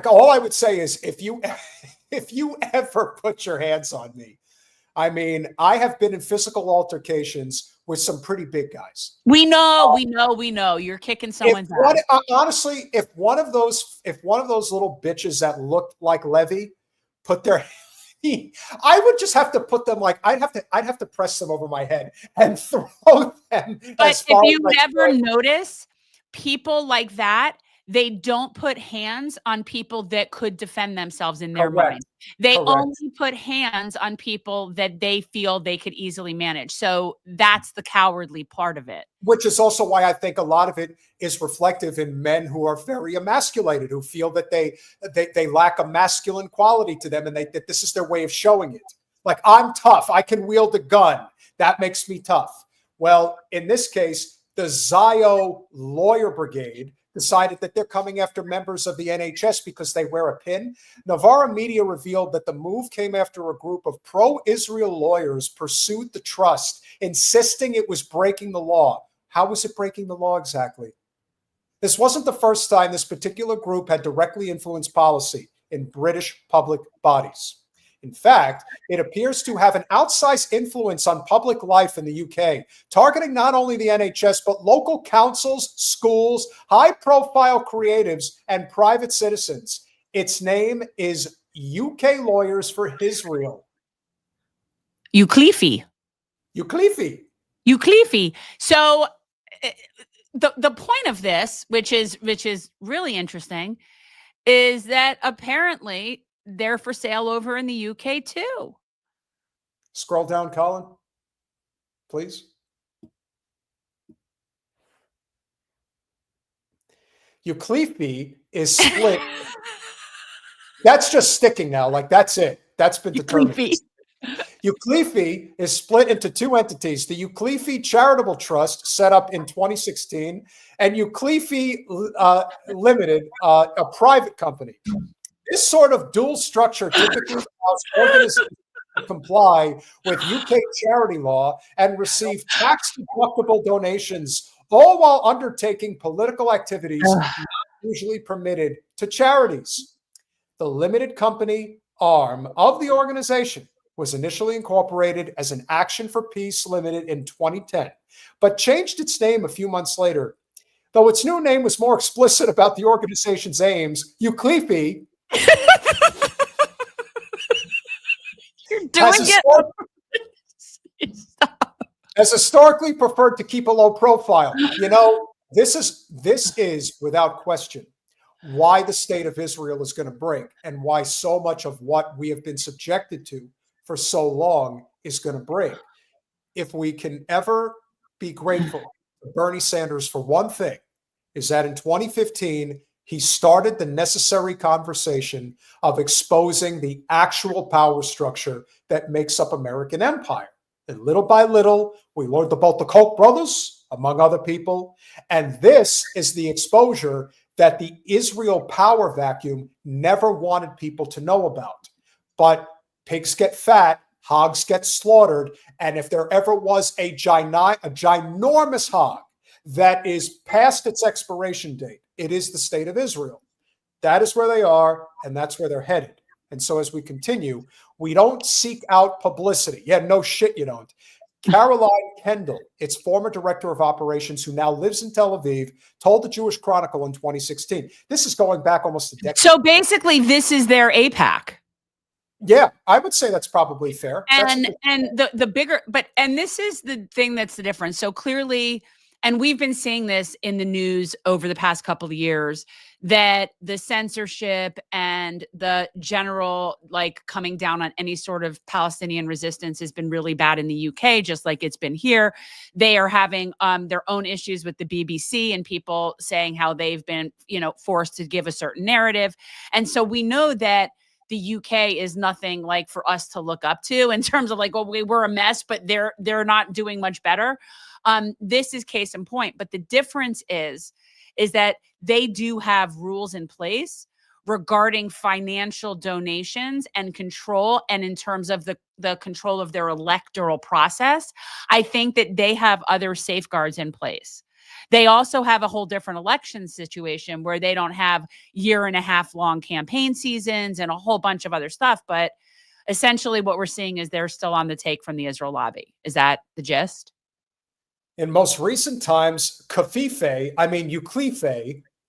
All I would say is if you ever put your hands on me, I mean, I have been in physical altercations with some pretty big guys. We know. You're kicking someone's ass. Honestly, if one of those little bitches that looked like Levy put their I would just have to put them like I'd have to press them over my head and throw them. But if you never notice, people like that, they don't put hands on people that could defend themselves in their mind. They only put hands on people that they feel they could easily manage. So that's the cowardly part of it. Which is also why I think a lot of it is reflective in men who are very emasculated, who feel that they lack a masculine quality to them, and that this is their way of showing it. Like, I'm tough. I can wield a gun. That makes me tough. Well, in this case, the Zio lawyer brigade decided that they're coming after members of the NHS because they wear a pin. Navarra Media revealed that the move came after a group of pro-Israel lawyers pursued the trust, insisting it was breaking the law. How was it breaking the law exactly? This wasn't the first time this particular group had directly influenced policy in British public bodies. In fact, it appears to have an outsized influence on public life in the UK, targeting not only the NHS, but local councils, schools, high-profile creatives, and private citizens. Its name is UK Lawyers for Israel. Ucleafy. So the point of this, which is really interesting, is that apparently they're for sale over in the UK too. Scroll down, Colin, please. Ucleafy is split. That's just sticking now. Like, that's it. That's been determined. Ucleafy is split into two entities: the Ucleafy Charitable Trust, set up in 2016, and Ucleafy Limited, a private company. This sort of dual structure typically allows organizations to comply with UK charity law and receive tax-deductible donations, all while undertaking political activities not usually permitted to charities. The limited company arm of the organization was initially incorporated as an Action for Peace Limited in 2010, but changed its name a few months later. Though its new name was more explicit about the organization's aims, Ucleafy has historically preferred to keep a low profile. You know, this is without question why the state of Israel is going to break, and why so much of what we have been subjected to for so long is going to break. If we can ever be grateful to Bernie Sanders for one thing, is that in 2015, he started the necessary conversation of exposing the actual power structure that makes up American empire. And little by little, we learned about the Koch brothers, among other people. And this is the exposure that the Israel power vacuum never wanted people to know about. But pigs get fat, hogs get slaughtered. And if there ever was a ginormous hog that is past its expiration date, it is the state of Israel. That is where they are, and that's where they're headed. And so as we continue, we don't seek out publicity. Yeah, no shit you don't. Caroline Kendall, its former director of operations, who now lives in Tel Aviv, told the Jewish Chronicle in 2016. This is going back almost a decade. So basically, this is their AIPAC. Yeah, I would say that's probably fair. And the bigger, and this is the thing that's the difference. So clearly, and we've been seeing this in the news over the past couple of years, that the censorship and the general like coming down on any sort of Palestinian resistance has been really bad in the UK, just like it's been here. They are having their own issues with the BBC and people saying how they've been, forced to give a certain narrative. And so we know that the UK is nothing like for us to look up to in terms of like, well, we're a mess, but they're not doing much better. This is case in point. But the difference is that they do have rules in place regarding financial donations and control, and in terms of the control of their electoral process. I think that they have other safeguards in place. They also have a whole different election situation where they don't have 1.5 year long campaign seasons and a whole bunch of other stuff. But essentially what we're seeing is they're still on the take from the Israel lobby. Is that the gist? In most recent times, Uclefe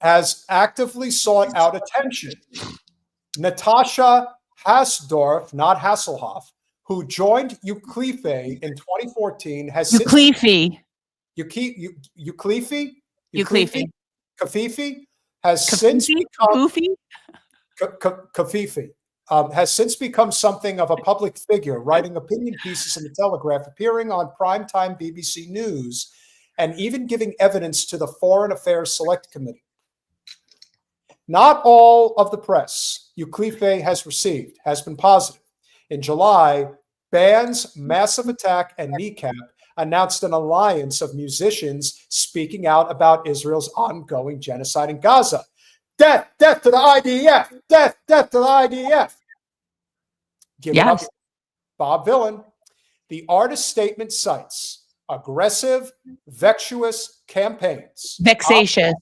has actively sought out attention. Natasha Hasdorf, not Hasselhoff, who joined Uclefe in 2014, has Uclefe. Uclefe has since become something of a public figure, writing opinion pieces in the Telegraph, appearing on primetime BBC News, and even giving evidence to the Foreign Affairs Select Committee. Not all of the press Uclefe has received has been positive. In July, Band's Massive Attack and Kneecap announced an alliance of musicians speaking out about Israel's ongoing genocide in Gaza. Death, death to the IDF, death, death to the IDF. Give it up, Bob Villain. The artist statement cites aggressive, vexatious campaigns. Vexatious.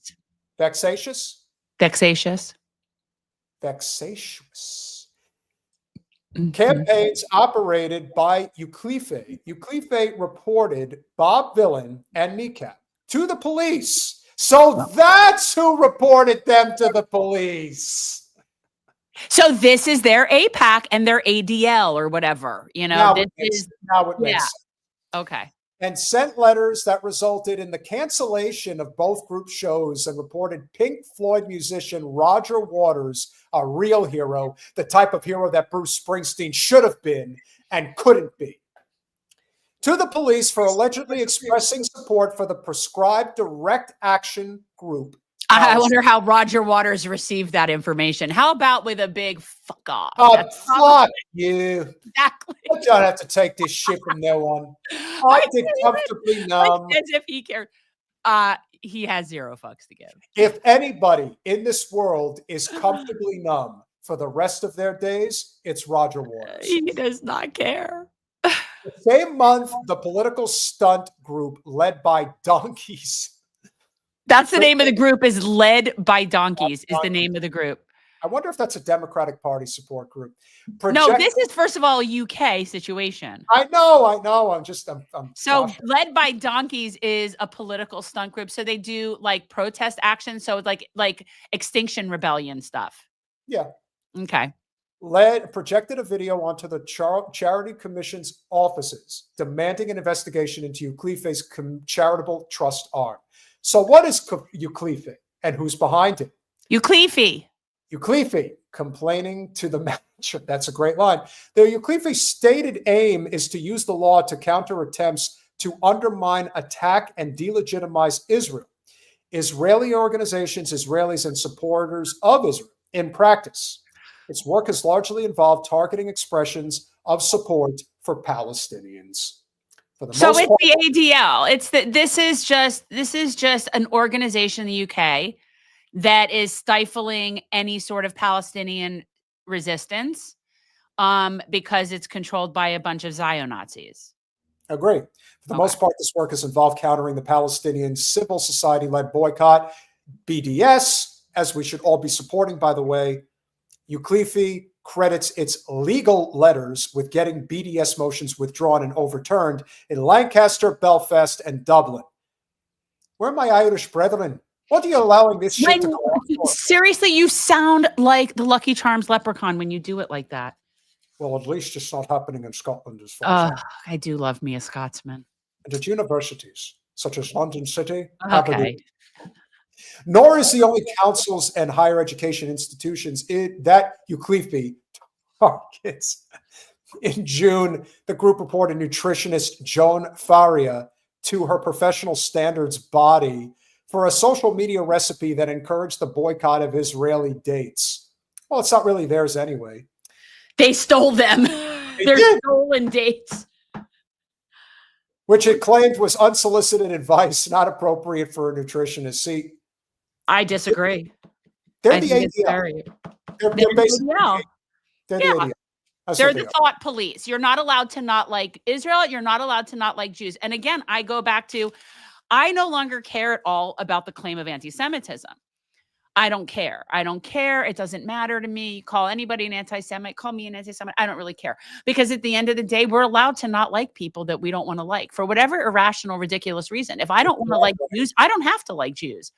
Vexatious? Vexatious. Vexatious. Campaigns operated by Uclefe. Uclefe reported Bob Villain and Kneecap to the police. So that's who reported them to the police. So this is their APAC and their ADL or whatever, Now it makes sense. Okay. And sent letters that resulted in the cancellation of both group shows, and reported Pink Floyd musician Roger Waters a real hero, the type of hero that Bruce Springsteen should have been and couldn't be, to the police for allegedly expressing support for the proscribed direct action group. I wonder how Roger Waters received that information. How about with a big fuck off? Fuck you. Exactly. I don't have to take this shit from no one. I did comfortably numb. As if he cared. He has zero fucks to give. If anybody in this world is comfortably numb for the rest of their days, it's Roger Waters. He does not care. The same month, the political stunt group led by donkeys. That's the name of the group, is Led by Donkeys is the name of the group. I wonder if that's a Democratic Party support group. No, this is, first of all, a UK situation. I know. I'm so Led by Donkeys is a political stunt group. So they do like protest action. So it's like Extinction Rebellion stuff. Yeah. Okay. Projected a video onto the Charity Commission's offices, demanding an investigation into Uclefe's charitable trust arm. So what is Uclefe and who's behind it? Uclefe complaining to the manager. That's a great line. The Uclefe's stated aim is to use the law to counter attempts to undermine, attack, and delegitimize Israel, Israeli organizations, Israelis, and supporters of Israel. In practice, its work has largely involved targeting expressions of support for Palestinians. So it's the ADL. This is just an organization in the UK that is stifling any sort of Palestinian resistance because it's controlled by a bunch of Zio-Nazis. Agree. For the most part, this work has involved countering the Palestinian civil society-led boycott, BDS, as we should all be supporting, by the way. Uclefe credits its legal letters with getting BDS motions withdrawn and overturned in Lancaster, Belfast, and Dublin. Where are my Irish brethren? What are you allowing this shit to go on for? Seriously, you sound like the Lucky Charms leprechaun when you do it like that. Well, at least it's not happening in Scotland as far as I do love me a Scotsman. And at universities. such as London City, Okay. nor is the only councils and higher education institutions that Uclefe targets. In June, the group reported nutritionist Joan Faria to her professional standards body for a social media recipe that encouraged the boycott of Israeli dates. Well, it's not really theirs anyway. They stole them. They're stolen dates. Which it claimed was unsolicited advice, not appropriate for a nutritionist. See, I disagree. They're the ADL. They're basically ADL. They're the ADL. They're the thought police. You're not allowed to not like Israel. You're not allowed to not like Jews. And again, I go back to, I no longer care at all about the claim of anti-Semitism. I don't care. I don't care. It doesn't matter to me. Call anybody an anti-Semite. Call me an anti-Semite. I don't really care. Because at the end of the day, we're allowed to not like people that we don't want to like for whatever irrational, ridiculous reason. If I don't want to like Jews, I don't have to like Jews.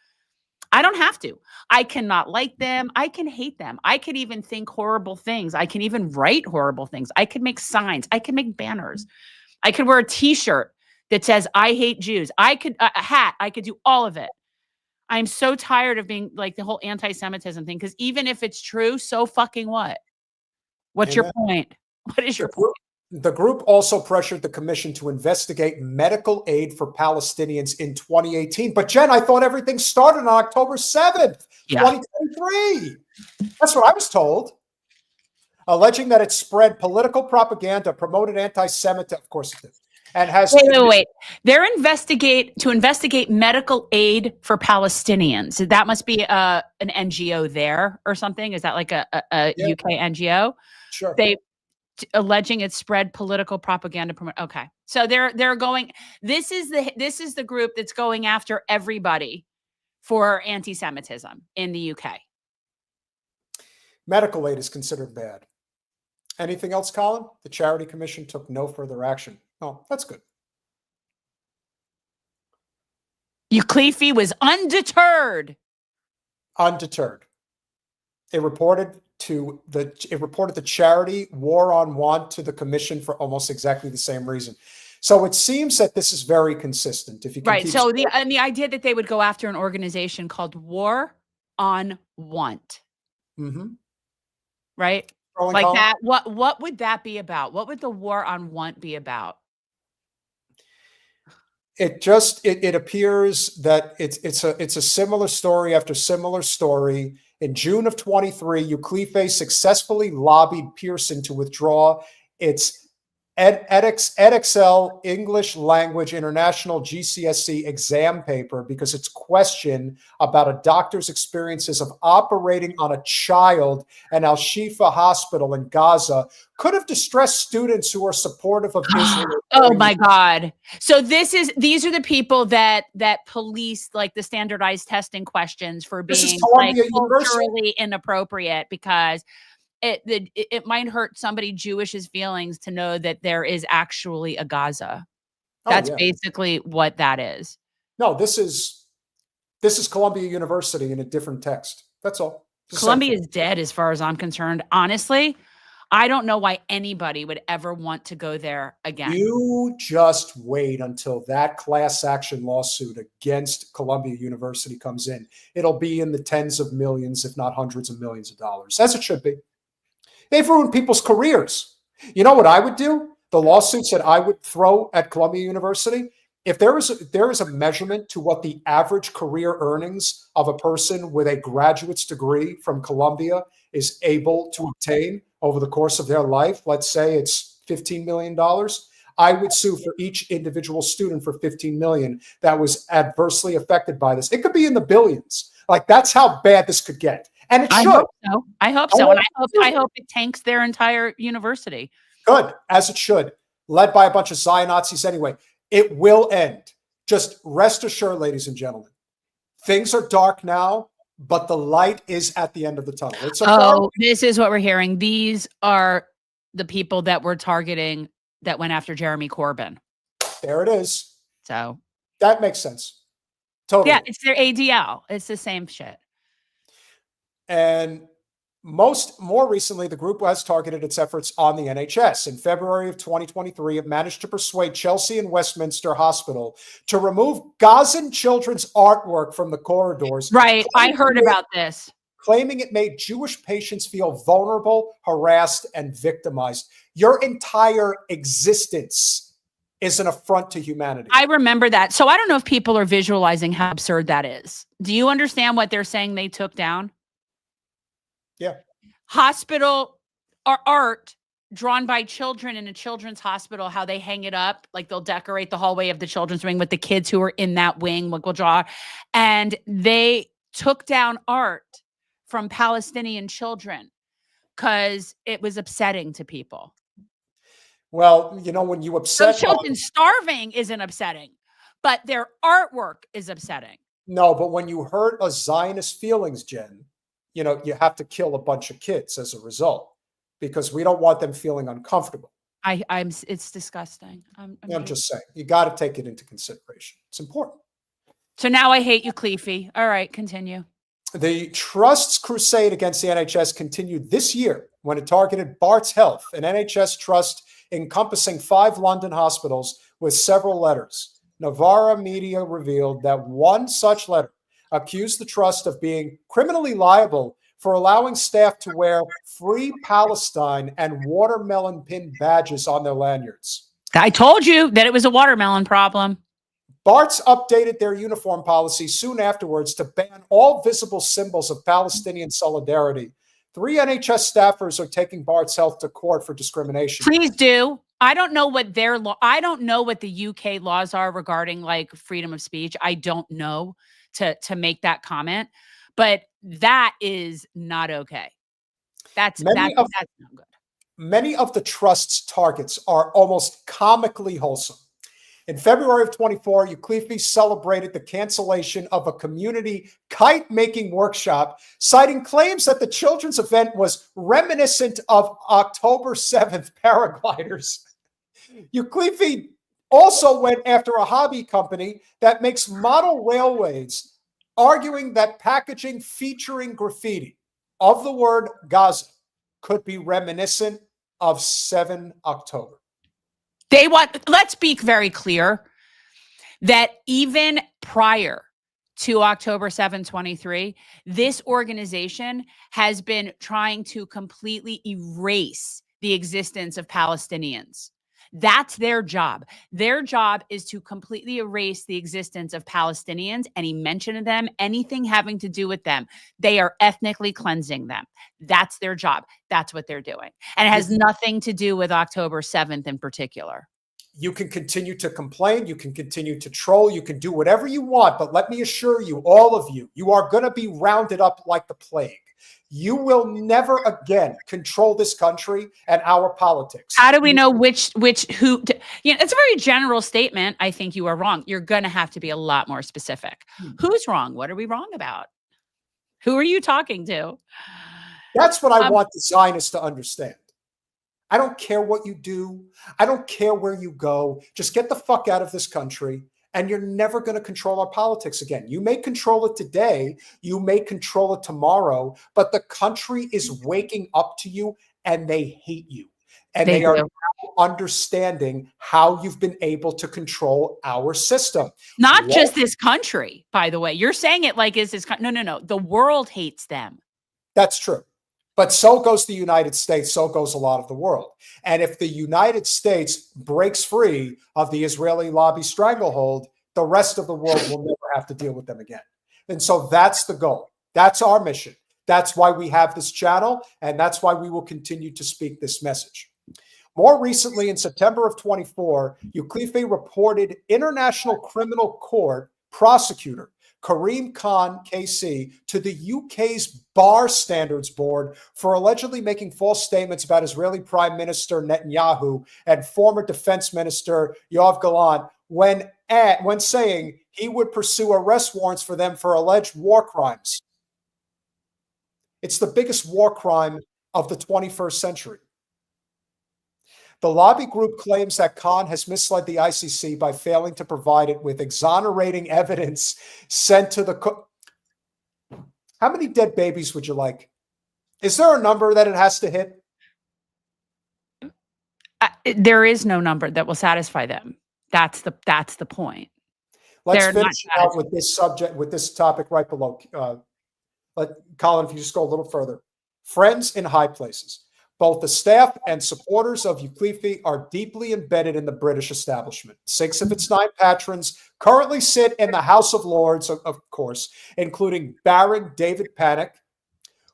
I don't have to. I cannot like them. I can hate them. I could even think horrible things. I can even write horrible things. I could make signs. I could make banners. I could wear a t-shirt that says, I hate Jews. I could, a hat. I could do all of it. I'm so tired of being like the whole anti-Semitism thing. Because even if it's true, so fucking what? What's your point? What is your point? The group also pressured the commission to investigate medical aid for Palestinians in 2018. But Jen, I thought everything started on October 7th, 2023. That's what I was told. Alleging that it spread political propaganda, promoted anti-Semitism. Of course it did. And has wait. They're to investigate medical aid for Palestinians. That must be an NGO there or something. Is that like a UK NGO? Sure. Alleging it spread political propaganda. Okay, so they're going. This is the group that's going after everybody for anti-Semitism in the UK. Medical aid is considered bad. Anything else, Colin? The Charity Commission took no further action. Oh, that's good. Uclefe was undeterred. Undeterred. It reported the charity War on Want to the commission for almost exactly the same reason. So it seems that this is very consistent. If you can So the idea that they would go after an organization called War on Want, right? Like that. What would that be about? What would the War on Want be about? It appears that it's a similar story after similar story. In June of 23, Uclefe successfully lobbied Pearson to withdraw its EdXL English Language International GCSE exam paper because its question about a doctor's experiences of operating on a child at Al-Shifa Hospital in Gaza could have distressed students who are supportive of Israel. Oh my God. So these are the people that police like the standardized testing questions for being like culturally inappropriate because it might hurt somebody Jewish's feelings to know that there is actually a Gaza. That's basically what that is. No, this is Columbia University in a different text. That's all. Columbia is dead as far as I'm concerned. Honestly, I don't know why anybody would ever want to go there again. You just wait until that class action lawsuit against Columbia University comes in. It'll be in the tens of millions, if not hundreds of millions of dollars, as it should be. They've ruined people's careers. You know what I would do? The lawsuits that I would throw at Columbia University, if there is a measurement to what the average career earnings of a person with a graduate's degree from Columbia is able to obtain over the course of their life, let's say it's $15 million, I would sue for each individual student for $15 million that was adversely affected by this. It could be in the billions. Like that's how bad this could get. And it should. I hope so. And I hope it tanks their entire university. Good, as it should. Led by a bunch of Zion-Nazis anyway. It will end. Just rest assured, ladies and gentlemen. Things are dark now, but the light is at the end of the tunnel. This is what we're hearing. These are the people that we're targeting that went after Jeremy Corbyn. There it is. So that makes sense. Totally. Yeah, it's their ADL. It's the same shit. And More recently, the group has targeted its efforts on the NHS. In February of 2023, it managed to persuade Chelsea and Westminster Hospital to remove Gazan children's artwork from the corridors. Right. I heard about this. Claiming it made Jewish patients feel vulnerable, harassed, and victimized. Your entire existence is an affront to humanity. I remember that. So I don't know if people are visualizing how absurd that is. Do you understand what they're saying they took down? Yeah. Hospital or art drawn by children in a children's hospital, how they hang it up, like they'll decorate the hallway of the children's wing with the kids who are in that wing, will draw. And they took down art from Palestinian children because it was upsetting to people. Well, you know, when you upset those children starving isn't upsetting, but their artwork is upsetting. No, but when you hurt a Zionist feelings, Jen, you know, you have to kill a bunch of kids as a result because we don't want them feeling uncomfortable. It's disgusting. I'm just saying, you got to take it into consideration. It's important. So now I hate you, Cleefy. All right, continue. The Trust's crusade against the NHS continued this year when it targeted Barts Health, an NHS trust encompassing 5 London hospitals, with several letters. Novara Media revealed that one such letter accused the trust of being criminally liable for allowing staff to wear Free Palestine and watermelon pin badges on their lanyards. I told you that it was a watermelon problem. Barts updated their uniform policy soon afterwards to ban all visible symbols of Palestinian solidarity. 3 NHS staffers are taking Barts Health to court for discrimination. Please do. I don't know what I don't know what the UK laws are regarding like freedom of speech. I don't know to make that comment, but that is not okay. That's not good. Many of the trust's targets are almost comically wholesome. In February of 24, Euclides celebrated the cancellation of a community kite-making workshop, citing claims that the children's event was reminiscent of October 7th paragliders. Euclides also went after a hobby company that makes model railways, arguing that packaging featuring graffiti of the word Gaza could be reminiscent of 7 October. Let's be very clear that even prior to October 7, 23, this organization has been trying to completely erase the existence of Palestinians. That's their job. Their job is to completely erase the existence of Palestinians. Any mention of them, anything having to do with them, they are ethnically cleansing them. That's their job. That's what they're doing. And it has nothing to do with October 7th in particular. You can continue to complain. You can continue to troll. You can do whatever you want. But let me assure you, all of you, you are going to be rounded up like the plague. You will never again control this country and our politics. How do we know who? It's a very general statement. I think you are wrong. You're going to have to be a lot more specific. Who's wrong? What are we wrong about? Who are you talking to? That's what I want the Zionists to understand. I don't care what you do. I don't care where you go. Just get the fuck out of this country. And you're never going to control our politics again. You may control it today. You may control it tomorrow. But the country is waking up to you and they hate you. And they are now understanding how you've been able to control our system. Not just this country, by the way. You're saying it like is this no. The world hates them. That's true. But so goes the United States, so goes a lot of the world. And if the United States breaks free of the Israeli lobby stranglehold, the rest of the world will never have to deal with them again. And so that's the goal. That's our mission. That's why we have this channel, and that's why we will continue to speak this message. More recently, in September of 24, Euclides reported International Criminal Court prosecutor Karim Khan, KC, to the UK's Bar Standards Board for allegedly making false statements about Israeli Prime Minister Netanyahu and former Defense Minister Yoav Gallant when saying he would pursue arrest warrants for them for alleged war crimes. It's the biggest war crime of the 21st century. The lobby group claims that Khan has misled the ICC by failing to provide it with exonerating evidence sent to the... How many dead babies would you like? Is there a number that it has to hit? There is no number that will satisfy them. That's the point. Let's They're finish not out with this subject, with this topic right below. Colin, if you just go a little further. Friends in high places. Both the staff and supporters of Occupier are deeply embedded in the British establishment. 6 of its 9 patrons currently sit in the House of Lords, of course, including Baron David Pannick,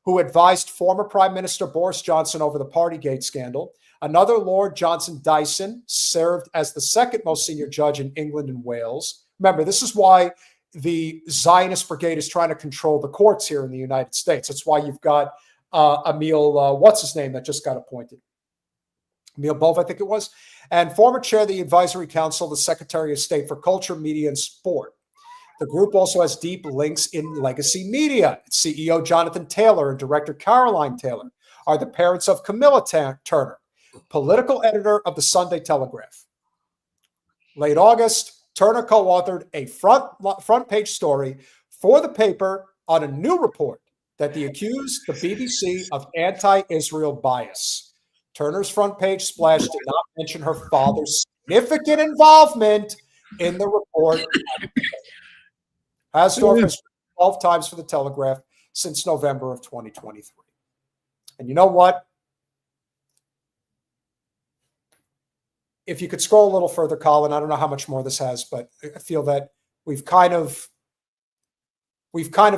who advised former Prime Minister Boris Johnson over the Partygate scandal. Another Lord, Johnson Dyson, served as the second most senior judge in England and Wales. Remember, this is why the Zionist brigade is trying to control the courts here in the United States. That's why you've got Emil, what's his name, that just got appointed? Emil Bove, I think it was. And former chair of the Advisory Council, the Secretary of State for Culture, Media, and Sport. The group also has deep links in legacy media. CEO Jonathan Taylor and director Caroline Taylor are the parents of Camilla Turner, political editor of the Sunday Telegraph. Late August, Turner co-authored a front page story for the paper on a new report that accused the BBC of anti-Israel bias. Turner's front page splash did not mention her father's significant involvement in the report. Hasdorf has written 12 times for the Telegraph since November of 2023. And you know what? If you could scroll a little further, Colin, I don't know how much more this has, but I feel that we've kind of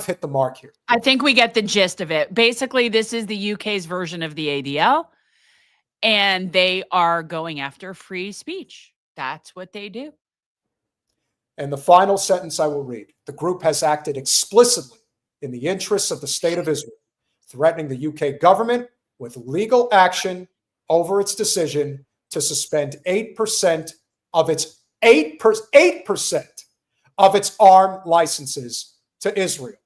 hit the mark here. I think we get the gist of it. Basically, this is the UK's version of the ADL, and they are going after free speech. That's what they do. And the final sentence I will read. The group has acted explicitly in the interests of the state of Israel, threatening the UK government with legal action over its decision to suspend 8% of its 8% of its arm licenses to Israel.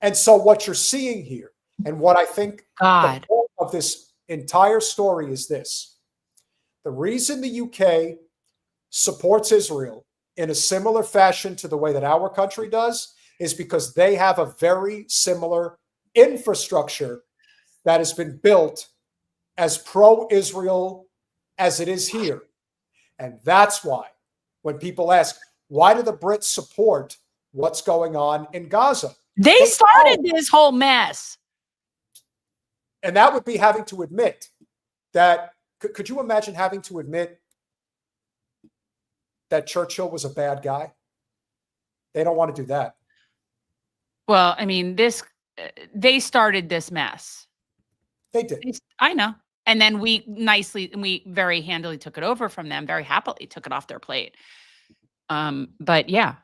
And so what you're seeing here, and what I think the point of this entire story is this: the reason the UK supports Israel in a similar fashion to the way that our country does is because they have a very similar infrastructure that has been built as pro-Israel as it is here. And that's why when people ask, why do the Brits support what's going on in Gaza? They started this whole mess. And that would be having to admit that, could you imagine having to admit that Churchill was a bad guy? They don't want to do that. Well, I mean, they started this mess. They did. I know. And then we very handily took it over from them, very happily took it off their plate. But yeah,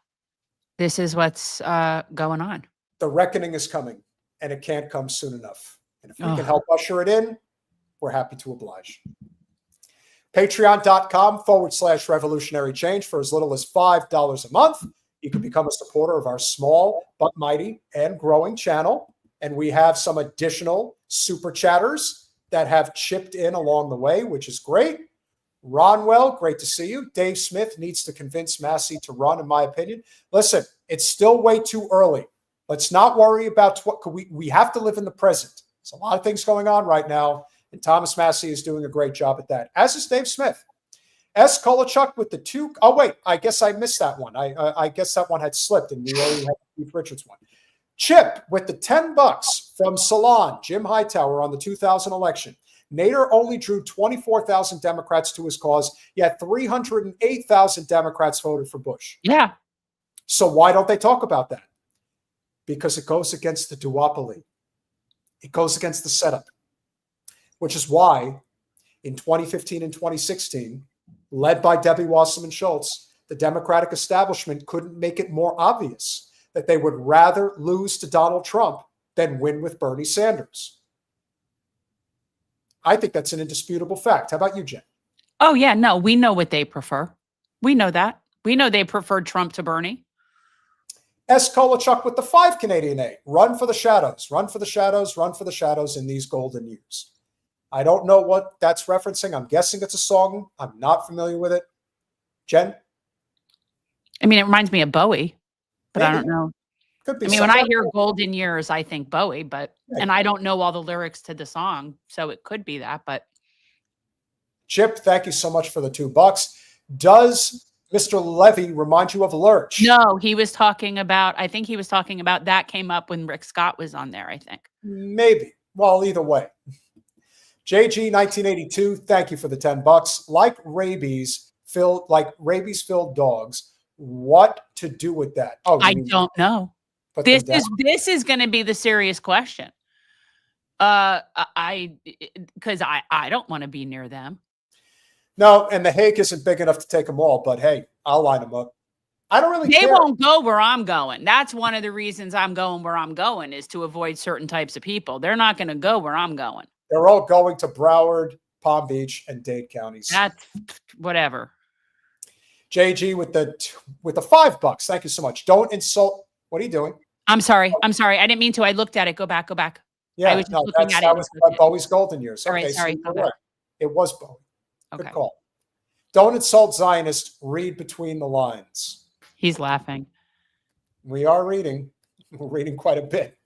this is what's going on. The reckoning is coming, and it can't come soon enough. And if we can help usher it in, we're happy to oblige. Patreon.com/revolutionary change for as little as $5 a month. You can become a supporter of our small but mighty and growing channel. And we have some additional super chatters that have chipped in along the way, which is great. Ronwell, great to see you. Dave Smith needs to convince Massey to run, in my opinion. Listen, it's still way too early. Let's not worry about what we have to live in the present. There's a lot of things going on right now, and Thomas Massey is doing a great job at that, as is Dave Smith. S. Kolochuk with the 2. Oh, wait, I guess I missed that one. I guess that one had slipped, and we already had the Keith Richards one. Chip with the $10 from Salon, Jim Hightower on the 2000 election. Nader only drew 24,000 Democrats to his cause, yet 308,000 Democrats voted for Bush. Yeah. So why don't they talk about that? Because it goes against the duopoly. It goes against the setup, which is why in 2015 and 2016, led by Debbie Wasserman Schultz, the Democratic establishment couldn't make it more obvious that they would rather lose to Donald Trump than win with Bernie Sanders. I think that's an indisputable fact. How about you, Jen? Oh, yeah. No, we know what they prefer. We know that. We know they preferred Trump to Bernie. S. Kolochuk with the 5 Canadian A. Run for the shadows. Run for the shadows. Run for the shadows in these golden years. I don't know what that's referencing. I'm guessing it's a song. I'm not familiar with it. Jen? I mean, it reminds me of Bowie, but Maybe. I don't know. Could be. I mean, when I hear Golden Years, I think Bowie, and I don't know all the lyrics to the song, so it could be that, but. Chip, thank you so much for the $2. Does Mr. Levy remind you of Lurch? No, he was talking about, I think he was talking about that came up when Rick Scott was on there, I think. Maybe. Well, either way. JG 1982, thank you for the $10. Like rabies-filled dogs, what to do with that? Oh, I don't know. This is going to be the serious question. Because I don't want to be near them. No, and the Hague isn't big enough to take them all, but hey, I'll line them up. I don't really care. They won't go where I'm going. That's one of the reasons I'm going where I'm going, is to avoid certain types of people. They're not going to go where I'm going. They're all going to Broward, Palm Beach, and Dade counties. That's whatever. JG with the $5. Thank you so much. Don't insult. What are you doing? I'm sorry. I didn't mean to. I looked at it. Go back. Yeah, I was just looking at that it. was Bowie's Golden Years. All right, sorry. So it was Bowie. Okay. Good call. Don't insult Zionists. Read between the lines. He's laughing. We are reading. We're reading quite a bit.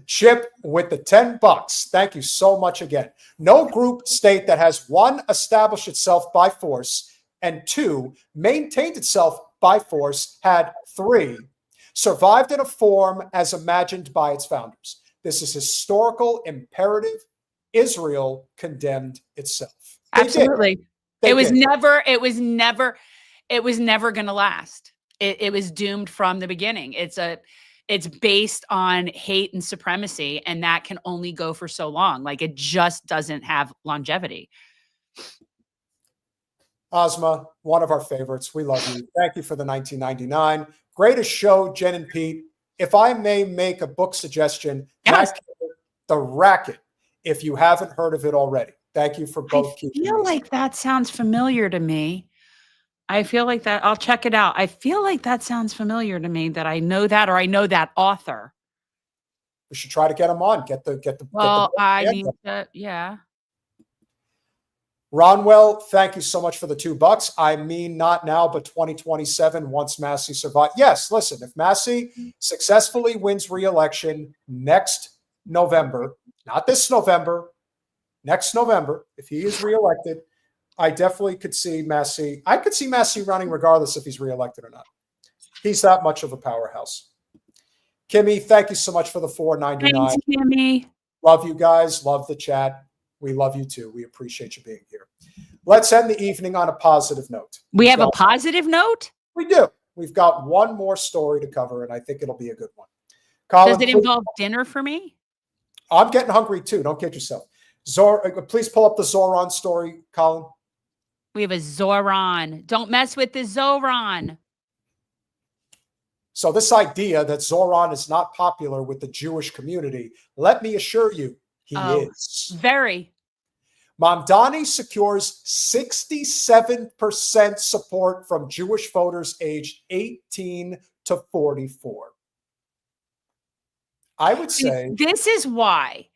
Chip with the $10. Thank you so much again. No group state that has, 1, established itself by force, and 2, maintained itself by force, had 3, survived in a form as imagined by its founders. This is historical imperative. Israel condemned itself. Absolutely. It was never going to last. It was doomed from the beginning. It's based on hate and supremacy, and that can only go for so long. Like, it just doesn't have longevity. Ozma, one of our favorites. We love you. Thank you for the 1999. Greatest show, Jen and Pete. If I may make a book suggestion, yes. The Racket, if you haven't heard of it already. Thank you for both. I feel like that sounds familiar to me. I feel like that. I'll check it out. I feel like that sounds familiar to me, that I know that, or I know that author. We should try to get him on. Yeah. Ronwell, thank you so much for the $2. I mean, not now, but 2027, once Massey survives. Yes, listen, if Massey successfully wins re-election next November, not this November, next November, if he is reelected, I definitely could see Massey. I could see Massey running regardless if he's reelected or not. He's that much of a powerhouse. Kimmy, thank you so much for the $4.99. Thanks, Kimmy. Love you guys. Love the chat. We love you too. We appreciate you being here. Let's end the evening on a positive note. We have a positive note? We do. We've got one more story to cover, and I think it'll be a good one. Colin, does it involve dinner for me? I'm getting hungry too. Don't kid yourself. Please pull up the Zohran story, Colin. We have a Zohran. Don't mess with the Zohran. So this idea that Zohran is not popular with the Jewish community, let me assure you, he is. Very. Mamdani secures 67% support from Jewish voters aged 18 to 44. I would say this is why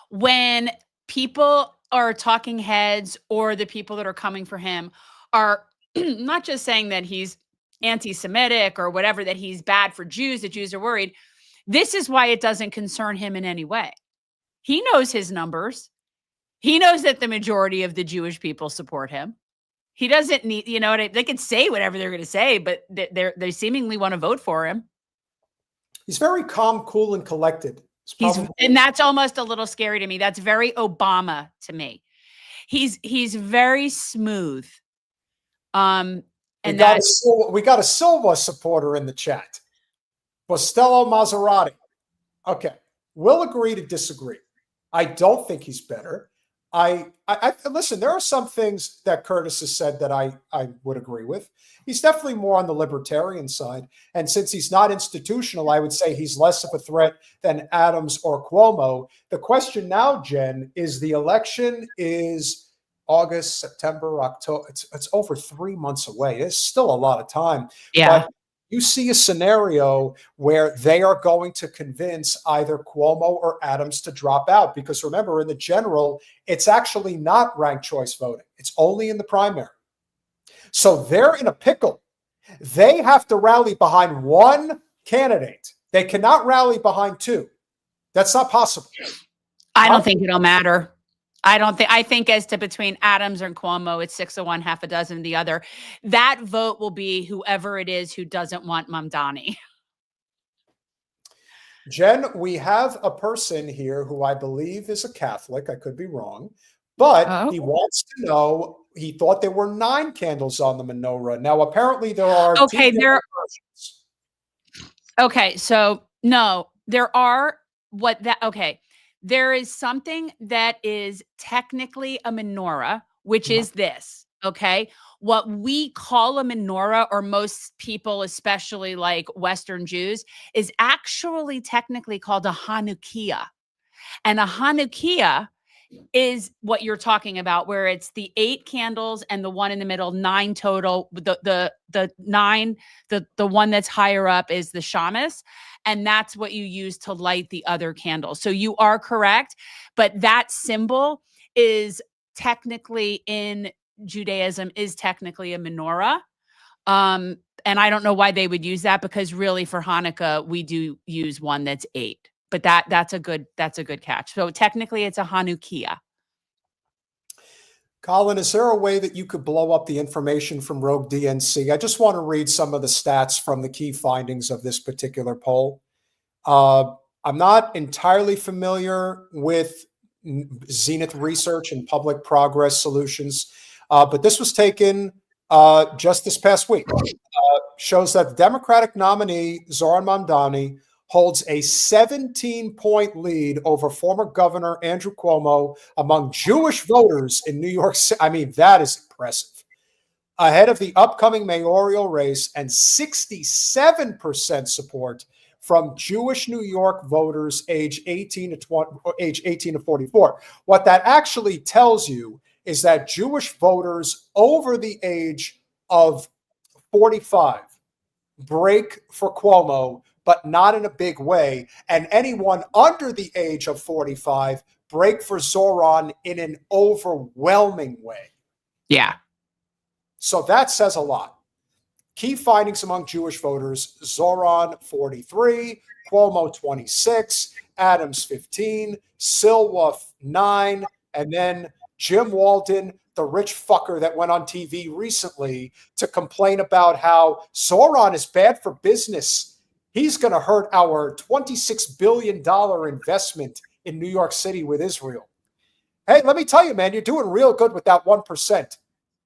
when people are talking heads or the people that are coming for him are not just saying that he's anti-Semitic or whatever, that he's bad for Jews, that Jews are worried. This is why it doesn't concern him in any way. He knows his numbers. He knows that the majority of the Jewish people support him. He doesn't need, they can say whatever they're going to say, but they seemingly want to vote for him. He's very calm, cool, and collected. And that's almost a little scary to me. That's very Obama to me. He's very smooth. And we got a Silva supporter in the chat. Bostello Maserati. Okay. We'll agree to disagree. I don't think he's better. I listen, there are some things that Curtis has said that I would agree with. He's definitely more on the libertarian side. And since he's not institutional, I would say he's less of a threat than Adams or Cuomo. The question now, Jen, is the election is August, September, October. It's over 3 months away. It's still a lot of time. Yeah. But you see a scenario where they are going to convince either Cuomo or Adams to drop out. Because remember, in the general, it's actually not ranked choice voting. It's only in the primary. So they're in a pickle. They have to rally behind one candidate. They cannot rally behind 2. That's not possible. I don't think it'll matter. I think as to between Adams and Cuomo, it's 6 of one, half a dozen of the other. That vote will be whoever it is who doesn't want Mamdani. Jen, we have a person here who I believe is a Catholic. I could be wrong, but he wants to know, he thought there were 9 candles on the menorah. Now, apparently there are. Okay, okay, so no, there are there is something that is technically a menorah, which is this, okay? What we call a menorah, or most people, especially like Western Jews, is actually technically called a Hanukkah. And a Hanukkah is what you're talking about, where it's the 8 candles and the one in the middle, 9 total. The 9, the one that's higher up is the shamus, and that's what you use to light the other candles. So you are correct, but that symbol is technically in Judaism is technically a menorah. And I don't know why they would use that, because really for Hanukkah we do use one that's 8. But that's a good catch. So technically it's a Hanukkah. Colin, is there a way that you could blow up the information from Rogue DNC? I just want to read some of the stats from the key findings of this particular poll. I'm not entirely familiar with Zenith Research and Public Progress Solutions, but this was taken just this past week. Shows that the Democratic nominee, Zohran Mamdani, holds a 17-point lead over former Governor Andrew Cuomo among Jewish voters in New York City. I mean, that is impressive. Ahead of the upcoming mayoral race, and 67% support from Jewish New York voters age 18 to 44. What that actually tells you is that Jewish voters over the age of 45 break for Cuomo, but not in a big way. And anyone under the age of 45 break for Zohran in an overwhelming way. Yeah. So that says a lot. Key findings among Jewish voters: Zohran 43, Cuomo 26, Adams 15, Silwa 9, and then Jim Walden, the rich fucker that went on TV recently to complain about how Zohran is bad for business. He's going to hurt our $26 billion investment in New York City with Israel. Hey, let me tell you, man, you're doing real good with that 1%.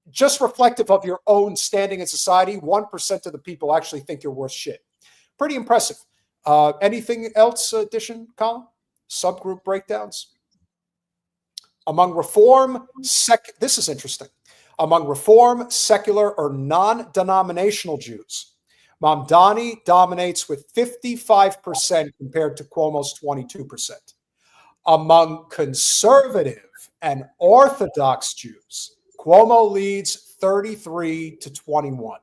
Just reflective of your own standing in society, 1% of the people actually think you're worth shit. Pretty impressive. Anything else, addition, Colin? Subgroup breakdowns? Among Reform, this is interesting. Among Reform, secular, or non-denominational Jews, Mamdani dominates with 55% compared to Cuomo's 22%. Among conservative and Orthodox Jews, Cuomo leads 33 to 21.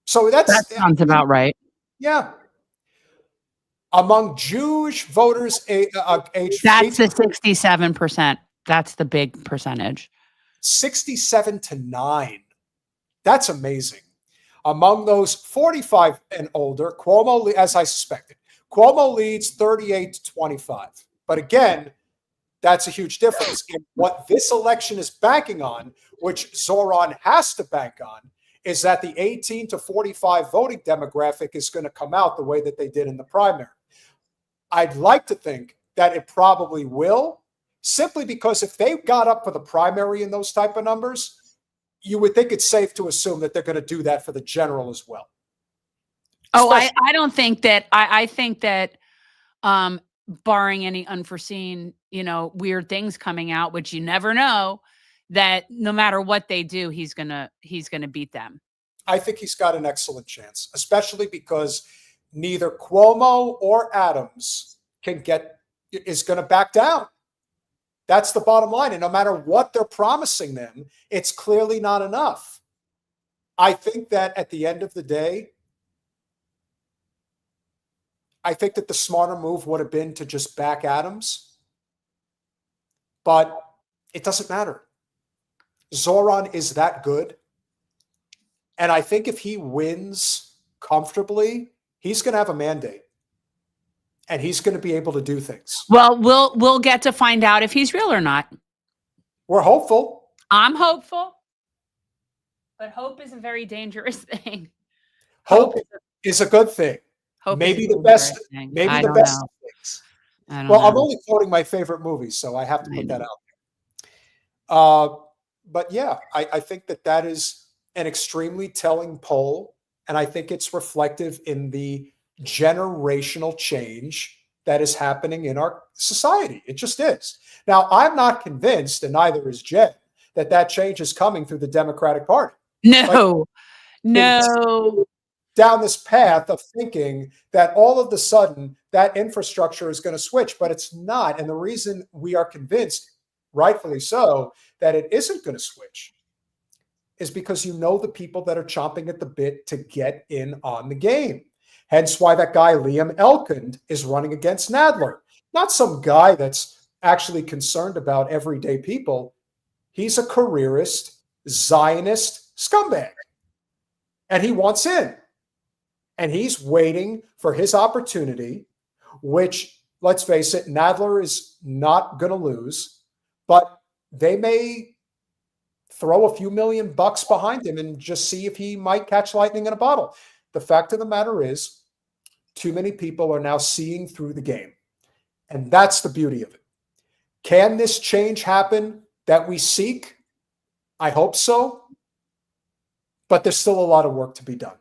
So that sounds about right. Yeah. Among Jewish voters age that's the 67%. That's the big percentage. 67 to 9. That's amazing. Among those 45 and older, Cuomo, as I suspected, Cuomo leads 38 to 25. But again, that's a huge difference. And what this election is banking on, which Zohran has to bank on, is that the 18 to 45 voting demographic is going to come out the way that they did in the primary. I'd like to think that it probably will, simply because if they got up for the primary in those type of numbers, you would think it's safe to assume that they're going to do that for the general as well. Oh, I don't think that. I think that barring any unforeseen, weird things coming out, which you never know, that no matter what they do, he's gonna beat them. I think he's got an excellent chance, especially because neither Cuomo or Adams is going to back down. That's the bottom line. And no matter what they're promising them, it's clearly not enough. I think that at the end of the day, I think that the smarter move would have been to just back Adams. But it doesn't matter. Zohran is that good. And I think if he wins comfortably, he's going to have a mandate. And he's going to be able to do things. Well, we'll get to find out if he's real or not. We're hopeful. I'm hopeful. But hope is a very dangerous thing. Hope is a good thing. Hope maybe the best. Maybe the best of things. Well, I'm only quoting my favorite movies, so I have to put that out there. But yeah, I think that is an extremely telling poll, and I think it's reflective in the generational change that is happening in our society. It just is. Now, I'm not convinced, and neither is Jen, that change is coming through the Democratic Party. No, no. Down this path of thinking that all of a sudden that infrastructure is going to switch, but it's not. And the reason we are convinced, rightfully so, that it isn't going to switch is because the people that are chomping at the bit to get in on the game. Hence why that guy, Liam Elkind, is running against Nadler. Not some guy that's actually concerned about everyday people. He's a careerist, Zionist scumbag. And he wants in. And he's waiting for his opportunity, which, let's face it, Nadler is not going to lose. But they may throw a few $1 million behind him and just see if he might catch lightning in a bottle. The fact of the matter is, too many people are now seeing through the game. And that's the beauty of it. Can this change happen that we seek? I hope so. But there's still a lot of work to be done.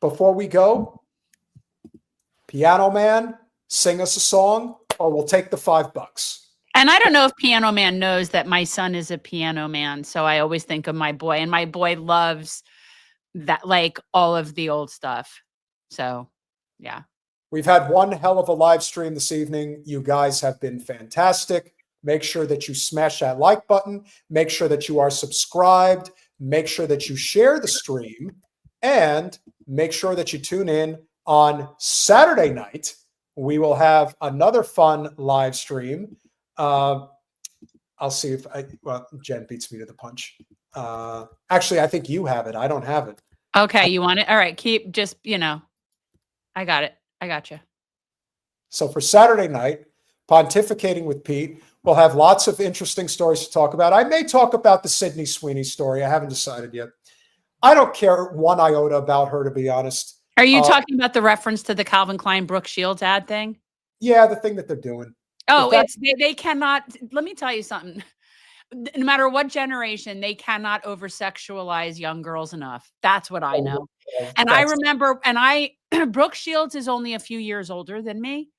Before we go, Piano Man, sing us a song, or we'll take the $5. And I don't know if Piano Man knows that my son is a piano man. So I always think of my boy. And my boy loves that, like all of the old stuff. So, yeah. We've had one hell of a live stream this evening. You guys have been fantastic. Make sure that you smash that like button. Make sure that you are subscribed. Make sure that you share the stream. And make sure that you tune in on Saturday night. We will have another fun live stream. I'll see if Jen beats me to the punch. Actually, I think you have it. I don't have it. Okay, you want it? All right, I got it. I got you. So for Saturday night, Pontificating with Pete, we'll have lots of interesting stories to talk about. I may talk about the Sydney Sweeney story. I haven't decided yet. I don't care one iota about her, to be honest. Are you talking about the reference to the Calvin Klein Brooke Shields ad thing? Yeah, the thing that they're doing. Oh, they cannot. Let me tell you something. No matter what generation, they cannot over-sexualize young girls enough. That's what I know. And I remember, Brooke Shields is only a few years older than me.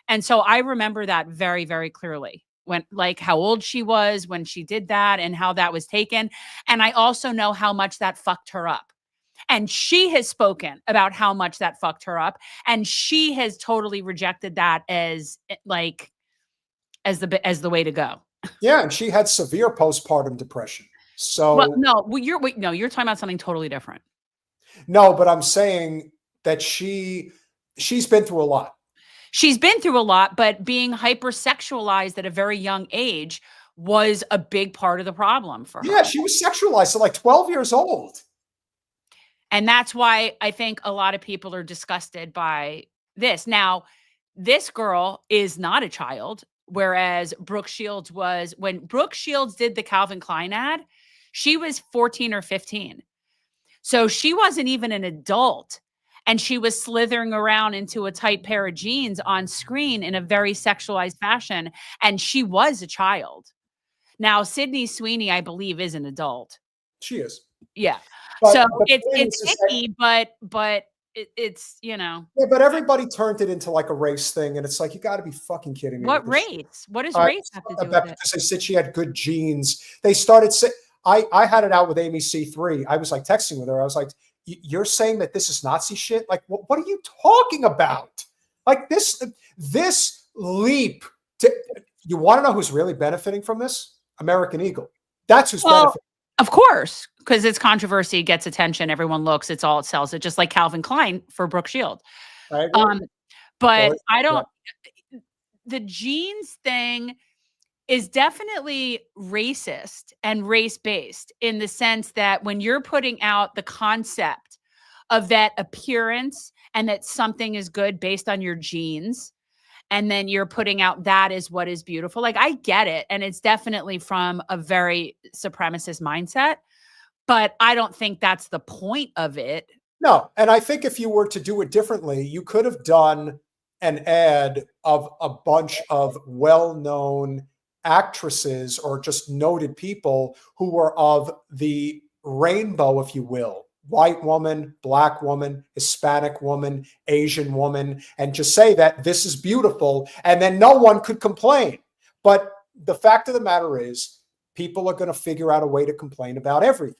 And so I remember that very, very clearly. When, like, how old she was when she did that and how that was taken. And I also know how much that fucked her up. And she has spoken about how much that fucked her up. And she has totally rejected that as the way to go. Yeah, and she had severe postpartum depression. So you're talking about something totally different. No, but I'm saying that she's been through a lot. She's been through a lot, but being hypersexualized at a very young age was a big part of the problem for her. Yeah, she was sexualized at like 12 years old. And that's why I think a lot of people are disgusted by this. Now, this girl is not a child, whereas Brooke Shields was. When Brooke Shields did the Calvin Klein ad, she was 14 or 15. So she wasn't even an adult. And she was slithering around into a tight pair of jeans on screen in a very sexualized fashion. And she was a child. Now, Sydney Sweeney, I believe, is an adult. She is. Yeah. But so it's icky, but it's, Yeah, but everybody turned it into like a race thing. And it's like, you got to be fucking kidding me. What race? What does race have to do with it? Because they said she had good genes. They started saying, I had it out with Amy C3. I was like texting with her. I was like, you're saying that this is Nazi shit? Like, what are you talking about? Like this leap to, you want to know who's really benefiting from this? American Eagle. That's who's benefiting. Of course, because it's controversy, gets attention, everyone looks, it's all it sells. It just like Calvin Klein for Brooke Shields. But I don't, the jeans thing is definitely racist and race-based in the sense that when you're putting out the concept of that appearance and that something is good based on your genes. And then you're putting out that is what is beautiful. Like, I get it. And it's definitely from a very supremacist mindset, but I don't think that's the point of it. No. And I think if you were to do it differently, you could have done an ad of a bunch of well-known actresses or just noted people who were of the rainbow, if you will. White woman, black woman, Hispanic woman, Asian woman, and just say that this is beautiful, and then no one could complain. But the fact of the matter is, people are going to figure out a way to complain about everything.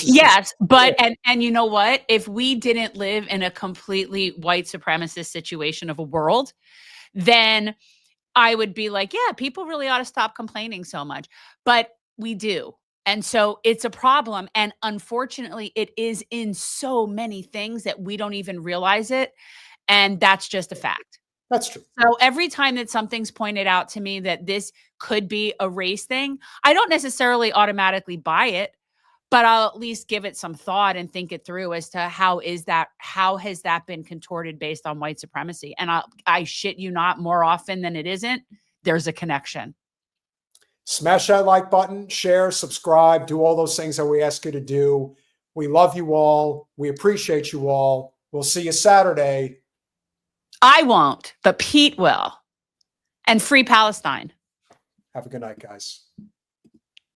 Yes, but and you know what? If we didn't live in a completely white supremacist situation of a world, then I would be like, yeah, people really ought to stop complaining so much. But we do. And so it's a problem. And unfortunately, it is in so many things that we don't even realize it. And that's just a fact. That's true. So every time that something's pointed out to me that this could be a race thing, I don't necessarily automatically buy it, but I'll at least give it some thought and think it through as to how has that been contorted based on white supremacy? And I shit you not, more often than it isn't, there's a connection. Smash that like button, share, subscribe, do all those things that we ask you to do. We love you all. We appreciate you all. We'll see you Saturday. I won't, but Pete will. And free Palestine. Have a good night, guys.